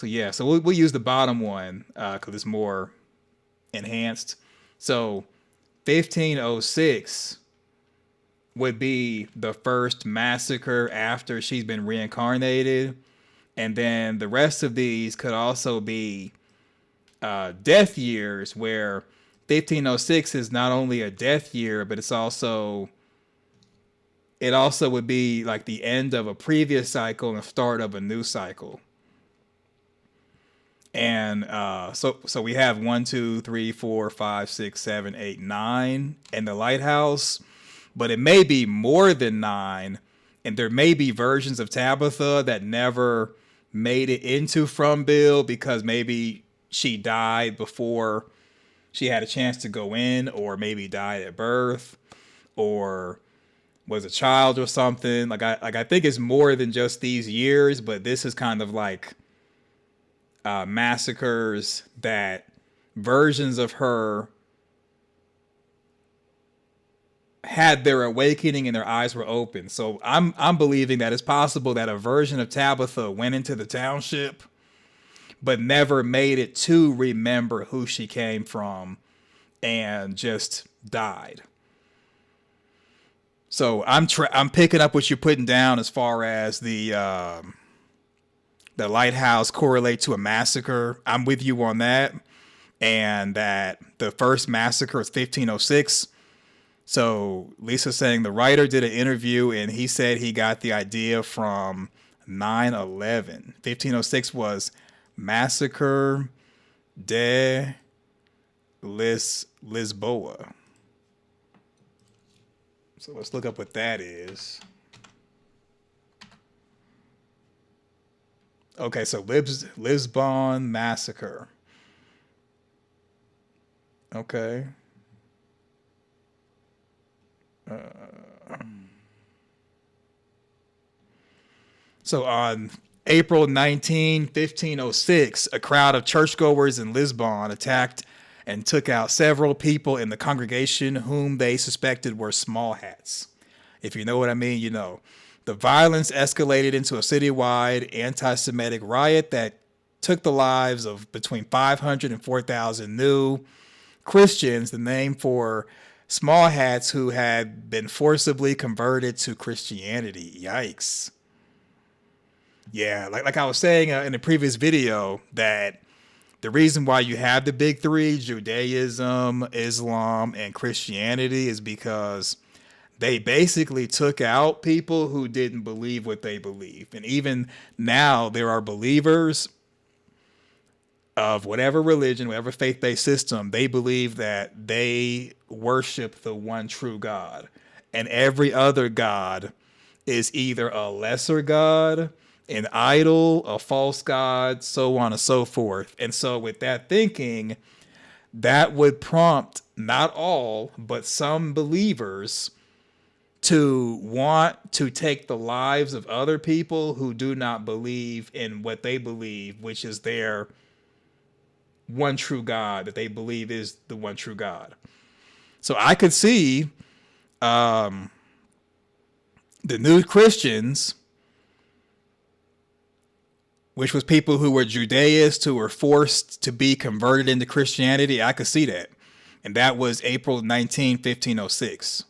yeah, so we'll use the bottom one because it's more enhanced. So 1506 would be the first massacre after she's been reincarnated. And then the rest of these could also be death years, where 1506 is not only a death year, but it also would be like the end of a previous cycle and the start of a new cycle. And so we have 1, 2, 3, 4, 5, 6, 7, 8, 9 in the Lighthouse, but it may be more than 9, and there may be versions of Tabitha that never made it into Fromville because maybe she died before she had a chance to go in, or maybe died at birth, or was a child or something. I think it's more than just these years, but this is kind of like massacres that versions of her had their awakening and their eyes were open. So I'm believing that it's possible that a version of Tabitha went into the township but never made it to remember who she came from and just died. So I'm picking up what you're putting down as far as the Lighthouse correlate to a massacre. I'm with you on that. And that the first massacre is 1506. So Lisa's saying the writer did an interview and he said he got the idea from 9/11. 1506 was Massacre de Lisboa. So let's look up what that is. Okay, so Lisbon Massacre. Okay. So on April 19, 1506, a crowd of churchgoers in Lisbon attacked and took out several people in the congregation whom they suspected were small hats. If you know what I mean, you know. The violence escalated into a citywide anti-Semitic riot that took the lives of between 500 and 4,000 new Christians, the name for small hats who had been forcibly converted to Christianity. Yikes. Yeah, like I was saying in the previous video, that the reason why you have the big three, Judaism, Islam, and Christianity, is because they basically took out people who didn't believe what they believe. And even now, there are believers of whatever religion, whatever faith-based system, they believe that they worship the one true God. And every other God is either a lesser God, an idol, a false god, so on and so forth. And so with that thinking, that would prompt not all, but some believers to want to take the lives of other people who do not believe in what they believe, which is their one true God, that they believe is the one true God. So I could see the new Christians, which was people who were Judaists who were forced to be converted into Christianity. I could see that. And that was April 19, 1506.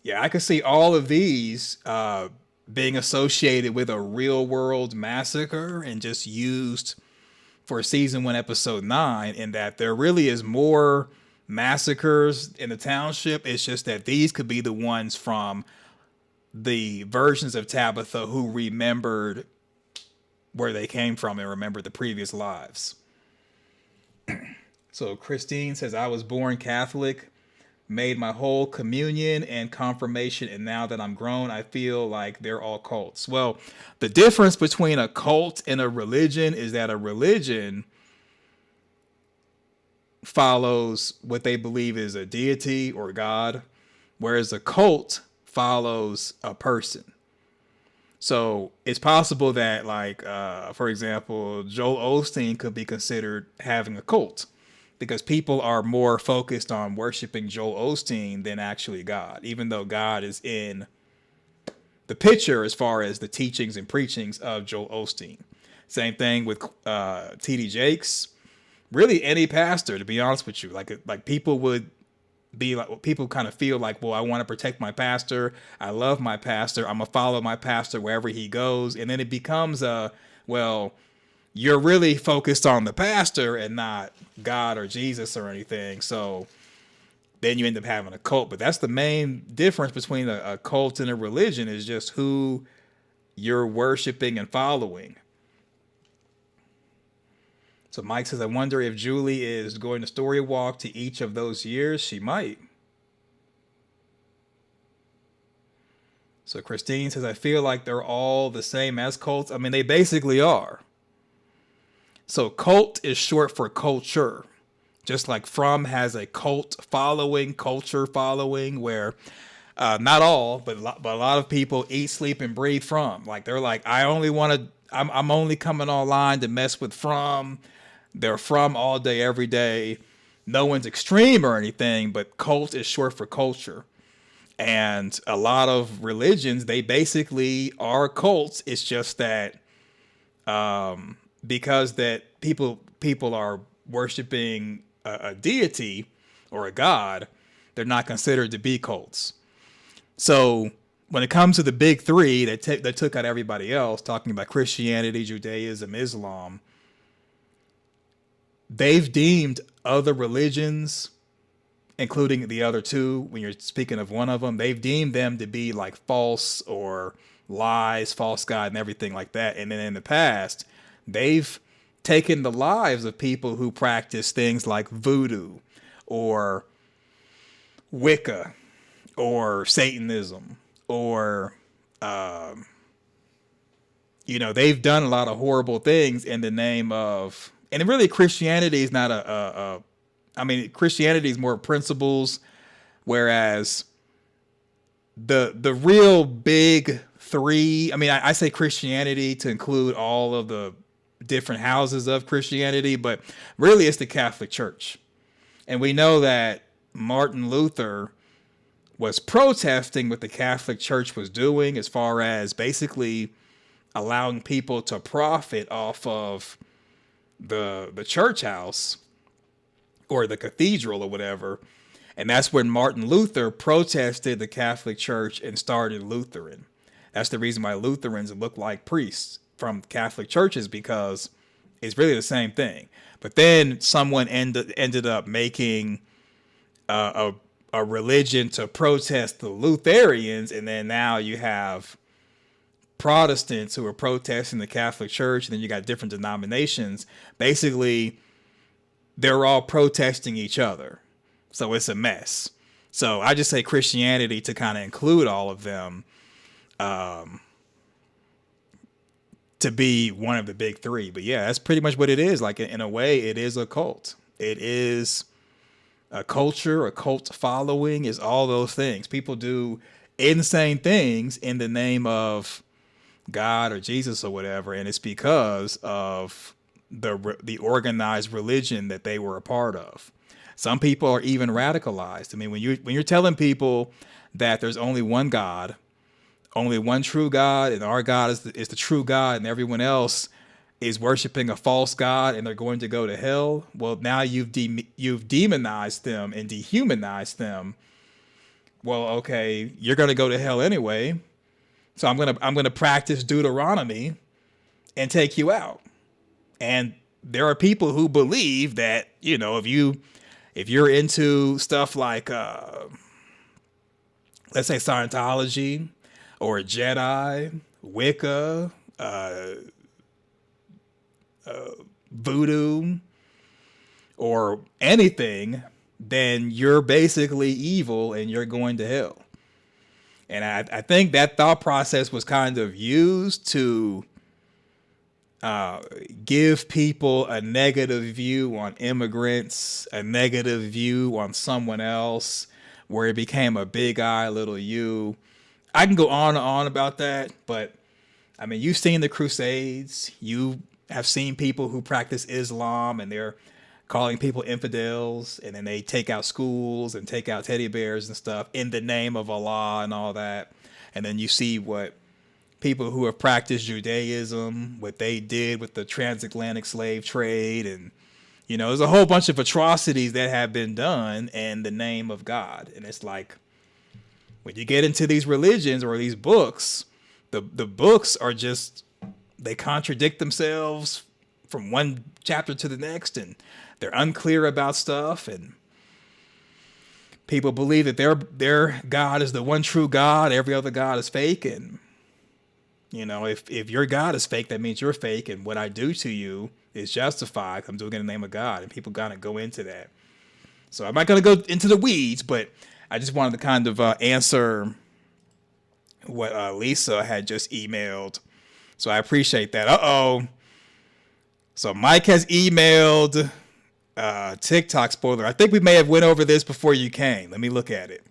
Yeah, I could see all of these being associated with a real world massacre and just used for season 1, episode 9, in that there really is more massacres in the township. It's just that these could be the ones from the versions of Tabitha who remembered where they came from and remembered the previous lives. So Christine says, I was born Catholic, made my whole communion and confirmation, and now that I'm grown, I feel like they're all cults. Well, the difference between a cult and a religion is that a religion follows what they believe is a deity or God, whereas a cult follows a person. So it's possible that, like, for example, Joel Osteen could be considered having a cult, because people are more focused on worshiping Joel Osteen than actually God, even though God is in the picture as far as the teachings and preachings of Joel Osteen. Same thing with T.D. Jakes. Really, any pastor, to be honest with you, like people would be like, people kind of feel like, well, I want to protect my pastor. I love my pastor. I'm gonna follow my pastor wherever he goes. And then it becomes well, you're really focused on the pastor and not God or Jesus or anything. So then you end up having a cult. But that's the main difference between a cult and a religion, is just who you're worshiping and following. So Mike says, I wonder if Julie is going to story walk to each of those years. She might. So Christine says, I feel like they're all the same as cults. I mean, they basically are. So cult is short for culture. Just like From has a cult following, culture following, where not all, but a lot of people eat, sleep, and breathe From. Like, they're like, I'm only coming online to mess with From. They're From all day, every day. No one's extreme or anything, but cult is short for culture. And a lot of religions, they basically are cults. It's just that because that people are worshiping a deity or a god, they're not considered to be cults. So when it comes to the big three that took out everybody else, talking about Christianity, Judaism, Islam, they've deemed other religions, including the other two, when you're speaking of one of them, they've deemed them to be like false or lies, false god, and everything like that. And then in the past, they've taken the lives of people who practice things like voodoo or Wicca or Satanism or, you know, they've done a lot of horrible things in the name of, and really Christianity is not I mean, Christianity is more principles, whereas the real big three, I mean, I say Christianity to include all of the different houses of Christianity, but really it's the Catholic Church. And we know that Martin Luther was protesting what the Catholic Church was doing as far as basically allowing people to profit off of the church house or the cathedral or whatever. And that's when Martin Luther protested the Catholic Church and started Lutheran. That's the reason why Lutherans look like priests from Catholic churches, because it's really the same thing. But then someone ended up making a religion to protest the Lutherans, and then now you have Protestants who are protesting the Catholic Church, and then you got different denominations. Basically, they're all protesting each other. So it's a mess. So I just say Christianity to kind of include all of them, to be one of the big three. But yeah, that's pretty much what it is. Like, in a way, it is a cult. It is a culture, a cult following, is all those things. People do insane things in the name of God or Jesus or whatever, and it's because of the organized religion that they were a part of. Some people are even radicalized. I mean, when you're telling people that there's only one God, only one true God, and our God is the true God, and everyone else is worshiping a false God, and they're going to go to hell. Well, now you've demonized them and dehumanized them. Well, okay, you're going to go to hell anyway. So I'm gonna practice Deuteronomy and take you out. And there are people who believe that, you know, if you're into stuff like let's say Scientology or Jedi, Wicca, voodoo, or anything, then you're basically evil and you're going to hell. And I think that thought process was kind of used to give people a negative view on immigrants, a negative view on someone else, where it became a big I, little you. I can go on and on about that, but I mean, you've seen the Crusades. You have seen people who practice Islam and they're calling people infidels, and then they take out schools and take out teddy bears and stuff in the name of Allah and all that. And then you see what people who have practiced Judaism, what they did with the transatlantic slave trade. And, you know, there's a whole bunch of atrocities that have been done in the name of God. And it's like, when you get into these religions or these books, the books are just, they contradict themselves from one chapter to the next, and they're unclear about stuff, and people believe that their God is the one true God, every other God is fake. And, you know, if your God is fake, that means you're fake, and what I do to you is justified. I'm doing it in the name of God, and people gotta go into that. So I'm not gonna go into the weeds, but I just wanted to kind of answer what Lisa had just emailed. So I appreciate that. So Mike has emailed TikTok spoiler. I think we may have went over this before you came. Let me look at it.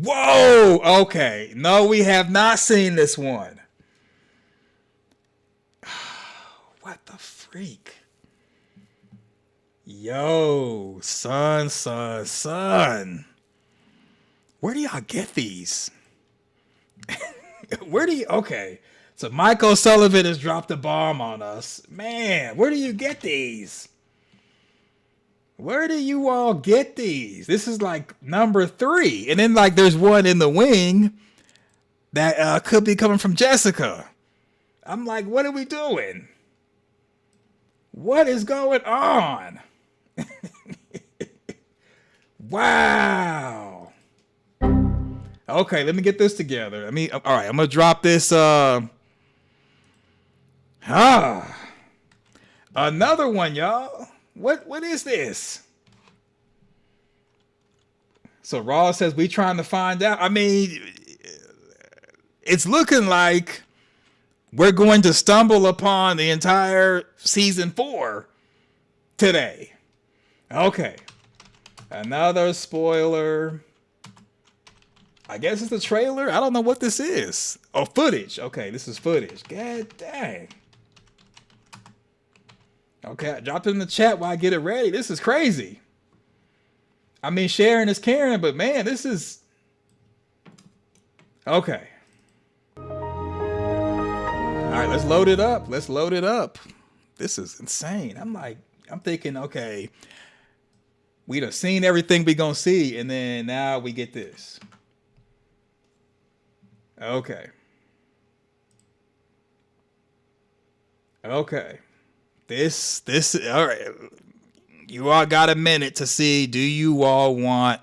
Whoa! Okay. No, we have not seen this one. What the freak? Yo, son. Where do y'all get these? Okay. So Michael Sullivan has dropped a bomb on us. Man, where do you get these? Where do you all get these? This is like number 3. And then like there's one in the wing that could be coming from Jessica. I'm like, what are we doing? What is going on? Wow. Okay, let me get this together. All right, I'm gonna drop this. Another one, y'all. What is this? So Raw says we trying to find out. I mean, it's looking like we're going to stumble upon the entire season 4 today. Okay. Another spoiler. I guess it's a trailer. I don't know what this is. Oh, footage. Okay, this is footage. God dang. Okay, I dropped it in the chat while I get it ready. This is crazy. I mean, sharing is caring, but man, this is... Okay. All right, let's load it up. Let's load it up. This is insane. I'm thinking, okay, we'd have seen everything we gonna see, and then now we get this. Okay. Okay. This, all right. You all got a minute to see, do you all want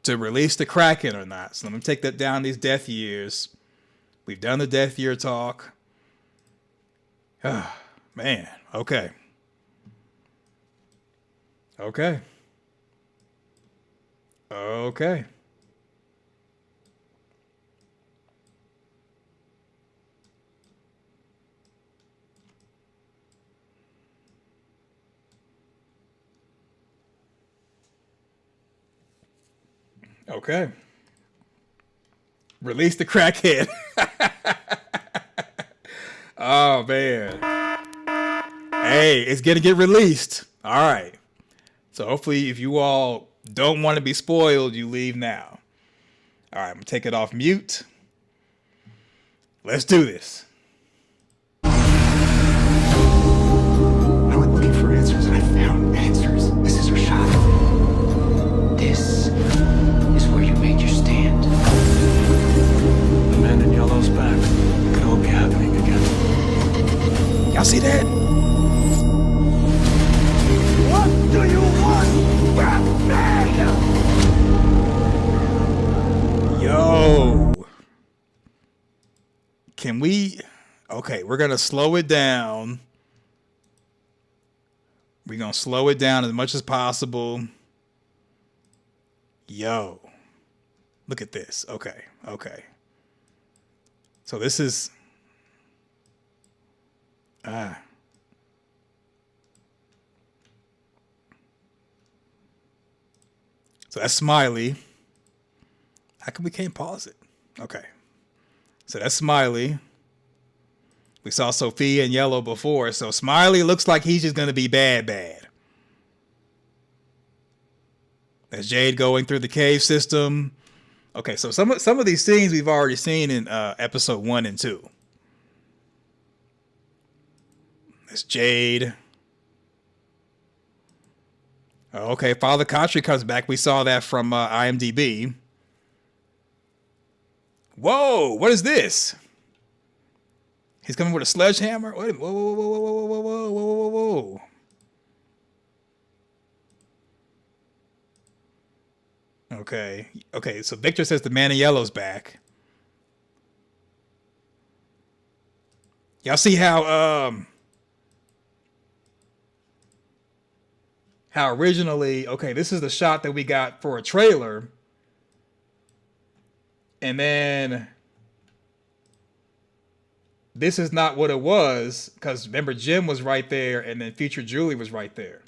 to release the Kraken or not? So let me take that down, these death years. We've done the death year talk. Man, okay. Okay. Okay. Okay. Release the crackhead. Oh, man. Hey, it's going to get released. All right. So hopefully if you all don't want to be spoiled, you leave now. All right, I'm going to take it off mute. Let's do this. I went looking for answers and I found answers. This is our shot. This is where you made your stand. The man in yellow's back. It could all be happening again. Y'all see that? What do you want from me? Yo. Can we... Okay, we're going to slow it down. We're going to slow it down as much as possible. Yo. Look at this. Okay, okay. So this is... So that's Smiley. How come we can't pause it? Okay. So that's Smiley. We saw Sophia in yellow before. So Smiley looks like he's just going to be bad. That's Jade going through the cave system. Okay, so some of these scenes we've already seen in episode 1 and 2. That's Jade. Okay, Father Kotri comes back. We saw that from IMDb. Whoa, what is this? He's coming with a sledgehammer? Whoa, whoa, whoa, whoa, whoa, whoa, whoa, whoa, whoa. Okay, so Victor says the man in yellow's back. Y'all see how originally, okay, this is the shot that we got for a trailer. And then this is not what it was, because remember Jim was right there and then future Julie was right there.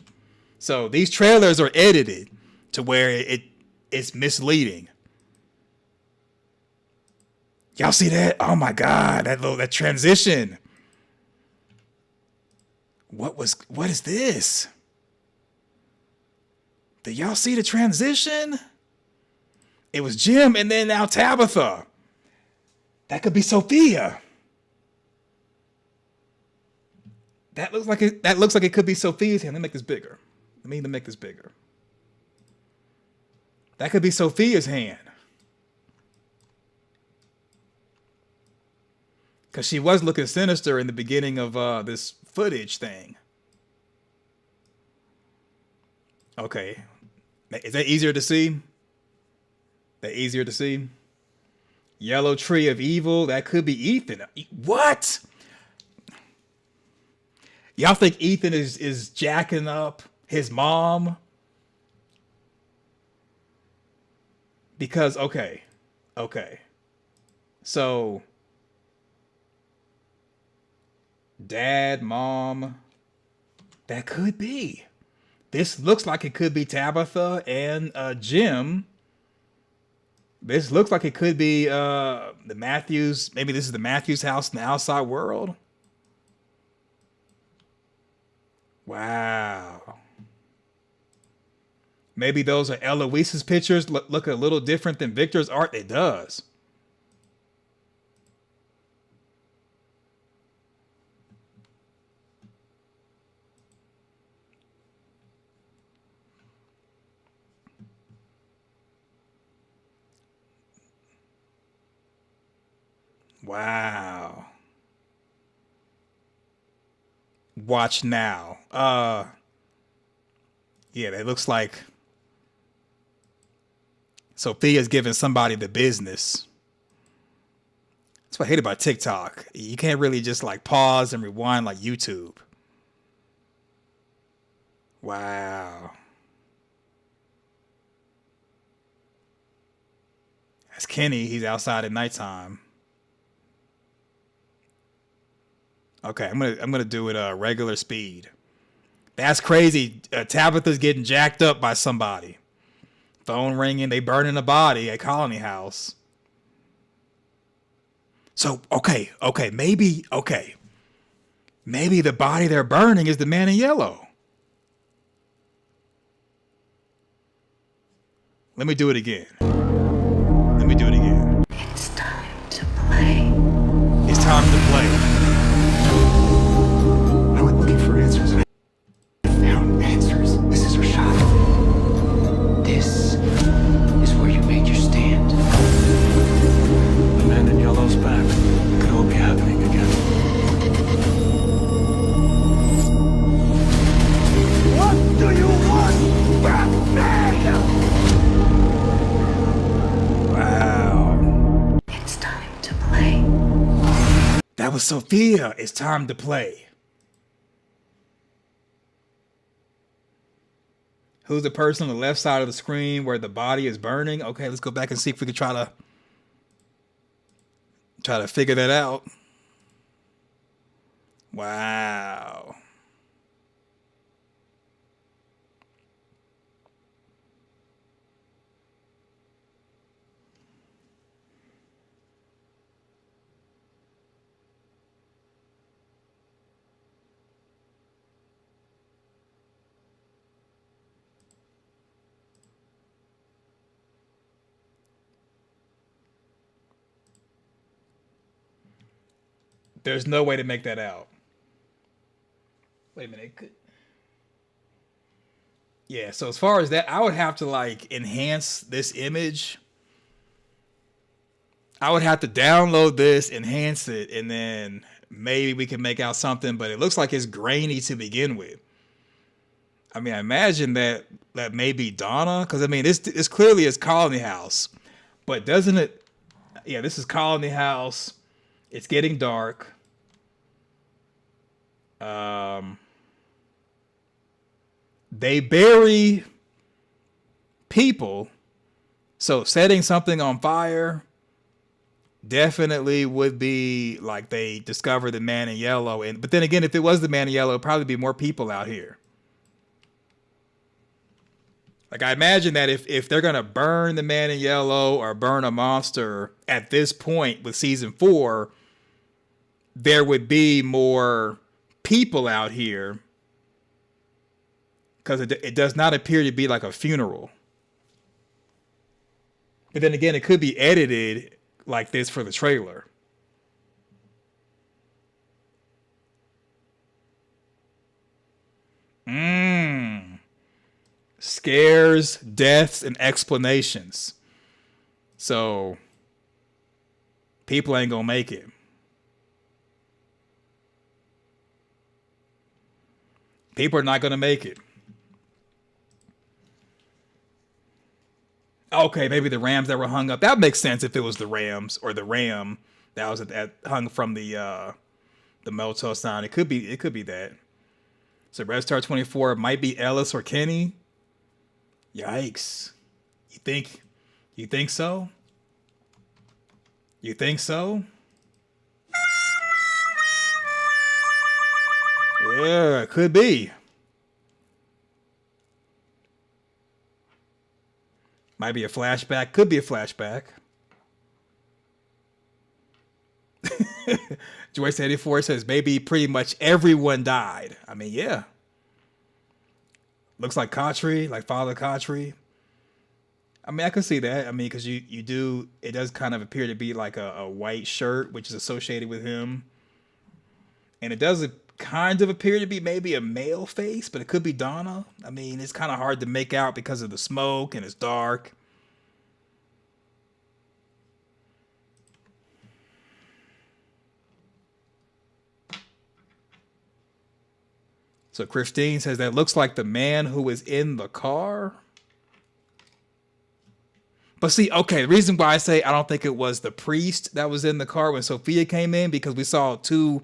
So these trailers are edited to where it's misleading. Y'all see that? Oh my God, that transition. What is this? Did y'all see the transition? It was Jim and then now Tabitha. That could be Sophia. That looks like it could be Sophia's hand. Let me make this bigger. Let me make this bigger. That could be Sophia's hand. Because she was looking sinister in the beginning of this footage thing. Okay. Is that easier to see? That easier to see? Yellow tree of evil. That could be Ethan. What? Y'all think Ethan is jacking up his mom? Because, okay. So, dad, mom, that could be. This looks like it could be Tabitha and Jim. This looks like it could be the Matthews. Maybe this is the Matthews house in the outside world. Wow. Maybe those are Eloise's pictures. Look a little different than Victor's art. It does. Wow. Watch now. Yeah, it looks like Sophia's giving somebody the business. That's what I hate about TikTok. You can't really just like pause and rewind like YouTube. Wow. That's Kenny. He's outside at nighttime. Okay, I'm gonna do it regular speed. That's crazy. Tabitha's getting jacked up by somebody. Phone ringing. They burning a body at Colony House. So okay, maybe the body they're burning is the man in yellow. Let me do it again. It's time to play. It's time to play. I went looking for answers and I found answers. This is our shot. This is where you made your stand. The man in yellow's back. It could all be happening again. What do you want, Batman? Wow. It's time to play. That was Sophia. It's time to play. Who's the person on the left side of the screen where the body is burning? Okay, let's go back and see if we can try to figure that out. Wow. There's no way to make that out. Wait a minute. Yeah, so as far as that, I would have to like enhance this image. I would have to download this, enhance it, and then maybe we can make out something, but it looks like it's grainy to begin with. I mean, I imagine that may be Donna, because I mean, this clearly is Colony House, but doesn't it? Yeah, this is Colony House. It's getting dark. They bury people, so setting something on fire definitely would be like they discovered the man in yellow. But then again, if it was the man in yellow, it'd probably be more people out here. Like, I imagine that if they're going to burn the man in yellow or burn a monster at this point with season 4, there would be more people out here, because it does not appear to be like a funeral. But then again, it could be edited like this for the trailer. scares, deaths, and explanations. So people ain't gonna make it. People are not gonna make it. Okay, maybe the rams that were hung up. That makes sense if it was the rams or the ram that was hung from the Motel sign. It could be that. So Red Star 24 might be Ellis or Kenny. Yikes. You think so? You think so? Yeah, it could be. Might be a flashback. Could be a flashback. Joyce 84 says, maybe pretty much everyone died. I mean, yeah. Looks like Khatri, like Father Khatri. I mean, I can see that. I mean, because you do, it does kind of appear to be like a white shirt, which is associated with him. And it does kind of appear to be maybe a male face, but it could be Donna. I mean, it's kind of hard to make out because of the smoke and it's dark. So Christine says that looks like the man who was in the car. But see, okay, the reason why I say I don't think it was the priest that was in the car when Sophia came in, because we saw two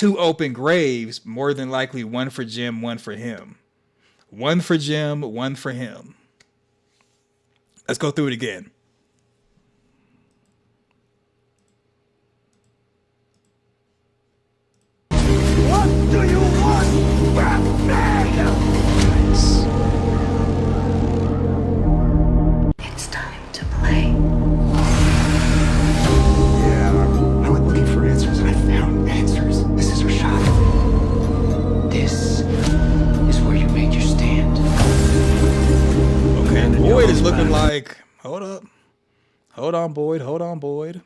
open graves, more than likely one for Jim, one for him. One for Jim, one for him. Let's go through it again. What do you want, Batman? It's time to play. Yeah, I went looking for answers and I found answers. This is our shot. This is where you made your stand. Okay, Boyd is looking like, hold up. Hold on, Boyd.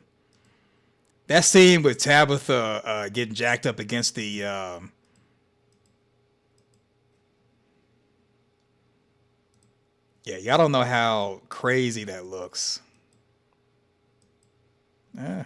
That scene with Tabitha getting jacked up against the yeah, y'all don't know how crazy that looks. Yeah.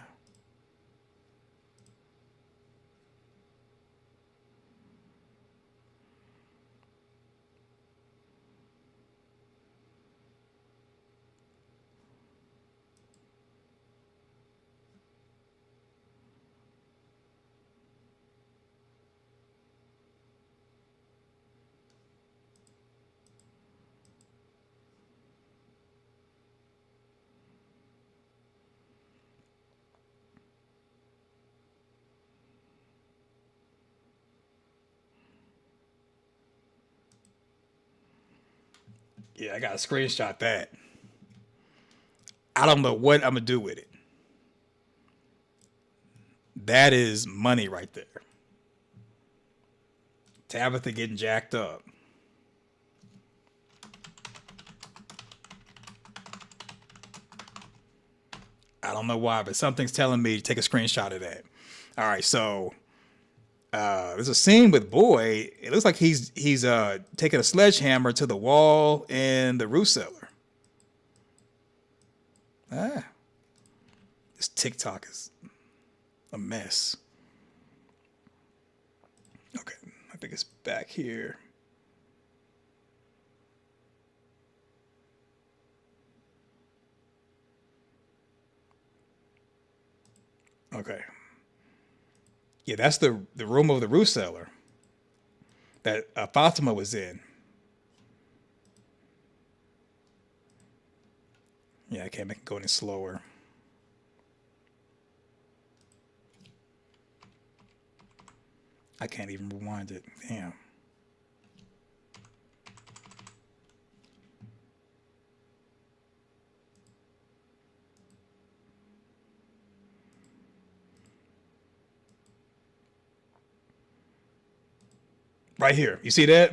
Yeah, I gotta screenshot that. I don't know what I'm gonna do with it. That is money right there. Tabitha getting jacked up. I don't know why, but something's telling me to take a screenshot of that. All right, so there's a scene with Boyd. It looks like he's taking a sledgehammer to the wall in the roof cellar. This TikTok is a mess. Okay, I think it's back here. Okay. Yeah, that's the room of the roof cellar that Fatima was in. Yeah, I can't make it go any slower. I can't even rewind it. Damn. Right here. You see that?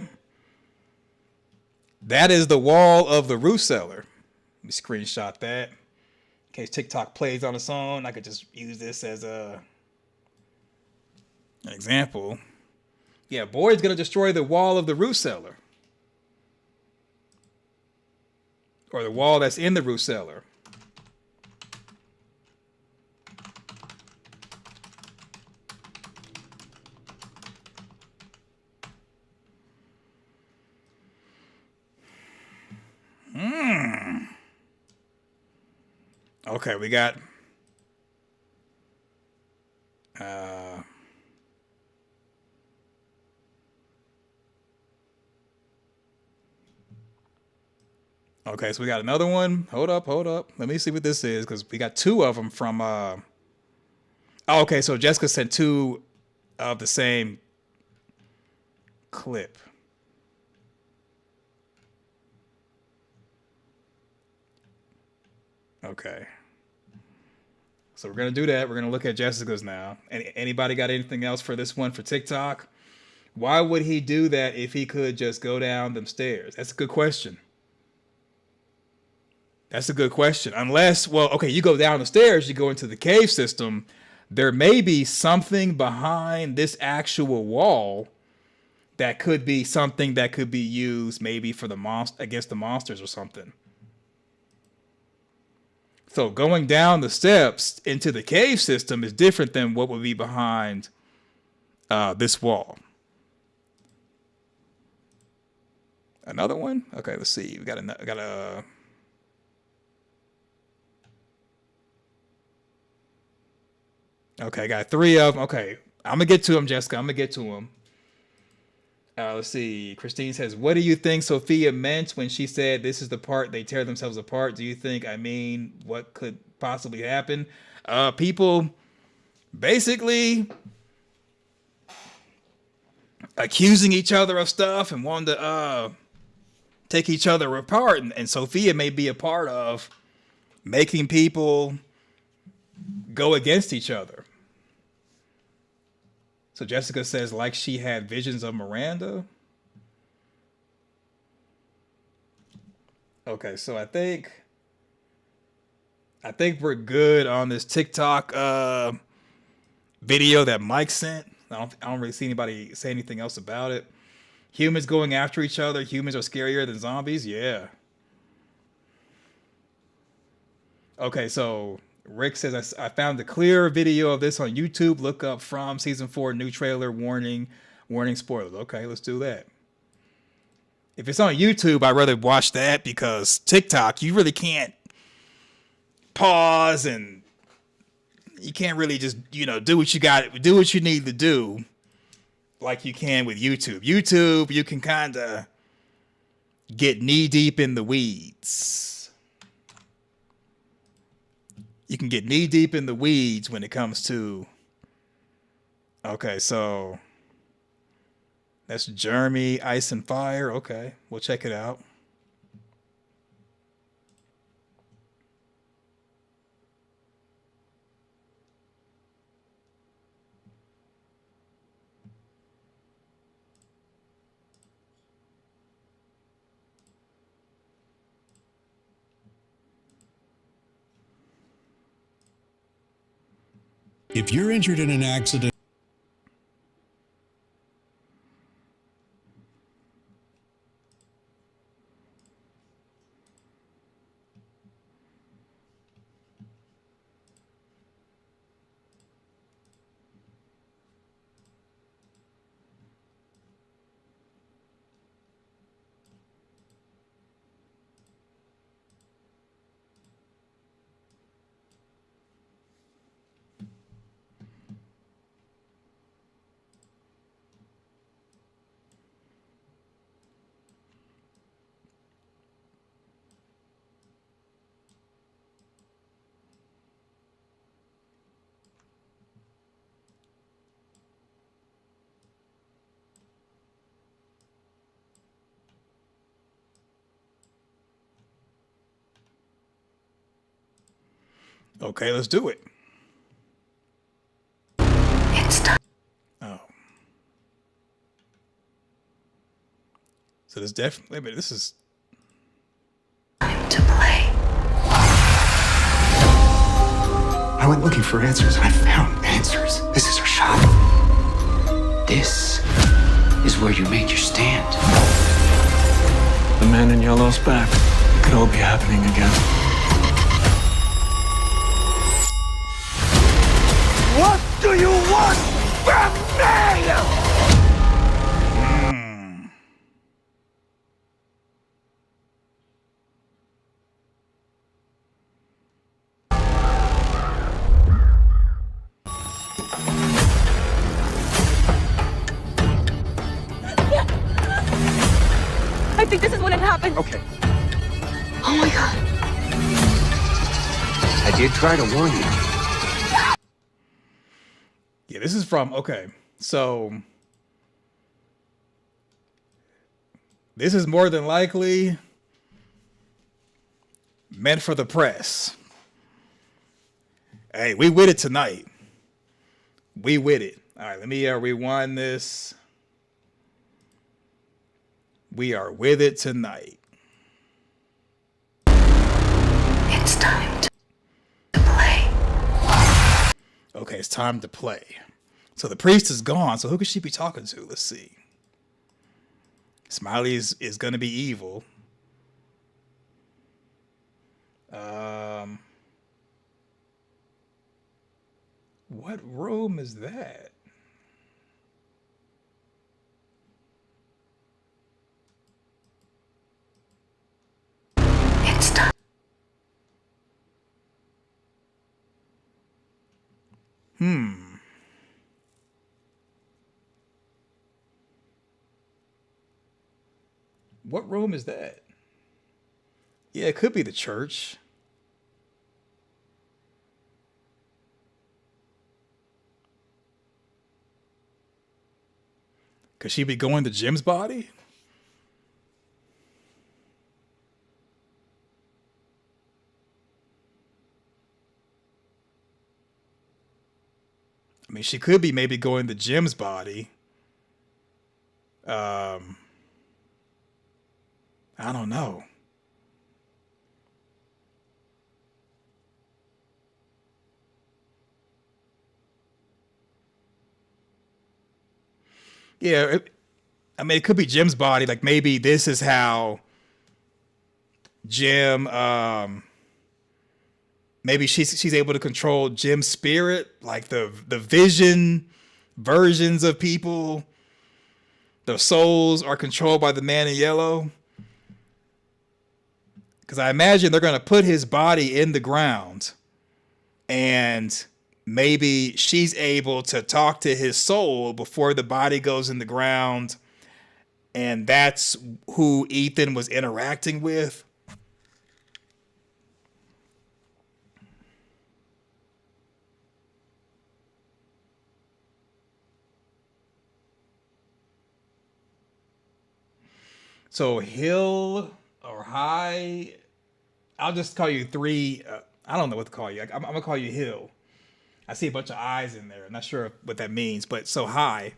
That is the wall of the roof cellar. Let me screenshot that. In case TikTok plays on its own, I could just use this as an example. Yeah, Boyd's going to destroy the wall of the roof cellar. or the wall that's in the root cellar. Okay, we got okay, so we got another one. Hold up. Let me see what this is, because we got two of them from oh, okay, so Jessica sent two of the same clip. Okay. So we're going to do that. We're going to look at Jessica's now. Anybody got anything else for this one for TikTok? Why would he do that if he could just go down them stairs? That's a good question. That's a good question. Unless, well, okay, you go down the stairs, you go into the cave system. There may be something behind this actual wall that could be something that could be used maybe for the against the monsters or something. So going down the steps into the cave system is different than what would be behind this wall. Another one? Okay, let's see. We got a okay, I got three of them. Okay, I'm gonna get to them, Jessica. I'm gonna get to them. Let's see. Christine says, what do you think Sophia meant when she said this is the part they tear themselves apart? Do you think, I mean, what could possibly happen? People basically accusing each other of stuff and wanting to take each other apart. And Sophia may be a part of making people go against each other. So Jessica says, like she had visions of Miranda. Okay, so I think we're good on this TikTok video that Mike sent. I don't really see anybody say anything else about it. Humans going after each other. Humans are scarier than zombies. Yeah. Okay, so Rick says, I found a clear video of this on YouTube. Look up From Season 4 new trailer, warning spoilers. Okay, let's do that. If it's on YouTube, I'd rather watch that, because TikTok, you really can't pause and you can't really just, do what you need to do like you can with YouTube. YouTube, you can kind of get knee deep in the weeds. You can get knee deep in the weeds when it comes to. Okay, so that's Jeremy Ice and Fire. Okay, we'll check it out. If you're injured in an accident, Okay, let's do it. It's time. Oh. So this definitely, wait a minute, this is Time to play. I went looking for answers, and I found answers. This is our shot. This is where you made your stand. The man in yellow's back. could all be happening again. What do you want from me? I think this is when it happened. Okay. Oh my god. I did try to warn you. Yeah, this is from, okay, so this is more than likely meant for the press. Hey, we with it tonight. We with it. All right, let me rewind this. We are with it tonight. It's time to play. Okay, it's time to play. So the priest is gone, so who could she be talking to? Let's see. Smiley is going to be evil. What room is that? It's time. What room is that? Yeah, it could be the church. Could she be going to Jim's body? I mean, she could be maybe going to Jim's body. I don't know. Yeah, I mean, it could be Jim's body. Like maybe this is how Jim, maybe she's able to control Jim's spirit, like the vision versions of people. The souls are controlled by the man in yellow. Because I imagine they're going to put his body in the ground and maybe she's able to talk to his soul before the body goes in the ground. And that's who Ethan was interacting with. So Hill or High, I'll just call you three. I don't know what to call you. I'm going to call you Hill. I see a bunch of eyes in there. I'm not sure what that means, but so High.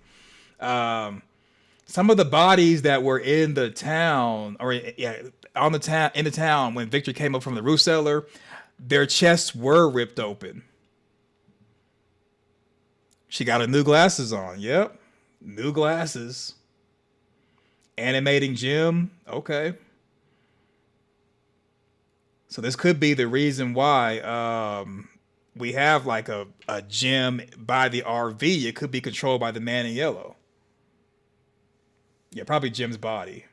Some of the bodies that were in the town, or yeah, on the town, in the town when Victor came up from the roof cellar, their chests were ripped open. She got her new glasses on. Yep, new glasses. Animating Jim. Okay. So this could be the reason why we have like a Jim by the RV. It could be controlled by the man in yellow. Yeah, probably Jim's body.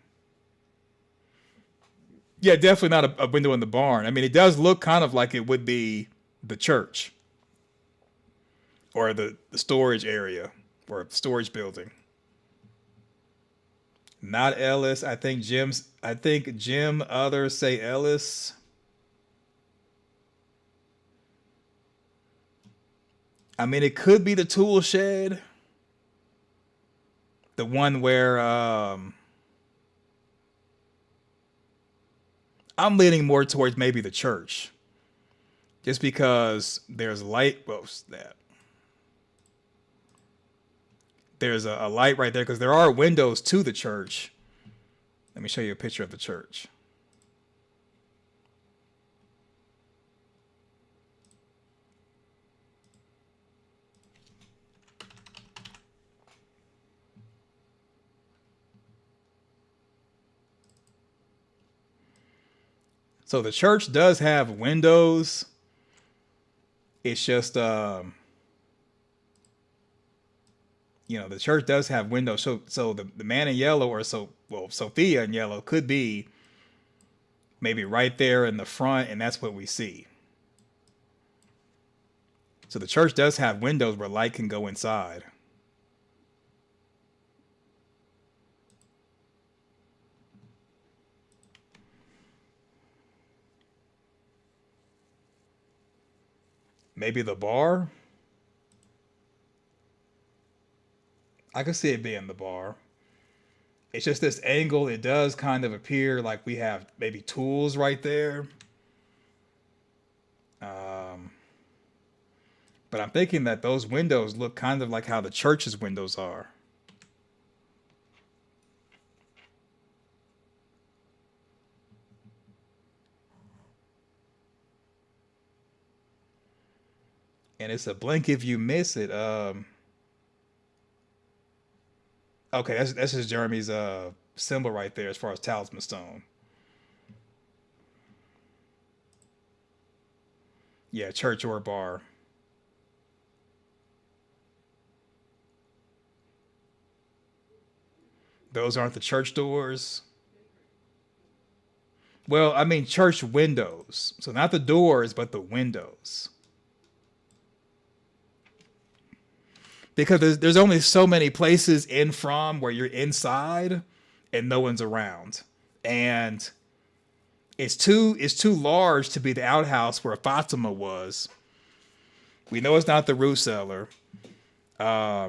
Yeah, definitely not a window in the barn. I mean, it does look kind of like it would be the church. Or the storage area. Or storage building. Not Ellis. I think Jim, others say Ellis. I mean, it could be the tool shed. The one where I'm leaning more towards maybe the church. Just because there's light. Well, that. There's a light right there because there are windows to the church. Let me show you a picture of the church. So the church does have windows. It's just, the church does have windows. So the man in yellow, or Sophia in yellow could be maybe right there in the front, and that's what we see. So the church does have windows where light can go inside. Maybe the bar? I could see it being the bar. It's just this angle. It does kind of appear like we have maybe tools right there. But I'm thinking that those windows look kind of like how the church's windows are. And it's a blink if you miss it. Okay, that's just Jeremy's symbol right there as far as talisman stone. Yeah, church or bar. Those aren't the church doors. Well, I mean church windows. So not the doors, but the windows. Because there's only so many places in From where you're inside and no one's around. And it's too large to be the outhouse where Fatima was. We know it's not the root cellar. I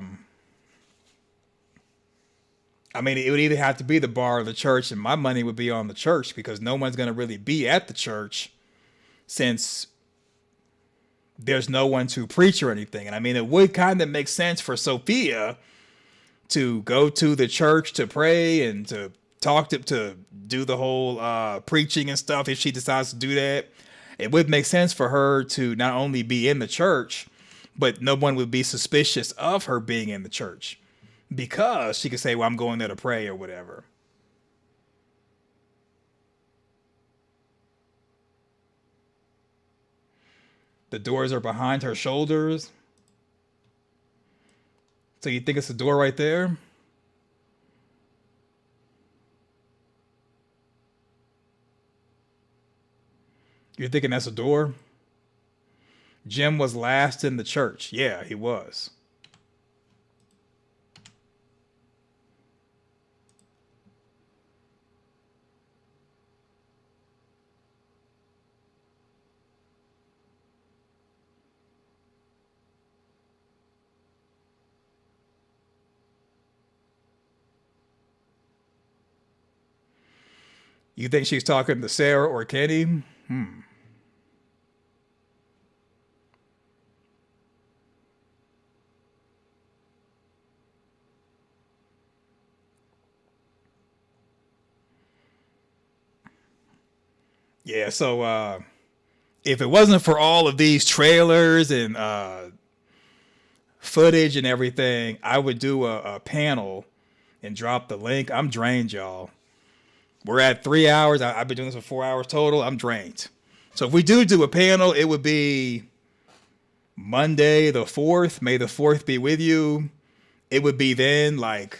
mean, it would either have to be the bar or the church, and my money would be on the church because no one's going to really be at the church since there's no one to preach or anything. And I mean, it would kind of make sense for Sophia to go to the church to pray and to talk to do the whole preaching and stuff. If she decides to do that, it would make sense for her to not only be in the church, but no one would be suspicious of her being in the church because she could say, well, I'm going there to pray or whatever. The doors are behind her shoulders. So you think it's a door right there? You're thinking that's a door? Jim was last in the church. Yeah, he was. You think she's talking to Sarah or Kenny? Yeah, so if it wasn't for all of these trailers and footage and everything, I would do a panel and drop the link. I'm drained, y'all. We're at 3 hours. I've been doing this for 4 hours total. I'm drained. So if we do a panel, it would be Monday the 4th. May the 4th be with you. It would be then like,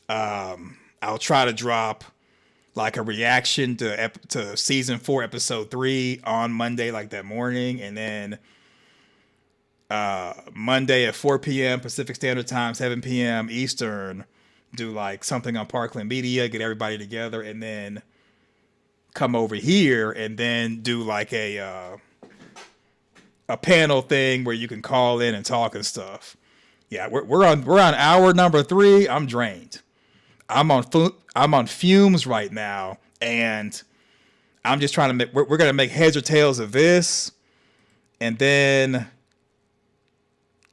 I'll try to drop like a reaction to season 4, episode 3 on Monday, like that morning. And then Monday at 4 p.m. Pacific Standard Time, 7 p.m. Eastern, do like something on Parkland Media, get everybody together, and then come over here and then do like a panel thing where you can call in and talk and stuff. Yeah, we're on hour number 3. I'm drained. I'm on fumes right now, and I'm just trying to make. We're gonna make heads or tails of this, and then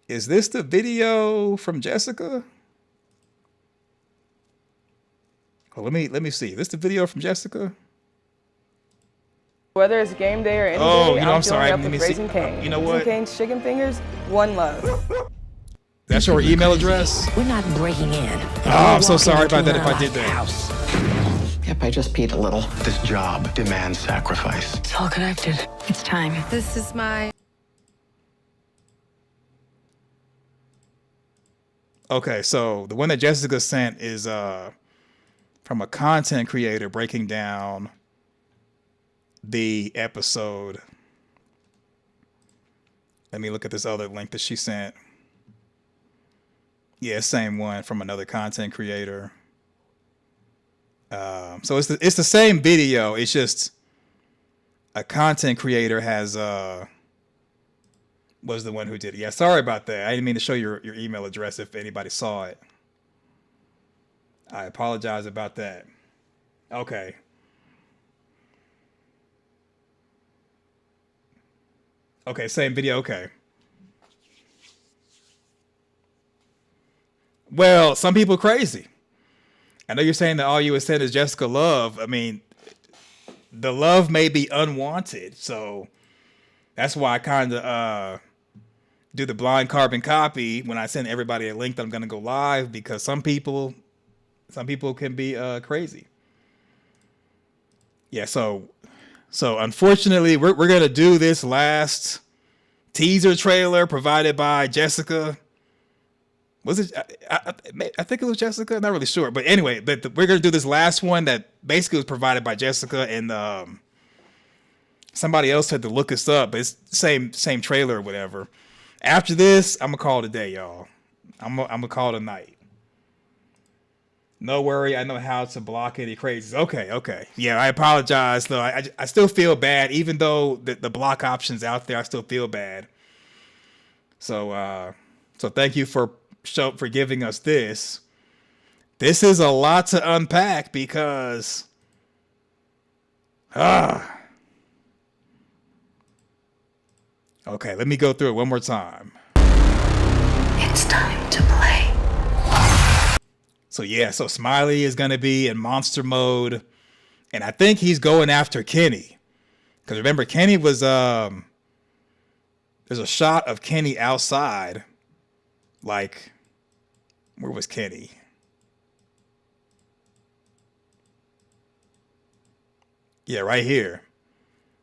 is this the video from Jessica? Oh, let me see. Is this the video from Jessica? Whether it's game day or any day, I'm sorry. Up with Raising Cane. You know what? Raising Cane's Chicken Fingers, one love. That's your email address? We're not breaking in. Oh, I'm so sorry about that if I did that. Yep, I just peed a little. This job demands sacrifice. It's all connected. It's time. This is my... Okay, so the one that Jessica sent is from a content creator breaking down the episode. Let me look at this other link that she sent. Yeah, same one from another content creator. So it's the same video. It's just a content creator has was the one who did it. Yeah, sorry about that. I didn't mean to show your email address if anybody saw it. I apologize about that. Okay. Okay, same video. Okay. Well, some people crazy. I know you're saying that all you had said is Jessica Love. I mean, the love may be unwanted, so that's why I kind of do the blind carbon copy when I send everybody a link that I'm going to go live, because some people can be crazy. Yeah, so unfortunately, we're going to do this last teaser trailer provided by Jessica. Was it? I think it was Jessica. Not really sure, but anyway, we're gonna do this last one that basically was provided by Jessica, and somebody else had to look us up. But it's same trailer or whatever. After this, I'm gonna call it a day, y'all. I'm gonna call it a night. No worry, I know how to block any crazies. Okay. Yeah, I apologize though. I still feel bad, even though the block option's out there. I still feel bad. So thank you for giving us this. This is a lot to unpack because okay, let me go through it one more time. It's time to play. So yeah, so Smiley is gonna be in monster mode, and I think he's going after Kenny. Because remember, Kenny was there's a shot of Kenny outside. Like, where was Kenny? Yeah, right here.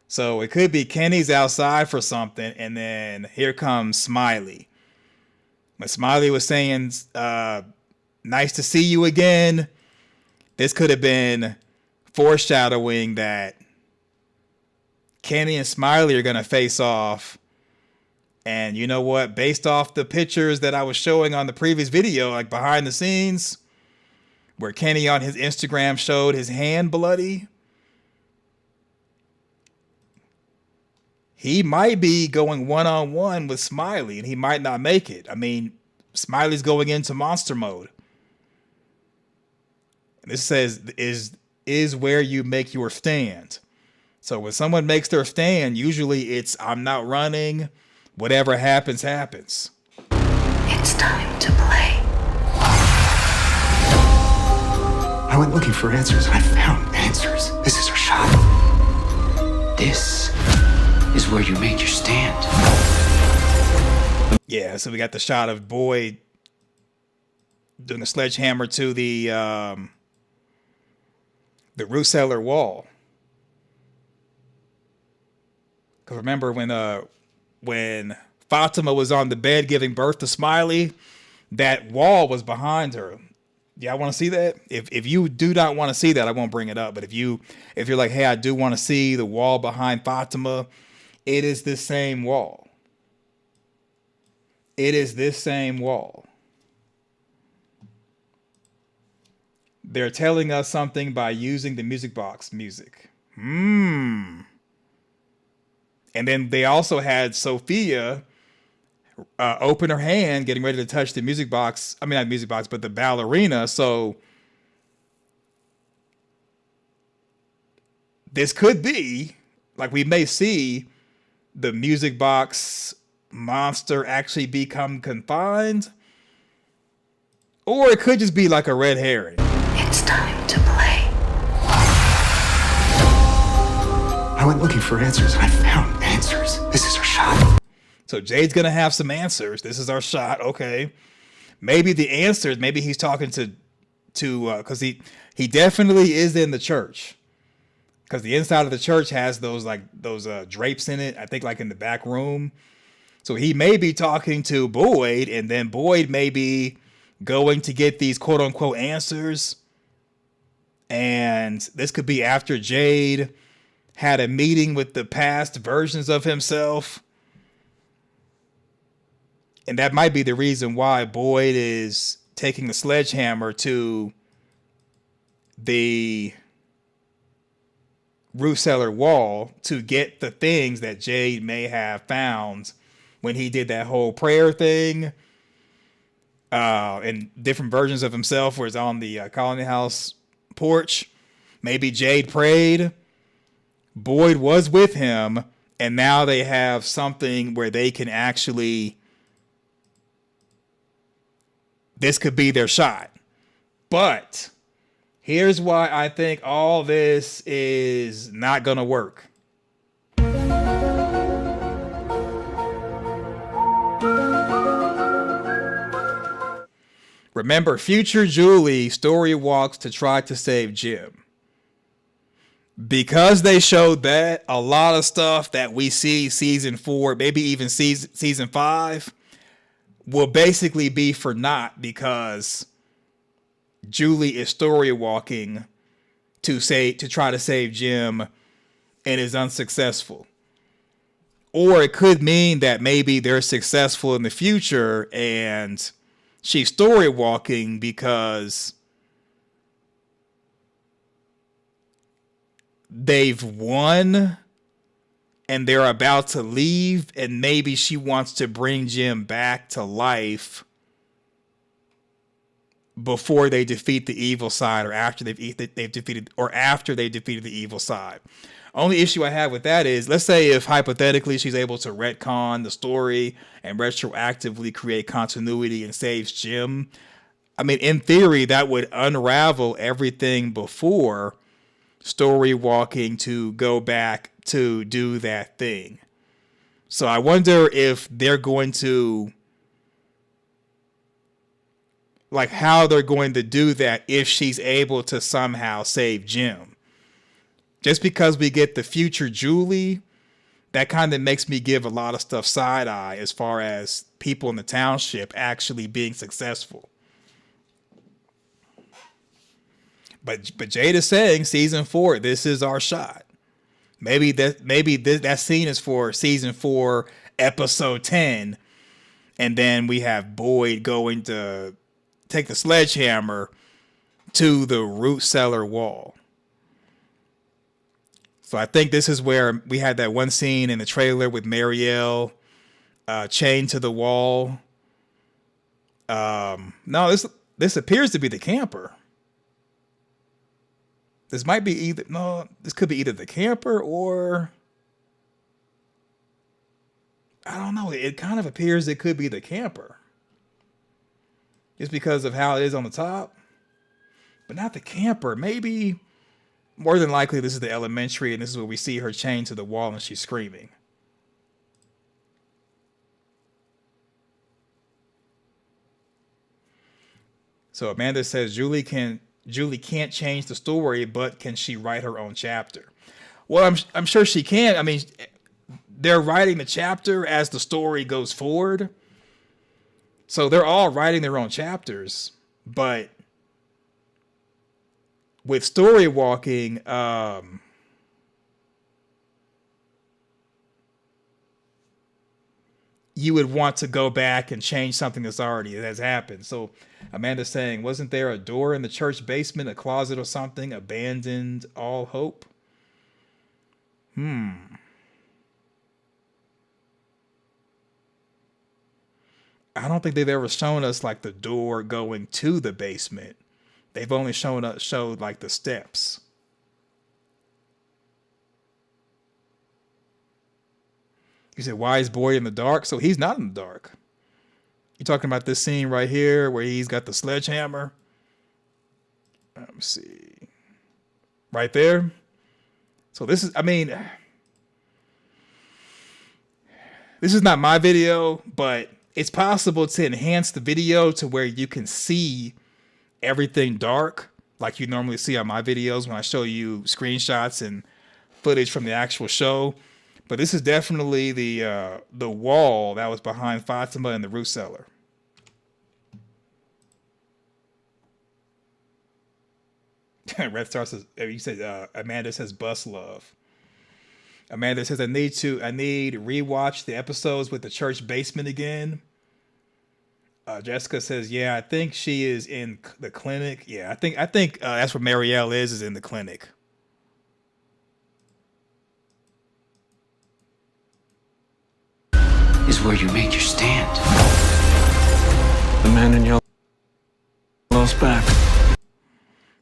So it could be Kenny's outside for something, and then here comes Smiley. When Smiley was saying, nice to see you again, this could have been foreshadowing that Kenny and Smiley are going to face off. And you know what? Based off the pictures that I was showing on the previous video, like behind the scenes, where Kenny on his Instagram showed his hand bloody, he might be going one-on-one with Smiley, and he might not make it. I mean, Smiley's going into monster mode. And this says, is where you make your stand. So when someone makes their stand, usually it's, I'm not running. Whatever happens, happens. It's time to play. I went looking for answers and I found answers. This is our shot. This is where you make your stand. Yeah, so we got the shot of Boyd doing a sledgehammer to the root cellar wall. Because remember when Fatima was on the bed giving birth to Smiley, that wall was behind her. Yeah, I want to see that. If you do not want to see that, I won't bring it up. But if you're like, hey, I do want to see the wall behind Fatima, it is this same wall. It is this same wall. They're telling us something by using the music box music. And then they also had Sophia open her hand, getting ready to touch the music box. I mean, not music box, but the ballerina. So this could be, like, we may see the music box monster actually become confined. Or it could just be like a red herring. It's time to play. I went looking for answers and I found answers. This is our shot. So Jade's gonna have some answers. This is our shot. Okay. Maybe the answers, maybe he's talking to to because he definitely is in the church, because the inside of the church has those drapes in it, I think, like in the back room. So he may be talking to Boyd, and then Boyd may be going to get these quote unquote answers. And this could be after Jade had a meeting with the past versions of himself. And that might be the reason why Boyd is taking the sledgehammer to the root cellar wall to get the things that Jade may have found when he did that whole prayer thing. And different versions of himself where it's on the colony house porch. Maybe Jade prayed, Boyd was with him, and now they have something where they can actually, this could be their shot. But here's why I think all this is not gonna work. Remember, future Julie story walks to try to save Jim. Because they showed that, a lot of stuff that we see season 4, maybe even season 5, will basically be for naught because Julie is story walking to try to save Jim and is unsuccessful. Or it could mean that maybe they're successful in the future and she's story walking because they've won and they're about to leave, and maybe she wants to bring Jim back to life before they defeat the evil side, or after they defeated the evil side. Only issue I have with that is, let's say if hypothetically she's able to retcon the story and retroactively create continuity and saves Jim. I mean, in theory, that would unravel everything before story walking to go back to do that thing. So I wonder if they're going to, like, how they're going to do that if she's able to somehow save Jim. Just because we get the future Julie, that kind of makes me give a lot of stuff side eye as far as people in the township actually being successful. But Jade is saying season 4, this is our shot. Maybe that scene is for season 4, episode 10, and then we have Boyd going to take the sledgehammer to the root cellar wall. So I think this is where we had that one scene in the trailer with Marielle chained to the wall. No, this appears to be the camper. This might be this could be either the camper or, I don't know. It kind of appears it could be the camper. Just because of how it is on the top. But not the camper. Maybe, more than likely, this is the elementary, and this is where we see her chained to the wall and she's screaming. So Amanda says Julie can't change the story, but can she write her own chapter? Well, I'm sure she can. I mean, they're writing the chapter as the story goes forward. So they're all writing their own chapters, but with story walking, you would want to go back and change something that has happened. So Amanda's saying, wasn't there a door in the church basement, a closet or something, abandoned all hope? I don't think they've ever shown us like the door going to the basement. They've only showed like the steps. You said, why is Boyd in the dark? So he's not in the dark. You're talking about this scene right here where he's got the sledgehammer. Let me see. Right there. So this is, I mean, this is not my video, but it's possible to enhance the video to where you can see everything dark like you normally see on my videos when I show you screenshots and footage from the actual show. But this is definitely the wall that was behind Fatima in the root cellar. Red Star says, you said Amanda says bus love. Amanda says I need rewatch the episodes with the church basement again. Jessica says, yeah, I think she is in the clinic. Yeah, I think that's where Marielle is in the clinic. Is where you make your stand. The man in yellow's back.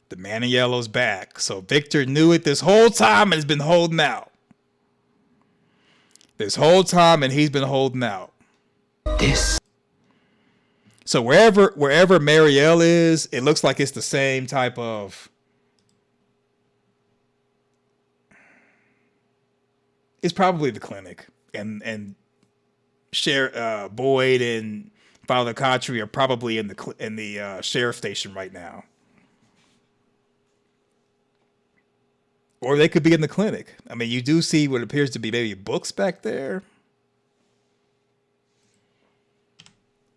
The man in yellow's back. So Victor knew it this whole time and has been holding out. This whole time and he's been holding out. So wherever Marielle is, it looks like it's the same type of. It's probably the clinic, and Boyd and Father Khatri are probably in the sheriff station right now, or they could be in the clinic. I mean, you do see what appears to be maybe books back there.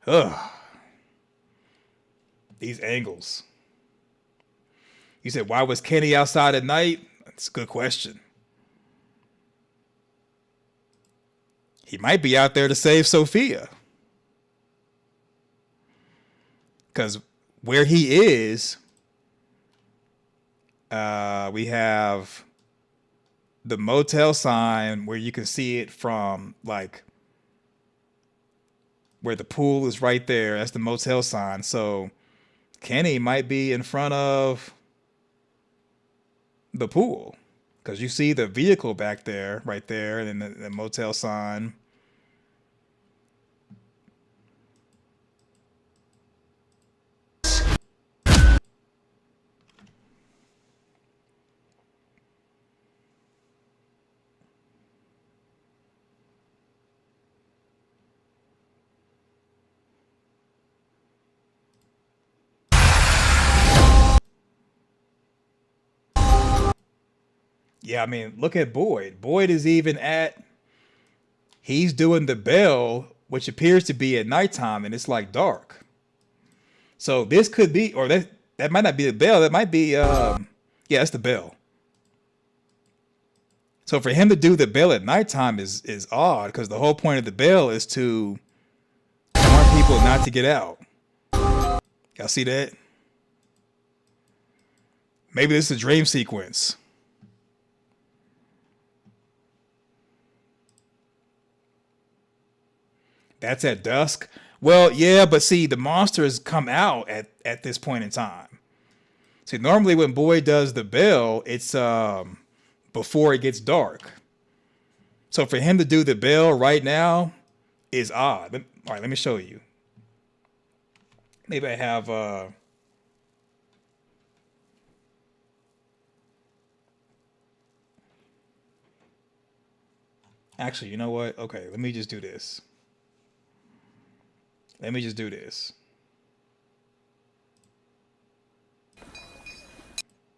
Ugh. These angles. You said, why was Kenny outside at night? That's a good question. He might be out there to save Sophia. Because where he is, we have the motel sign where you can see it from, like, where the pool is right there. That's the motel sign. So Kenny might be in front of the pool because you see the vehicle back there, right there, and then the motel sign. Yeah, I mean, look at Boyd. Boyd is even he's doing the bell, which appears to be at nighttime, and it's like dark. So this could be, or that might not be the bell. That might be, yeah, it's the bell. So for him to do the bell at nighttime is odd, because the whole point of the bell is to warn people not to get out. Y'all see that? Maybe this is a dream sequence. That's at dusk. Well, yeah, but see, the monsters come out at this point in time. See, normally when Boyd does the bell, it's before it gets dark. So for him to do the bell right now is odd. All right, let me show you. Maybe I have actually, you know what? Okay, let me just do this. Let me just do this.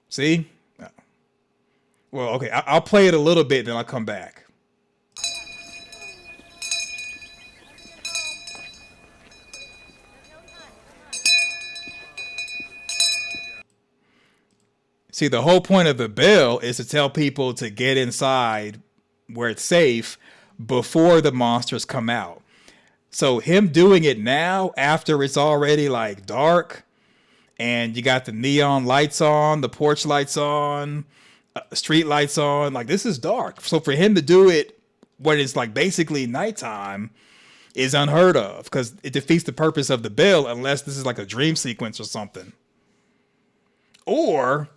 See? Well, okay, I'll play it a little bit, then I'll come back. See, the whole point of the bell is to tell people to get inside where it's safe before the monsters come out. So him doing it now after it's already like dark and you got the neon lights on, the porch lights on, street lights on, like this is dark. So for him to do it when it's like basically nighttime is unheard of because it defeats the purpose of the bell unless this is like a dream sequence or something. Or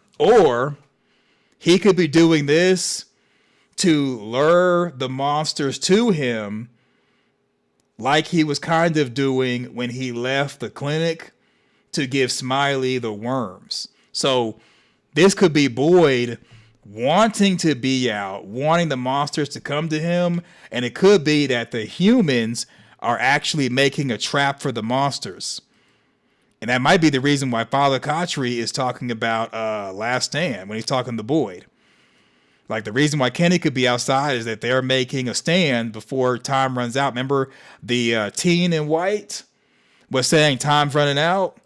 he could be doing this to lure the monsters to him, like he was kind of doing when he left the clinic to give Smiley the worms. So this could be Boyd wanting to be out, wanting the monsters to come to him, and it could be that the humans are actually making a trap for the monsters. And that might be the reason why Father Khatri is talking about Last Stand when he's talking to Boyd. Like, the reason why Kenny could be outside is that they're making a stand before time runs out. Remember, the teen in white was saying time's running out.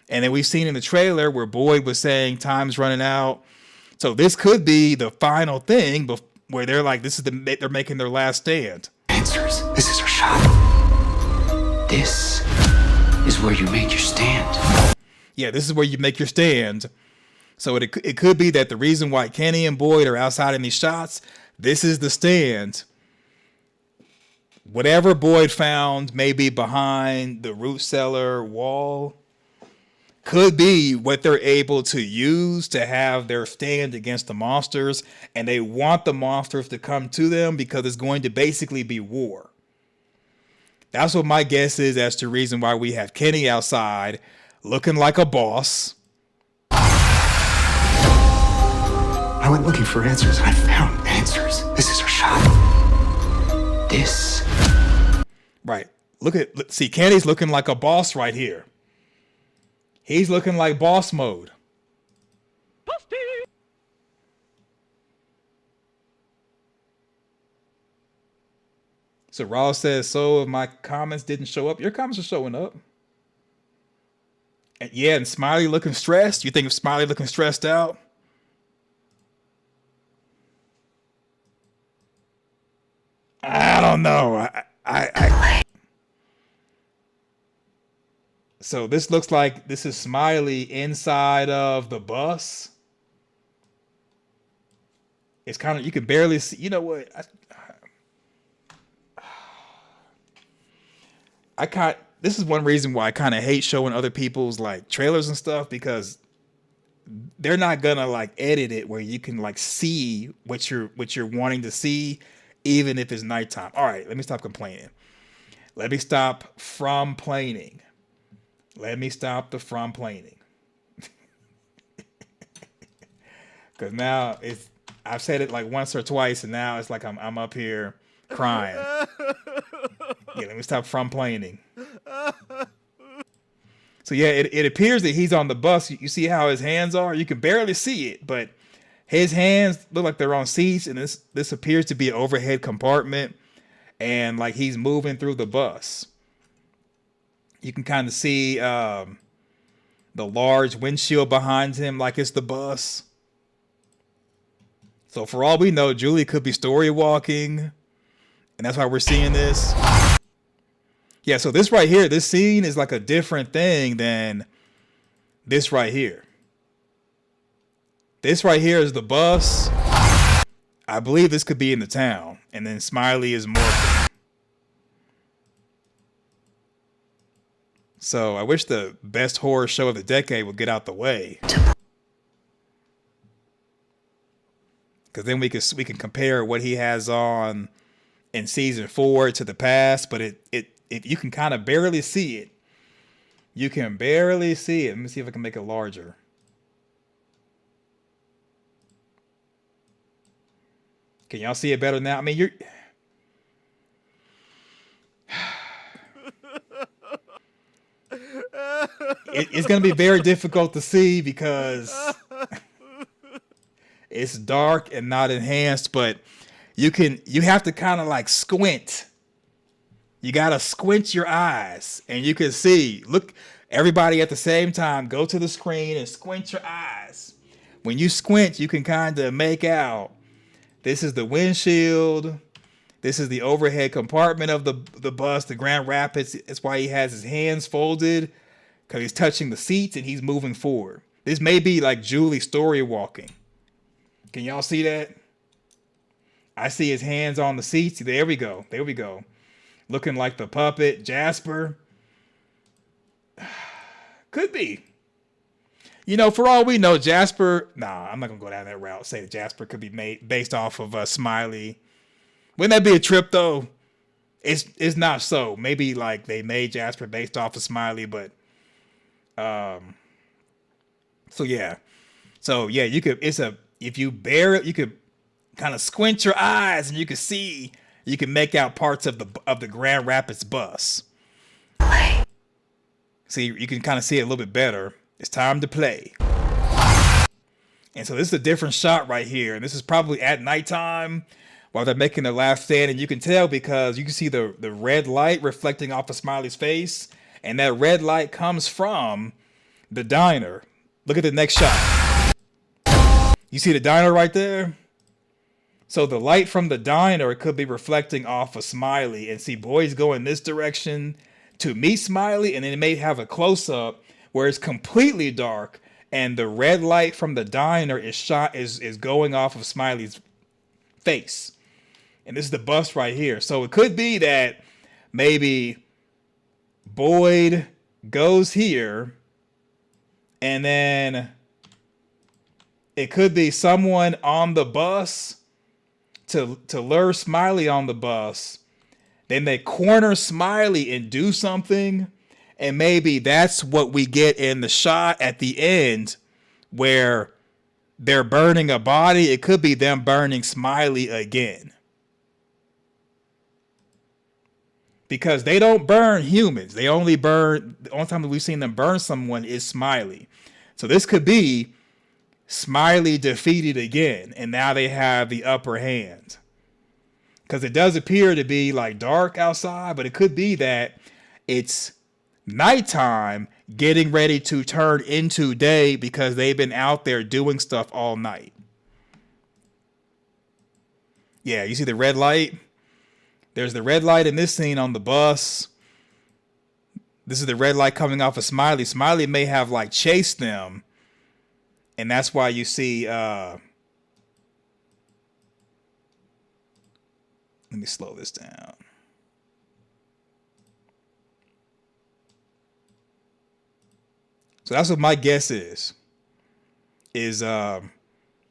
And then we've seen in the trailer where Boyd was saying time's running out. So this could be the final thing where they're like, they're making their last stand. Answers. This is our shot. This is where you make your stand. Yeah, this is where you make your stand. So it could be that the reason why Kenny and Boyd are outside in these shots, this is the stand. Whatever Boyd found maybe behind the root cellar wall could be what they're able to use to have their stand against the monsters. And they want the monsters to come to them because it's going to basically be war. That's what my guess is as to the reason why we have Kenny outside looking like a boss. I went looking for answers and I found answers. This is our shot. This. Right. See, Kenny's looking like a boss right here. He's looking like boss mode. So Ross says, so if my comments didn't show up, your comments are showing up. And yeah, and Smiley looking stressed. You think of Smiley looking stressed out? I don't know. So this looks like this is Smiley inside of the bus. It's kind of, you can barely see. You know what? This is one reason why I kind of hate showing other people's like trailers and stuff, because they're not gonna like edit it where you can like see what you're wanting to see, even if it's nighttime. All right, let me stop complaining. Let me stop from-plaining. Let me stop the from-plaining. Because now I've said it like once or twice, and now it's like I'm up here crying. Yeah, let me stop from-plaining. So yeah, it appears that he's on the bus. You see how his hands are? You can barely see it, but his hands look like they're on seats, and this appears to be an overhead compartment, and like he's moving through the bus. You can kind of see the large windshield behind him like it's the bus. So for all we know, Julie could be story walking, and that's why we're seeing this. Yeah, so this right here, this scene is like a different thing than this right here. This right here is the bus. I believe this could be in the town. And then Smiley is morphing. So I wish the best horror show of the decade would get out the way. Because then we can compare what he has on in season 4 to the past. But it you can kind of barely see it. You can barely see it. Let me see if I can make it larger. Can y'all see it better now? I mean, it's going to be very difficult to see because it's dark and not enhanced, but you have to kind of like squint. You got to squint your eyes and you can see. Look, everybody at the same time, go to the screen and squint your eyes. When you squint, you can kind of make out. This is the windshield. This is the overhead compartment of the bus, the Grand Rapids. That's why he has his hands folded, because he's touching the seats and he's moving forward. This may be like Julie story walking. Can y'all see that? I see his hands on the seats. There we go. There we go. Looking like the puppet Jasper. Could be. You know, for all we know, Jasper... Nah, I'm not going to go down that route. Say that Jasper could be made based off of Smiley. Wouldn't that be a trip, though? It's not so. Maybe, like, they made Jasper based off of Smiley, but... So, yeah. So, yeah, you could... If you you could kind of squint your eyes and you can see... You can make out parts of the Grand Rapids bus. See, you can kind of see it a little bit better. It's time to play. And so this is a different shot right here. And this is probably at nighttime while they're making their last stand. And you can tell because you can see the red light reflecting off of Smiley's face. And that red light comes from the diner. Look at the next shot. You see the diner right there? So the light from the diner could be reflecting off of Smiley. And see, Boyd's going this direction to meet Smiley. And then it may have a close-up where it's completely dark. And the red light from the diner is going off of Smiley's face. And this is the bus right here. So it could be that maybe Boyd goes here. And then it could be someone on the bus to lure Smiley on the bus. Then they corner Smiley and do something. And maybe that's what we get in the shot at the end where they're burning a body. It could be them burning Smiley again. Because they don't burn humans. They only burn, the only time that we've seen them burn someone is Smiley. So this could be Smiley defeated again. And now they have the upper hand. Because it does appear to be like dark outside. But it could be that it's nighttime getting ready to turn into day because they've been out there doing stuff all night. Yeah, you see the red light? There's the red light in this scene on the bus. This is the red light coming off of Smiley. Smiley may have like chased them. And that's why you see let me slow this down. So that's what my guess is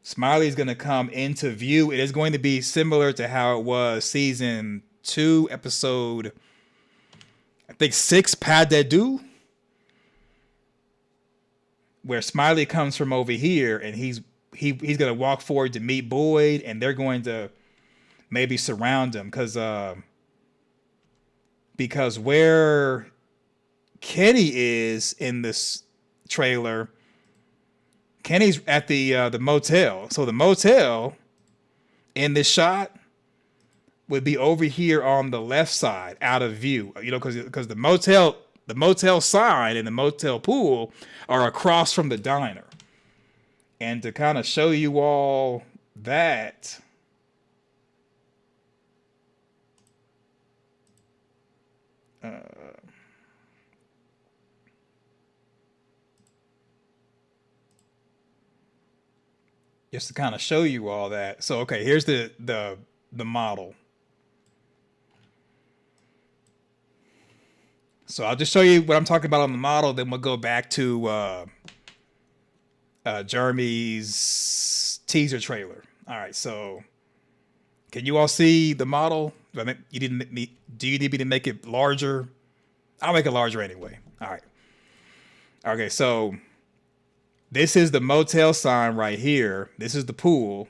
Smiley's going to come into view. It is going to be similar to how it was season 2, episode, I think 6, Pas de Deux, where Smiley comes from over here and he's going to walk forward to meet Boyd and they're going to maybe surround him because where Kenny is in this trailer, Kenny's at the motel. So the motel in this shot would be over here on the left side, out of view. You know, because the motel sign and the motel pool are across from the diner. And to kind of show you all that, just to kind of show you all that. So, okay, here's the model. So I'll just show you what I'm talking about on the model. Then we'll go back to Jeremy's teaser trailer. All right, so can you all see the model? Do you need me to make it larger? I'll make it larger anyway. All right. Okay, so this is the motel sign right here. This is the pool.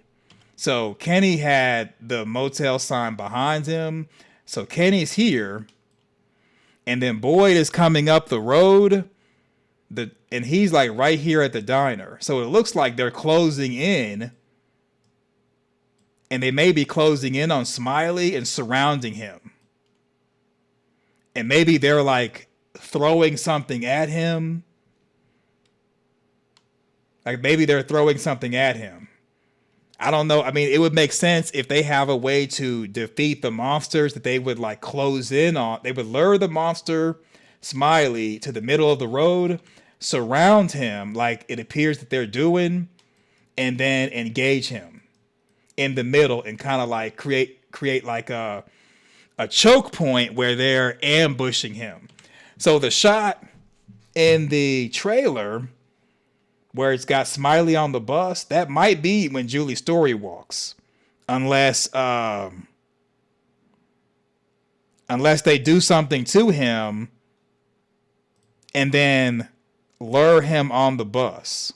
So Kenny had the motel sign behind him. So Kenny's here. And then Boyd is coming up the road. And he's like right here at the diner. So it looks like they're closing in. And they may be closing in on Smiley and surrounding him. And maybe they're like throwing something at him. Like maybe they're throwing something at him. I don't know. I mean, it would make sense if they have a way to defeat the monsters that they would like close in on. They would lure the monster, Smiley, to the middle of the road, surround him like it appears that they're doing, and then engage him in the middle and kind of like create like a choke point where they're ambushing him. So the shot in the trailer where it's got Smiley on the bus, that might be when Julie Story walks. Unless they do something to him and then lure him on the bus.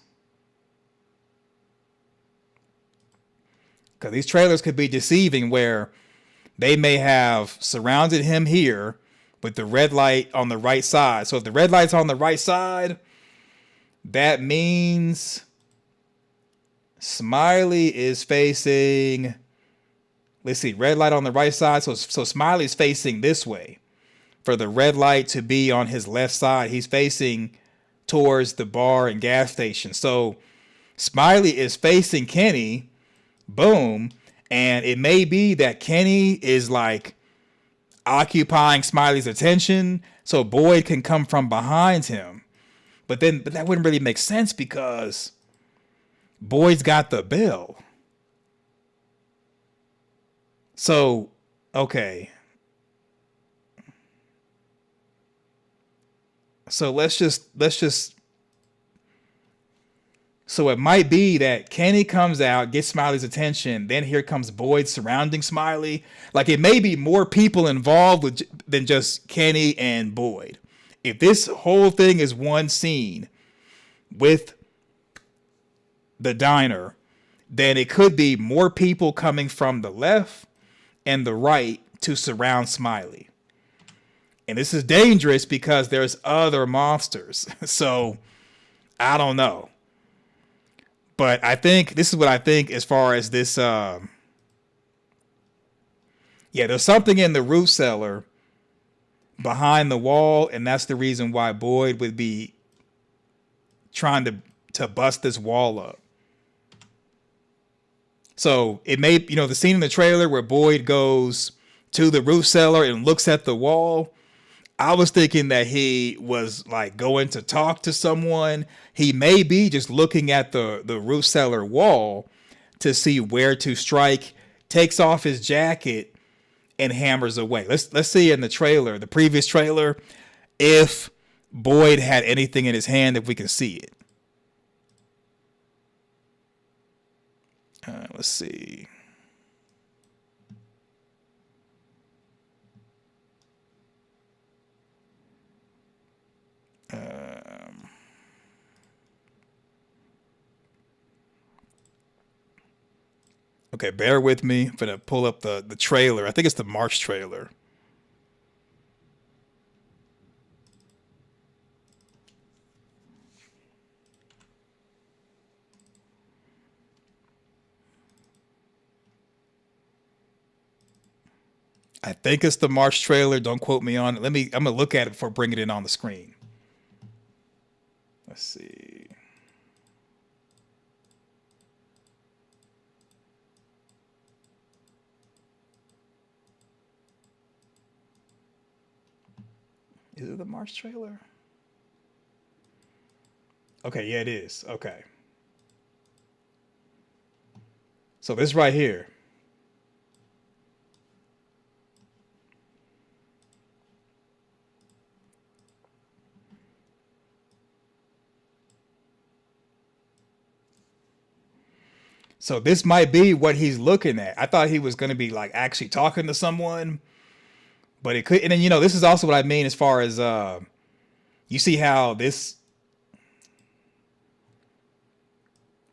Because these trailers could be deceiving where they may have surrounded him here with the red light on the right side. So if the red light's on the right side, that means Smiley is facing, let's see, red light on the right side. So Smiley's facing this way. For the red light to be on his left side, he's facing towards the bar and gas station. So Smiley is facing Kenny. Boom. And it may be that Kenny is like occupying Smiley's attention so Boyd can come from behind him. But that wouldn't really make sense because Boyd's got the bell. So, okay. So let's just so it might be that Kenny comes out, gets Smiley's attention, then here comes Boyd surrounding Smiley. Like it may be more people involved than just Kenny and Boyd. If this whole thing is one scene with the diner, then it could be more people coming from the left and the right to surround Smiley. And this is dangerous because there's other monsters. So I don't know. But I think this is what I think as far as this. Yeah, there's something in the root cellar behind the wall. And that's the reason why Boyd would be trying to bust this wall up. So it may, the scene in the trailer where Boyd goes to the root cellar and looks at the wall. I was thinking that he was like going to talk to someone. He may be just looking at the root cellar wall to see where to strike, takes off his jacket and hammers away. Let's see in the trailer, the previous trailer, if Boyd had anything in his hand, if we can see it. Let's see. Okay, bear with me. I'm gonna pull up the trailer. I think it's the March trailer. I think it's the March trailer. Don't quote me on it. I'm gonna look at it before bringing it on the screen. Let's see. Is it the March trailer? Okay, yeah, it is. Okay. So this right here. So this might be what he's looking at. I thought he was going to be like actually talking to someone, but it could. And then, this is also what I mean as far as, you see how this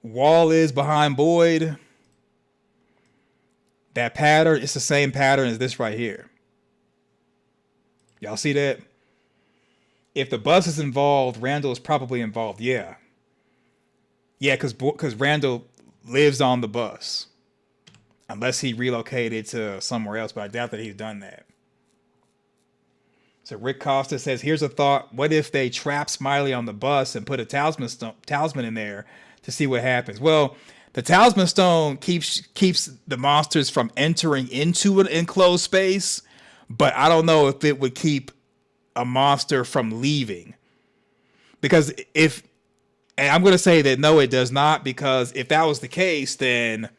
wall is behind Boyd. That pattern, it's the same pattern as this right here. Y'all see that? If the bus is involved, Randall is probably involved. Yeah. Yeah, because Randall lives on the bus. Unless he relocated to somewhere else, but I doubt that he's done that. So Rick Costa says, here's a thought. What if they trap Smiley on the bus and put a talisman in there to see what happens? Well, the talisman stone keeps the monsters from entering into an enclosed space, but I don't know if it would keep a monster from leaving. Because and I'm going to say that no, it does not, because if that was the case, then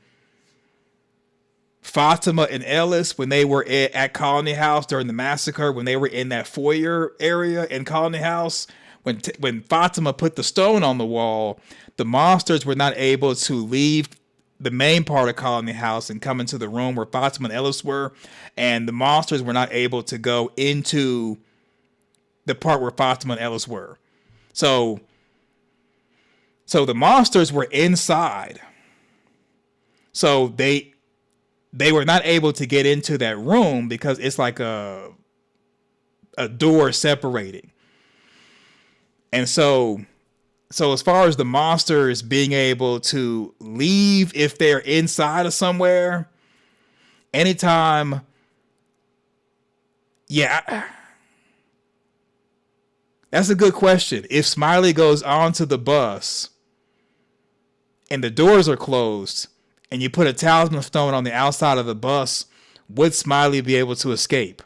Fatima and Ellis, when they were at Colony House during the massacre, when they were in that foyer area in Colony House, when Fatima put the stone on the wall, the monsters were not able to leave the main part of Colony House and come into the room where Fatima and Ellis were, and the monsters were not able to go into the part where Fatima and Ellis were. So the monsters were inside. So they were not able to get into that room because it's like a a door separating. And so as far as the monsters being able to leave if they're inside of somewhere, anytime, yeah, that's a good question. If Smiley goes onto the bus and the doors are closed and you put a talisman stone on the outside of the bus, would Smiley be able to escape?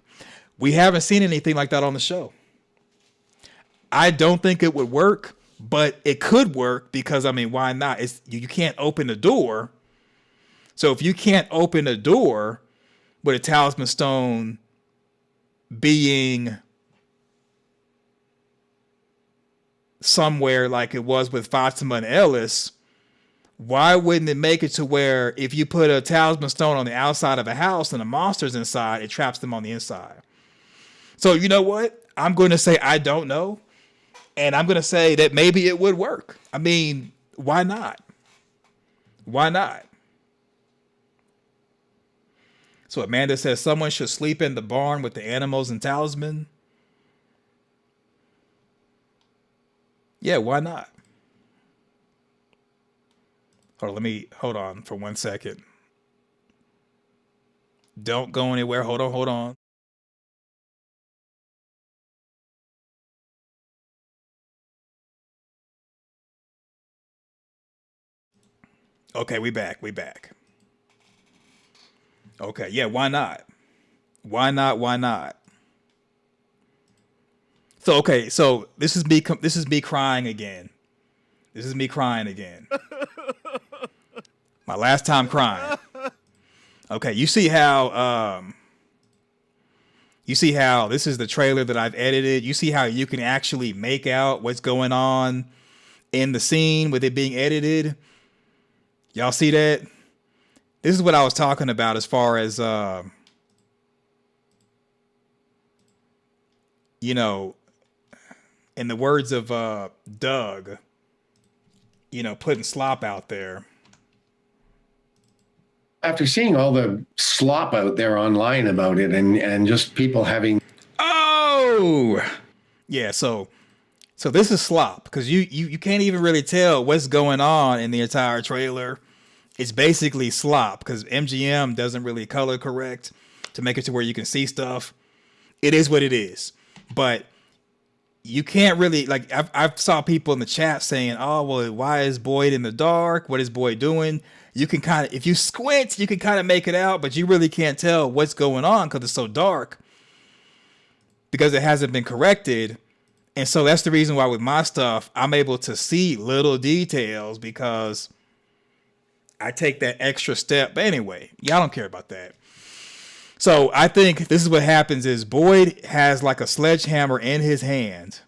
We haven't seen anything like that on the show. I don't think it would work, but it could work because, I mean, why not? You can't open the door. So if you can't open a door with a talisman stone being somewhere like it was with Fatima and Ellis, why wouldn't it make it to where if you put a talisman stone on the outside of a house and a monster's inside, it traps them on the inside? So you know what? I'm going to say I don't know. And I'm going to say that maybe it would work. I mean, why not? Why not? So Amanda says someone should sleep in the barn with the animals and talisman. Yeah, why not? Hold on for 1 second. Don't go anywhere. Hold on. Okay, we back. Okay, yeah, why not? Why not? So okay, so this is me crying again. My last time crying. Okay, you see how this is the trailer that I've edited. You see how you can actually make out what's going on in the scene with it being edited. Y'all see that? This is what I was talking about as far as, you know, in the words of Doug, you know, putting slop out there. After seeing all the slop out there online about it and just people having... Oh! Yeah, so this is slop because you can't even really tell what's going on in the entire trailer. It's basically slop because MGM doesn't really color correct to make it to where you can see stuff. It is what it is. But you can't really, like, I've saw people in the chat saying, oh, well, why is Boyd in the dark? What is Boyd doing? You can kind of, if you squint, you can kind of make it out, but you really can't tell what's going on because it's so dark because it hasn't been corrected. And so that's the reason why with my stuff, I'm able to see little details because I take that extra step. But anyway, y'all don't care about that. So I think this is what happens is Boyd has like a sledgehammer in his hand.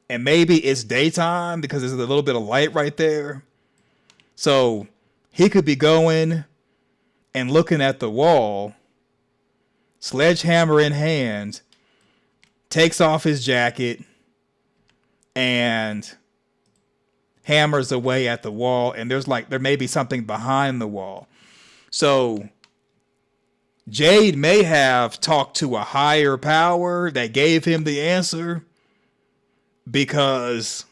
And maybe it's daytime because there's a little bit of light right there. So he could be going and looking at the wall, sledgehammer in hand, takes off his jacket, and hammers away at the wall, and there may be something behind the wall. So Jade may have talked to a higher power that gave him the answer, because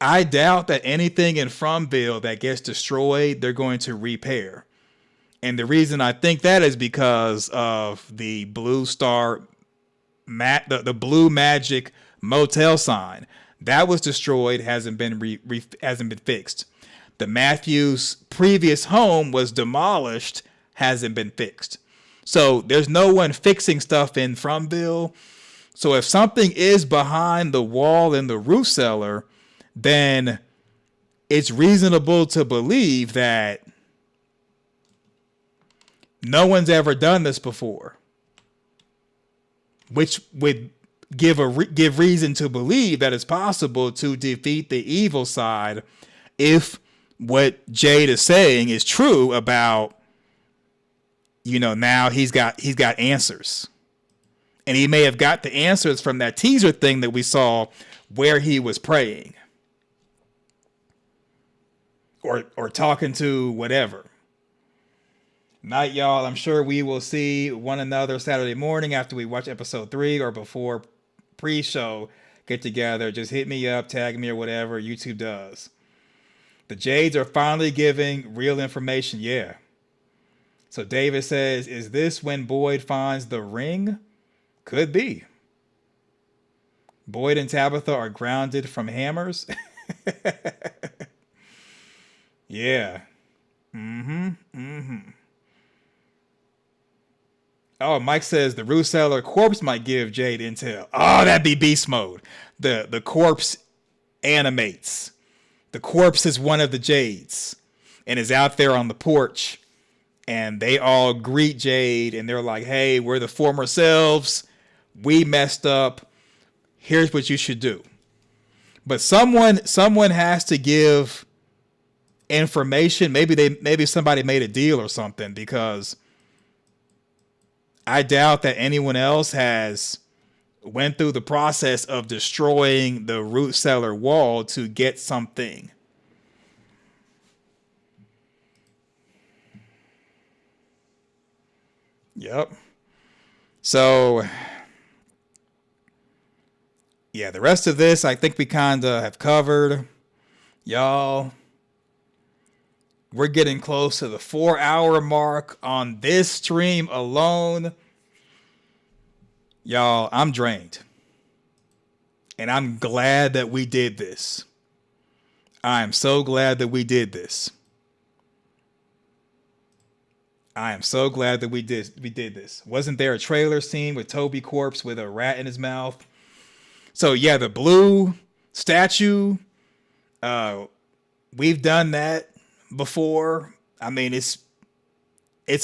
I doubt that anything in Fromville that gets destroyed, they're going to repair. And the reason I think that is because of the Blue Star, the Blue Magic Motel sign that was destroyed, hasn't been fixed. The Matthews' previous home was demolished, hasn't been fixed. So there's no one fixing stuff in Fromville. So if something is behind the wall in the roof cellar, then it's reasonable to believe that no one's ever done this before, which would give reason to believe that it's possible to defeat the evil side if what Jade is saying is true about, you know, now he's got answers. And he may have got the answers from that teaser thing that we saw where he was praying or talking to whatever. Night, y'all. I'm sure we will see one another Saturday morning after we watch episode 3 or before pre-show get together. Just hit me up, tag me or whatever YouTube does. The Jades are finally giving real information. Yeah. So David says, is this when Boyd finds the ring? Could be. Boyd and Tabitha are grounded from hammers. Yeah. Oh, Mike says the root cellar corpse might give Jade intel. Oh, that'd be beast mode. The corpse animates. The corpse is one of the Jades and is out there on the porch. And they all greet Jade and they're like, hey, we're the former selves. We messed up. Here's what you should do. But someone has to give information. Maybe somebody made a deal or something, because I doubt that anyone else has went through the process of destroying the root cellar wall to get something. Yep. So, yeah, the rest of this I think we kind of have covered. Y'all, we're getting close to the 4-hour mark on this stream alone. Y'all, I'm drained. And I'm glad that we did this. I am so glad that we did this. I am so glad that we did this. Wasn't there a trailer scene with Toby corpse with a rat in his mouth? So yeah, the blue statue, we've done that before. I mean, it's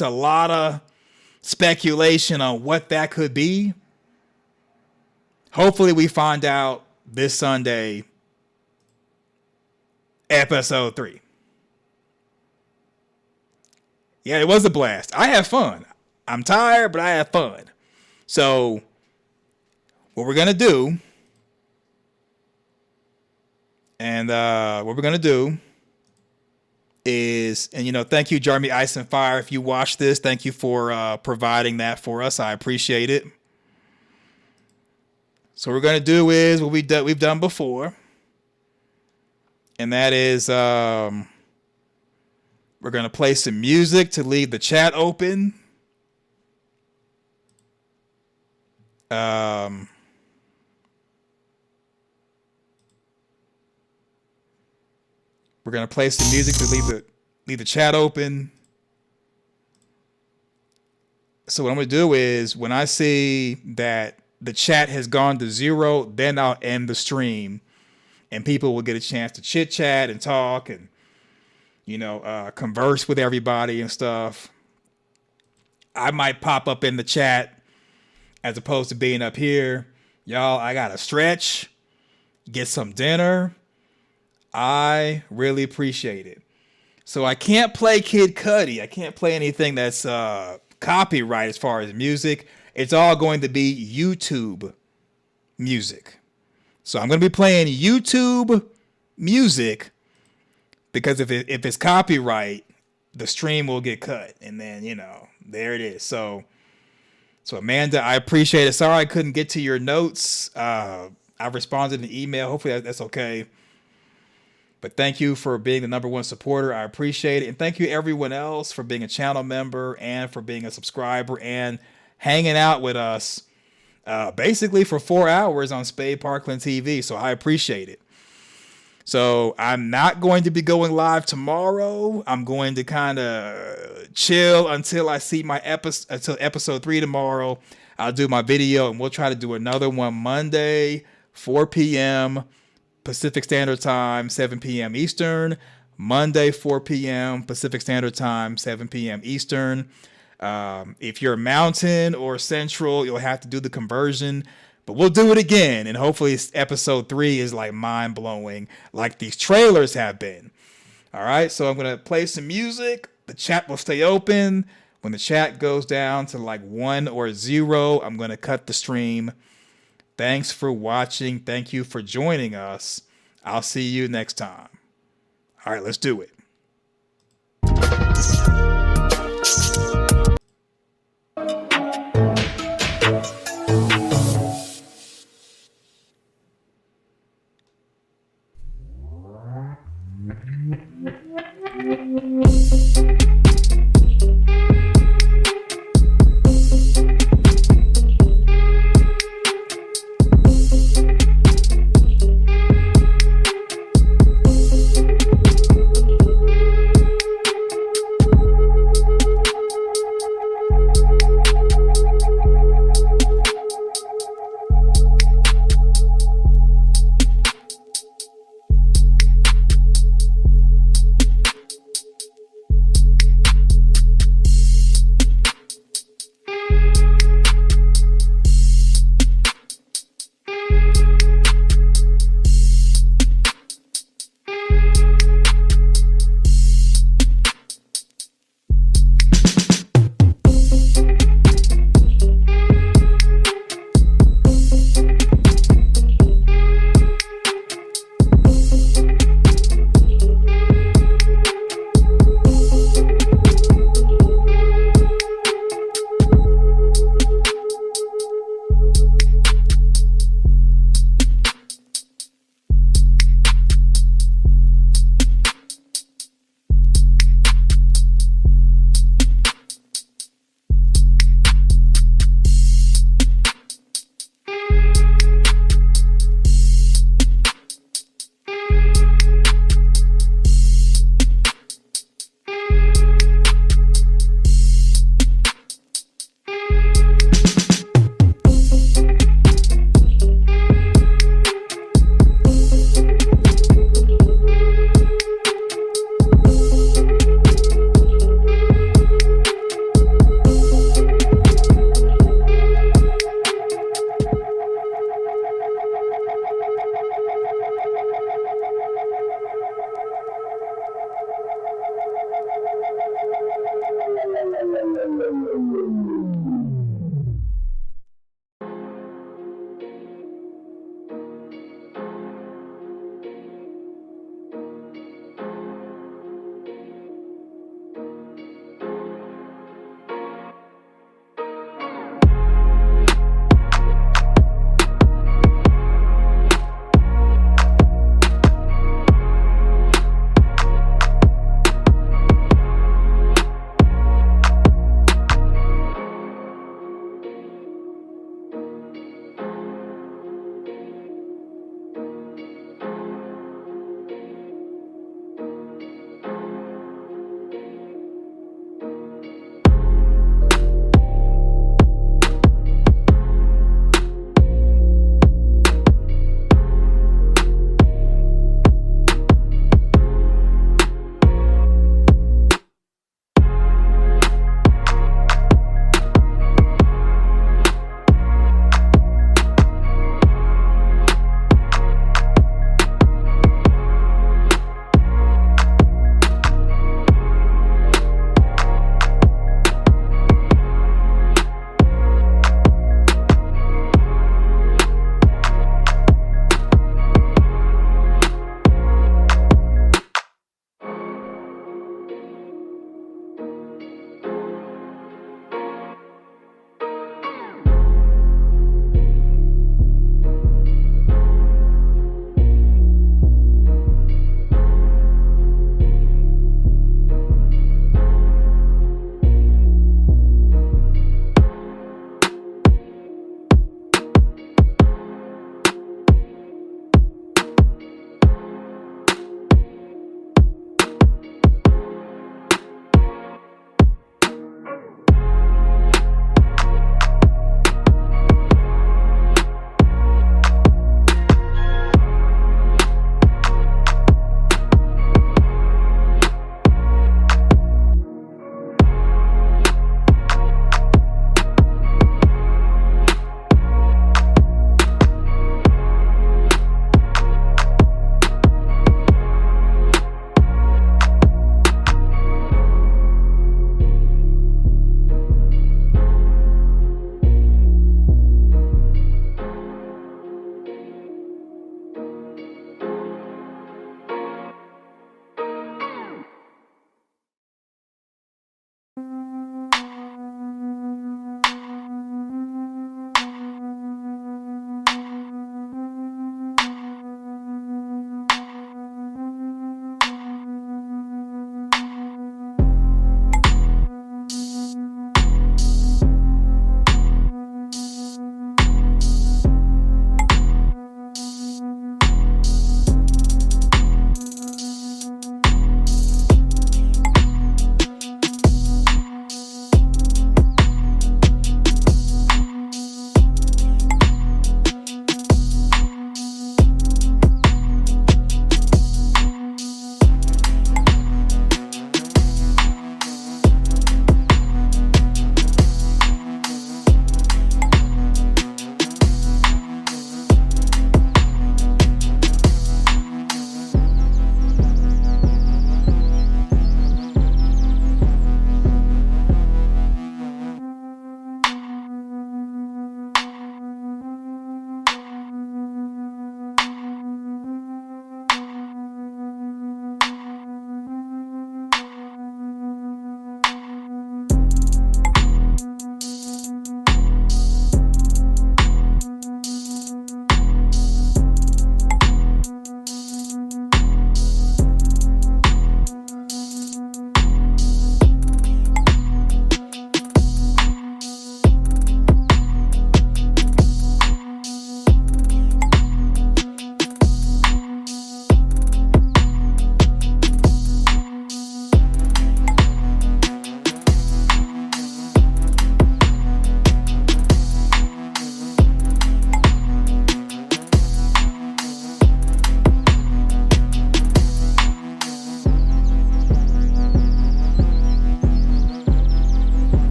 a lot of speculation on what that could be. Hopefully we find out this Sunday, episode 3. Yeah, it was a blast. I had fun. I'm tired, but I had fun. So what we're going to do, and what we're going to do is, and thank you, Jeremy Ice and Fire. If you watch this, thank you for providing that for us. I appreciate it. So what we're going to do is what we've done before. And that is, we're going to play some music to leave the chat open. We're going to play some music to leave the chat open. So what I'm going to do is, when I see that the chat has gone to 0, then I'll end the stream and people will get a chance to chit chat and talk and, converse with everybody and stuff. I might pop up in the chat as opposed to being up here. Y'all, I got to stretch, get some dinner. I really appreciate it. So I can't play Kid Cudi. I can't play anything that's copyright as far as music. It's all going to be YouTube music. So I'm going to be playing YouTube music, because if it's copyright, the stream will get cut. And then, there it is. So Amanda, I appreciate it. Sorry I couldn't get to your notes. I responded in an email. Hopefully that's okay. But thank you for being the #1 supporter. I appreciate it. And thank you everyone else for being a channel member and for being a subscriber and hanging out with us basically for 4 hours on Spade Parkland TV. So I appreciate it. So I'm not going to be going live tomorrow. I'm going to kind of chill until I see until episode 3 tomorrow. I'll do my video and we'll try to do another one Monday, 4 p.m. Pacific Standard Time, 7 p.m. Eastern. Monday, 4 p.m. Pacific Standard Time, 7 p.m. Eastern. If you're Mountain or Central, you'll have to do the conversion. But we'll do it again, and hopefully episode 3 is like mind-blowing, like these trailers have been. All right, so I'm going to play some music. The chat will stay open. When the chat goes down to like 1 or 0, I'm going to cut the stream. Thanks for watching. Thank you for joining us. I'll see you next time. All right, let's do it.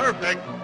Perfect.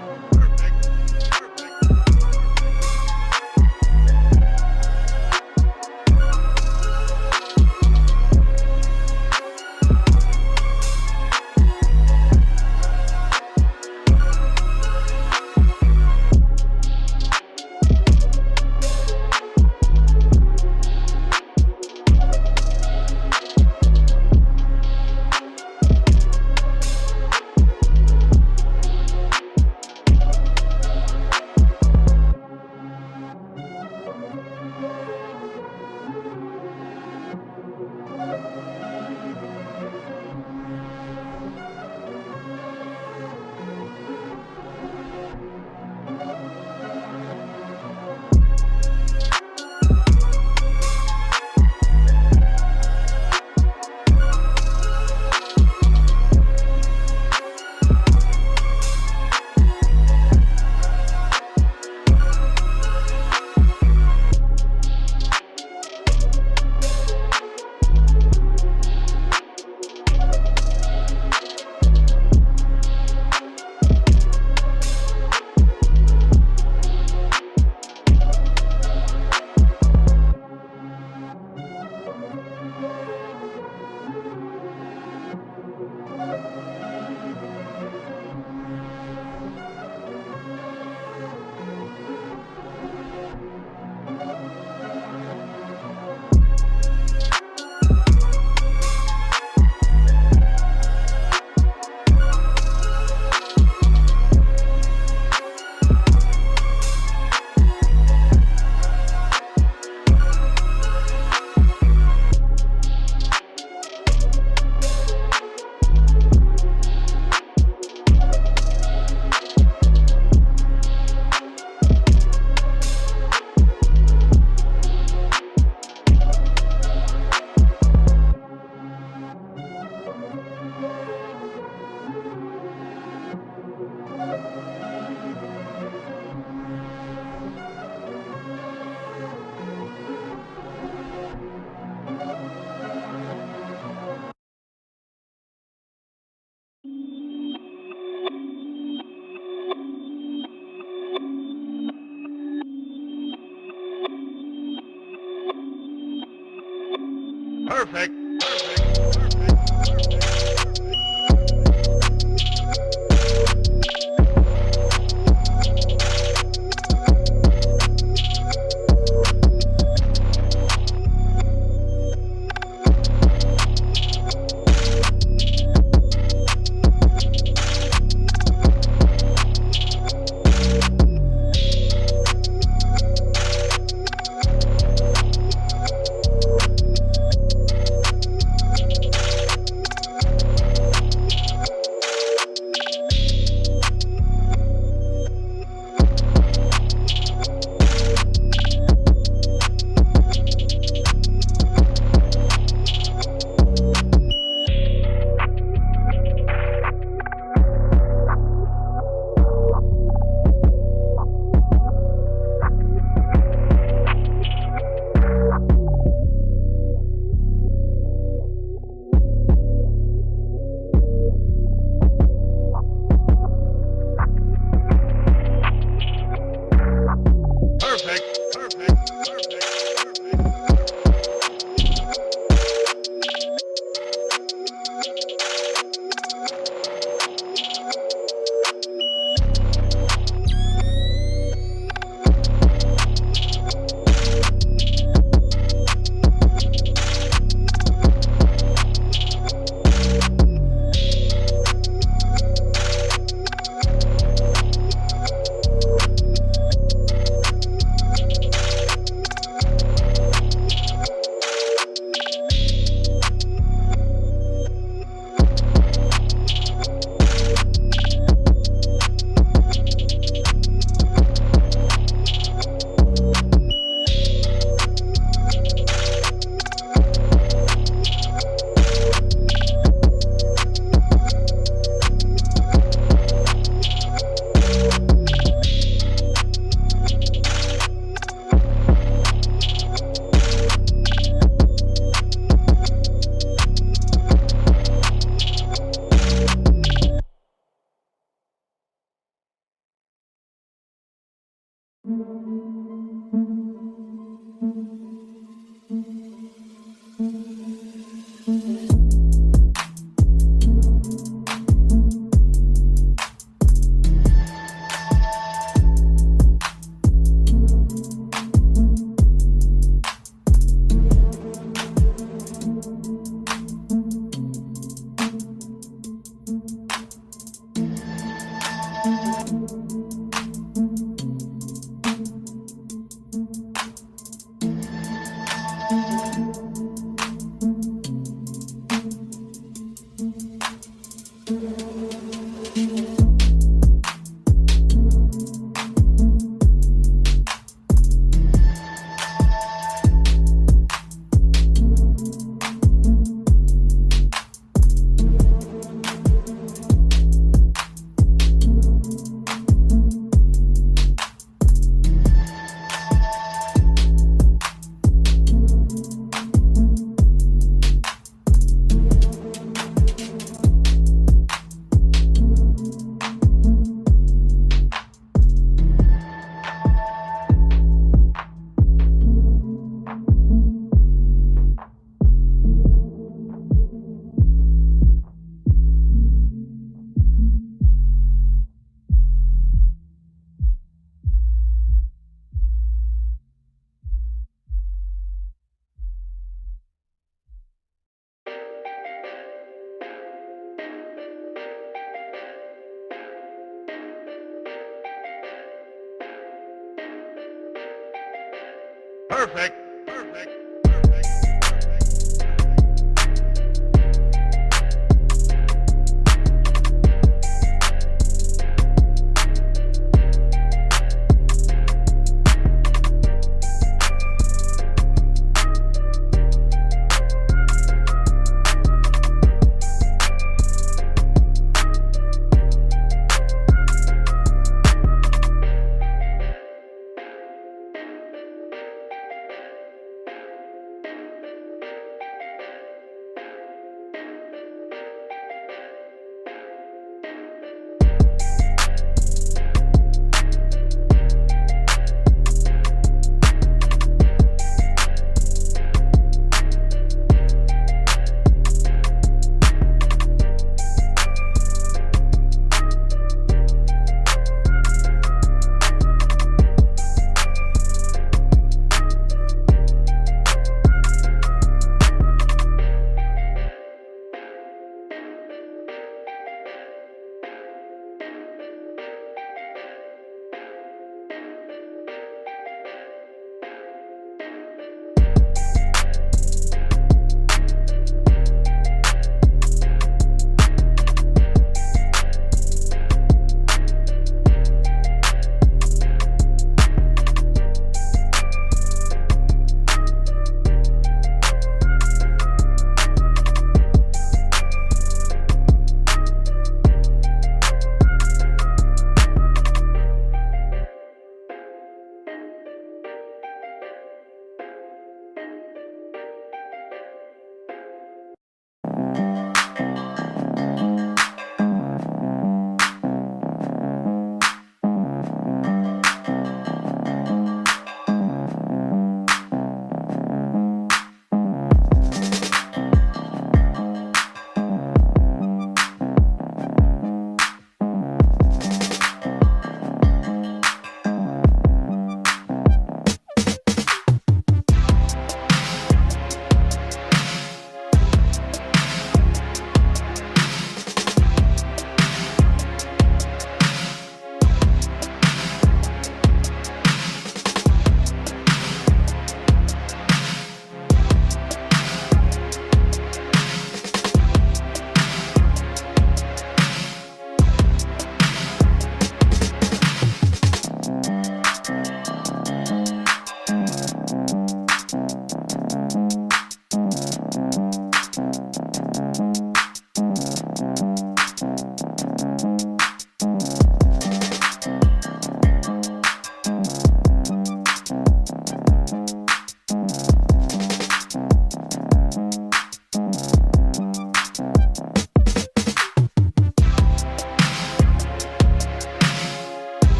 Perfect.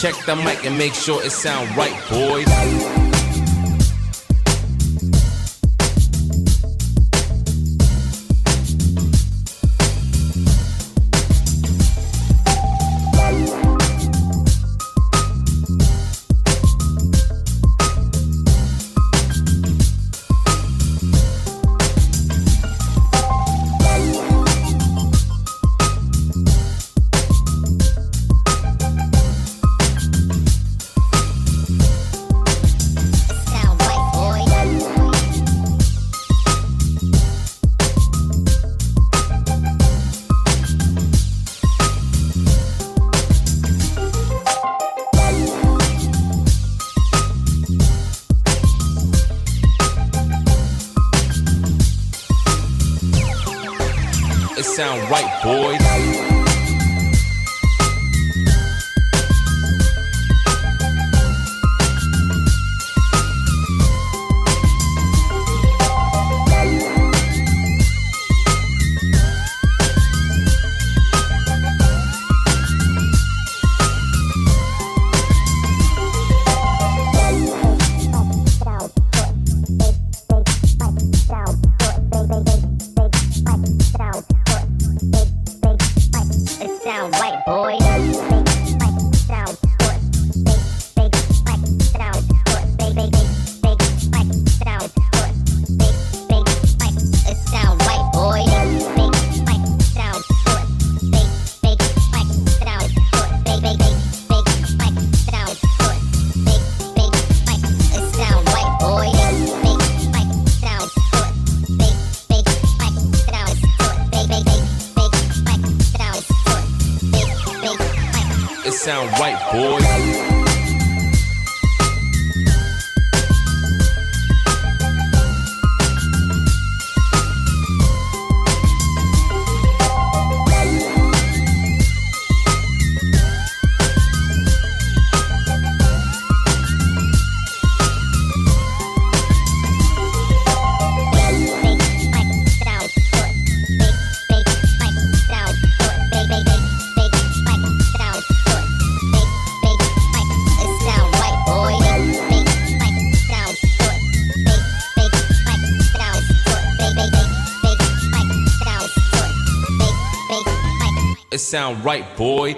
Check the mic and make sure it sound right, boys. Sound right, boys. Sound right, boys. It sound right, boy.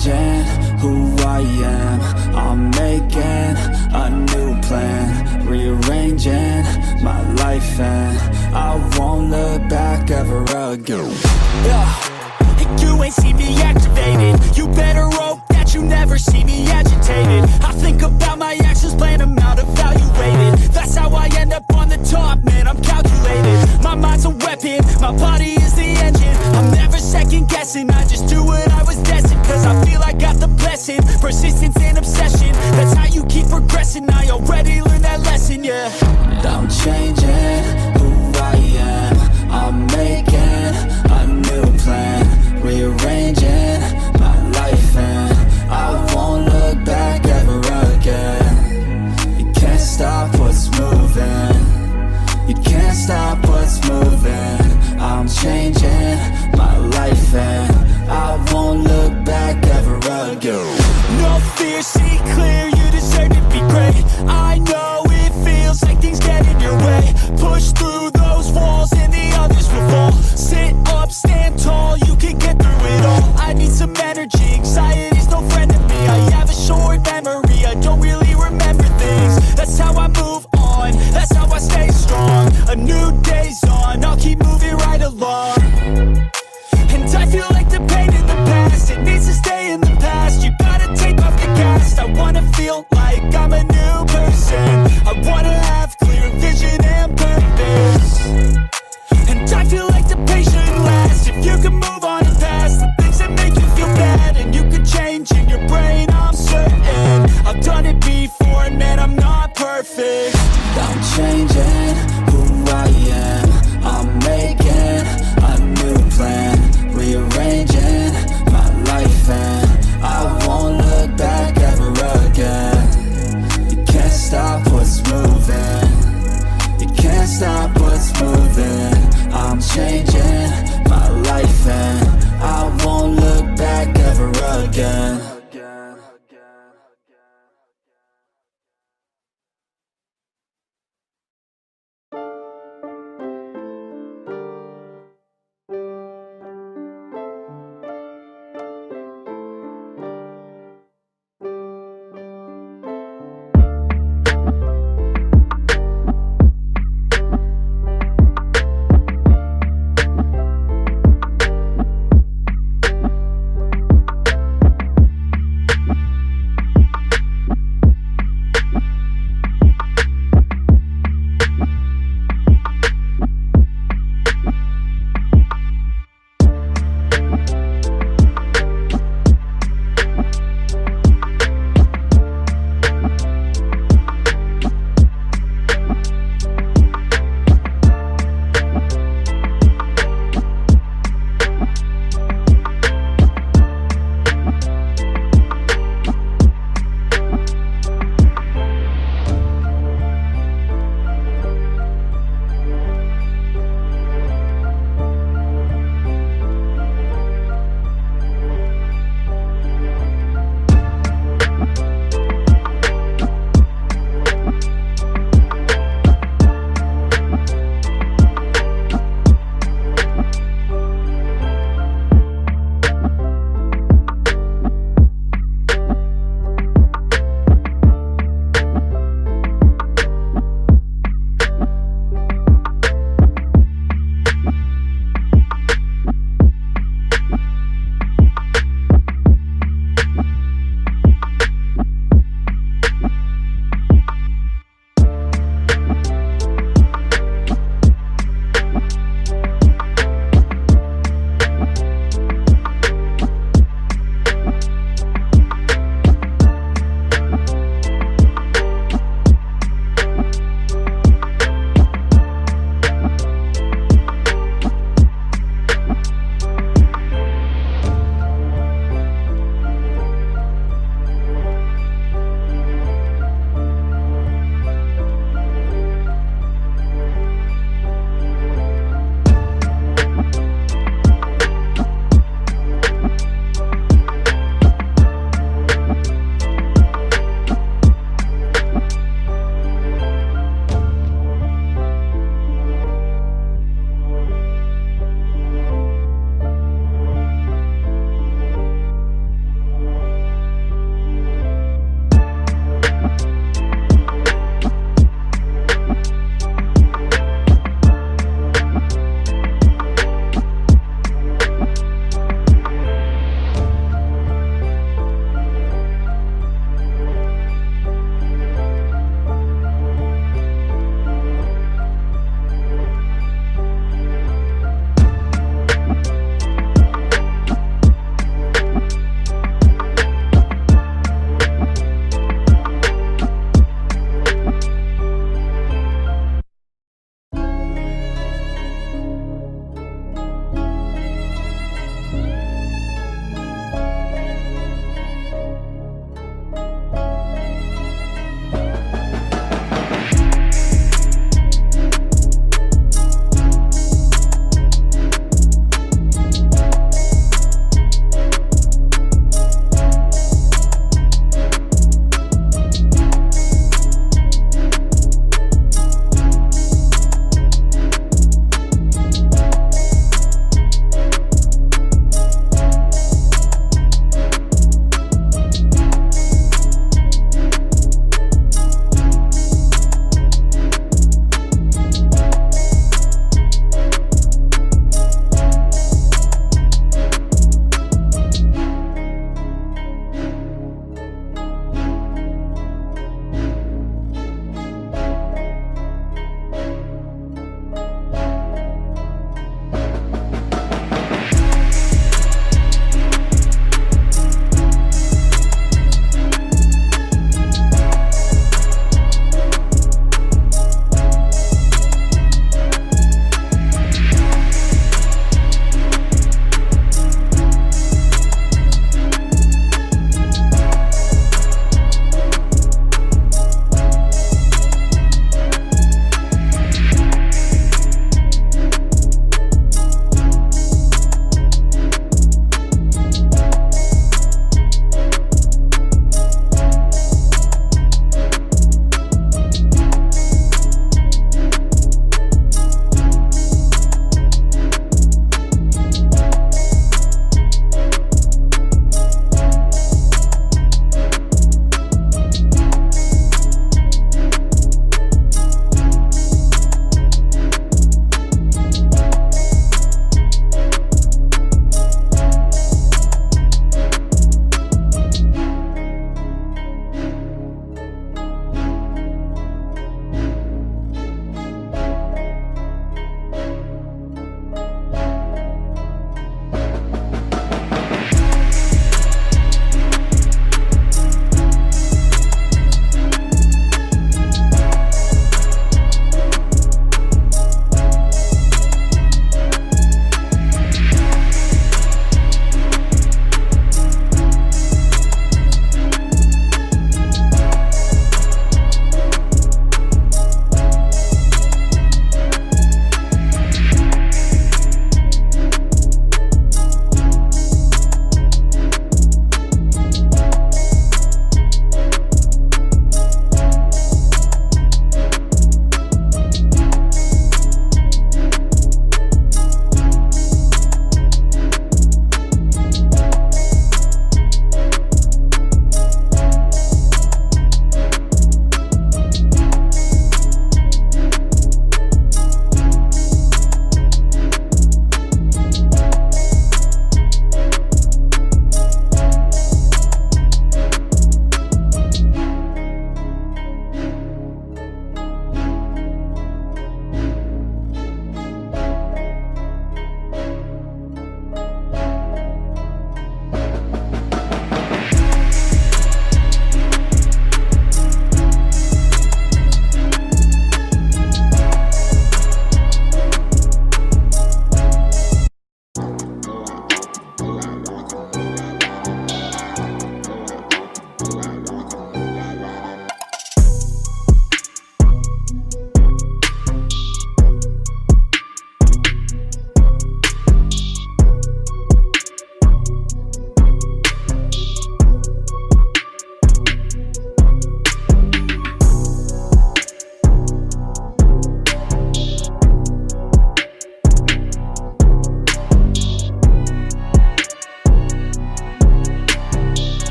changing who I am. I'm making a new plan, rearranging my life, and I won't look back ever again. You ain't see me activated. You better hope that you never see me agitated. I think about my actions, plan them out, evaluated. That's how I end up on the top, man, I'm calculated. My mind's a weapon, my body is the engine. I'm never second guessing, I just do what I was destined. Cause I feel I got the blessing, persistence and obsession. That's how you keep progressing, I already learned that lesson, yeah. I'm changing who I am. I'm making a new plan, rearranging my life, and I won't look back ever again. You can't stop what's moving. You can't stop what's moving. I'm changing my life, and I won't look back ever again. No fear, see clear, you deserve to be great. I know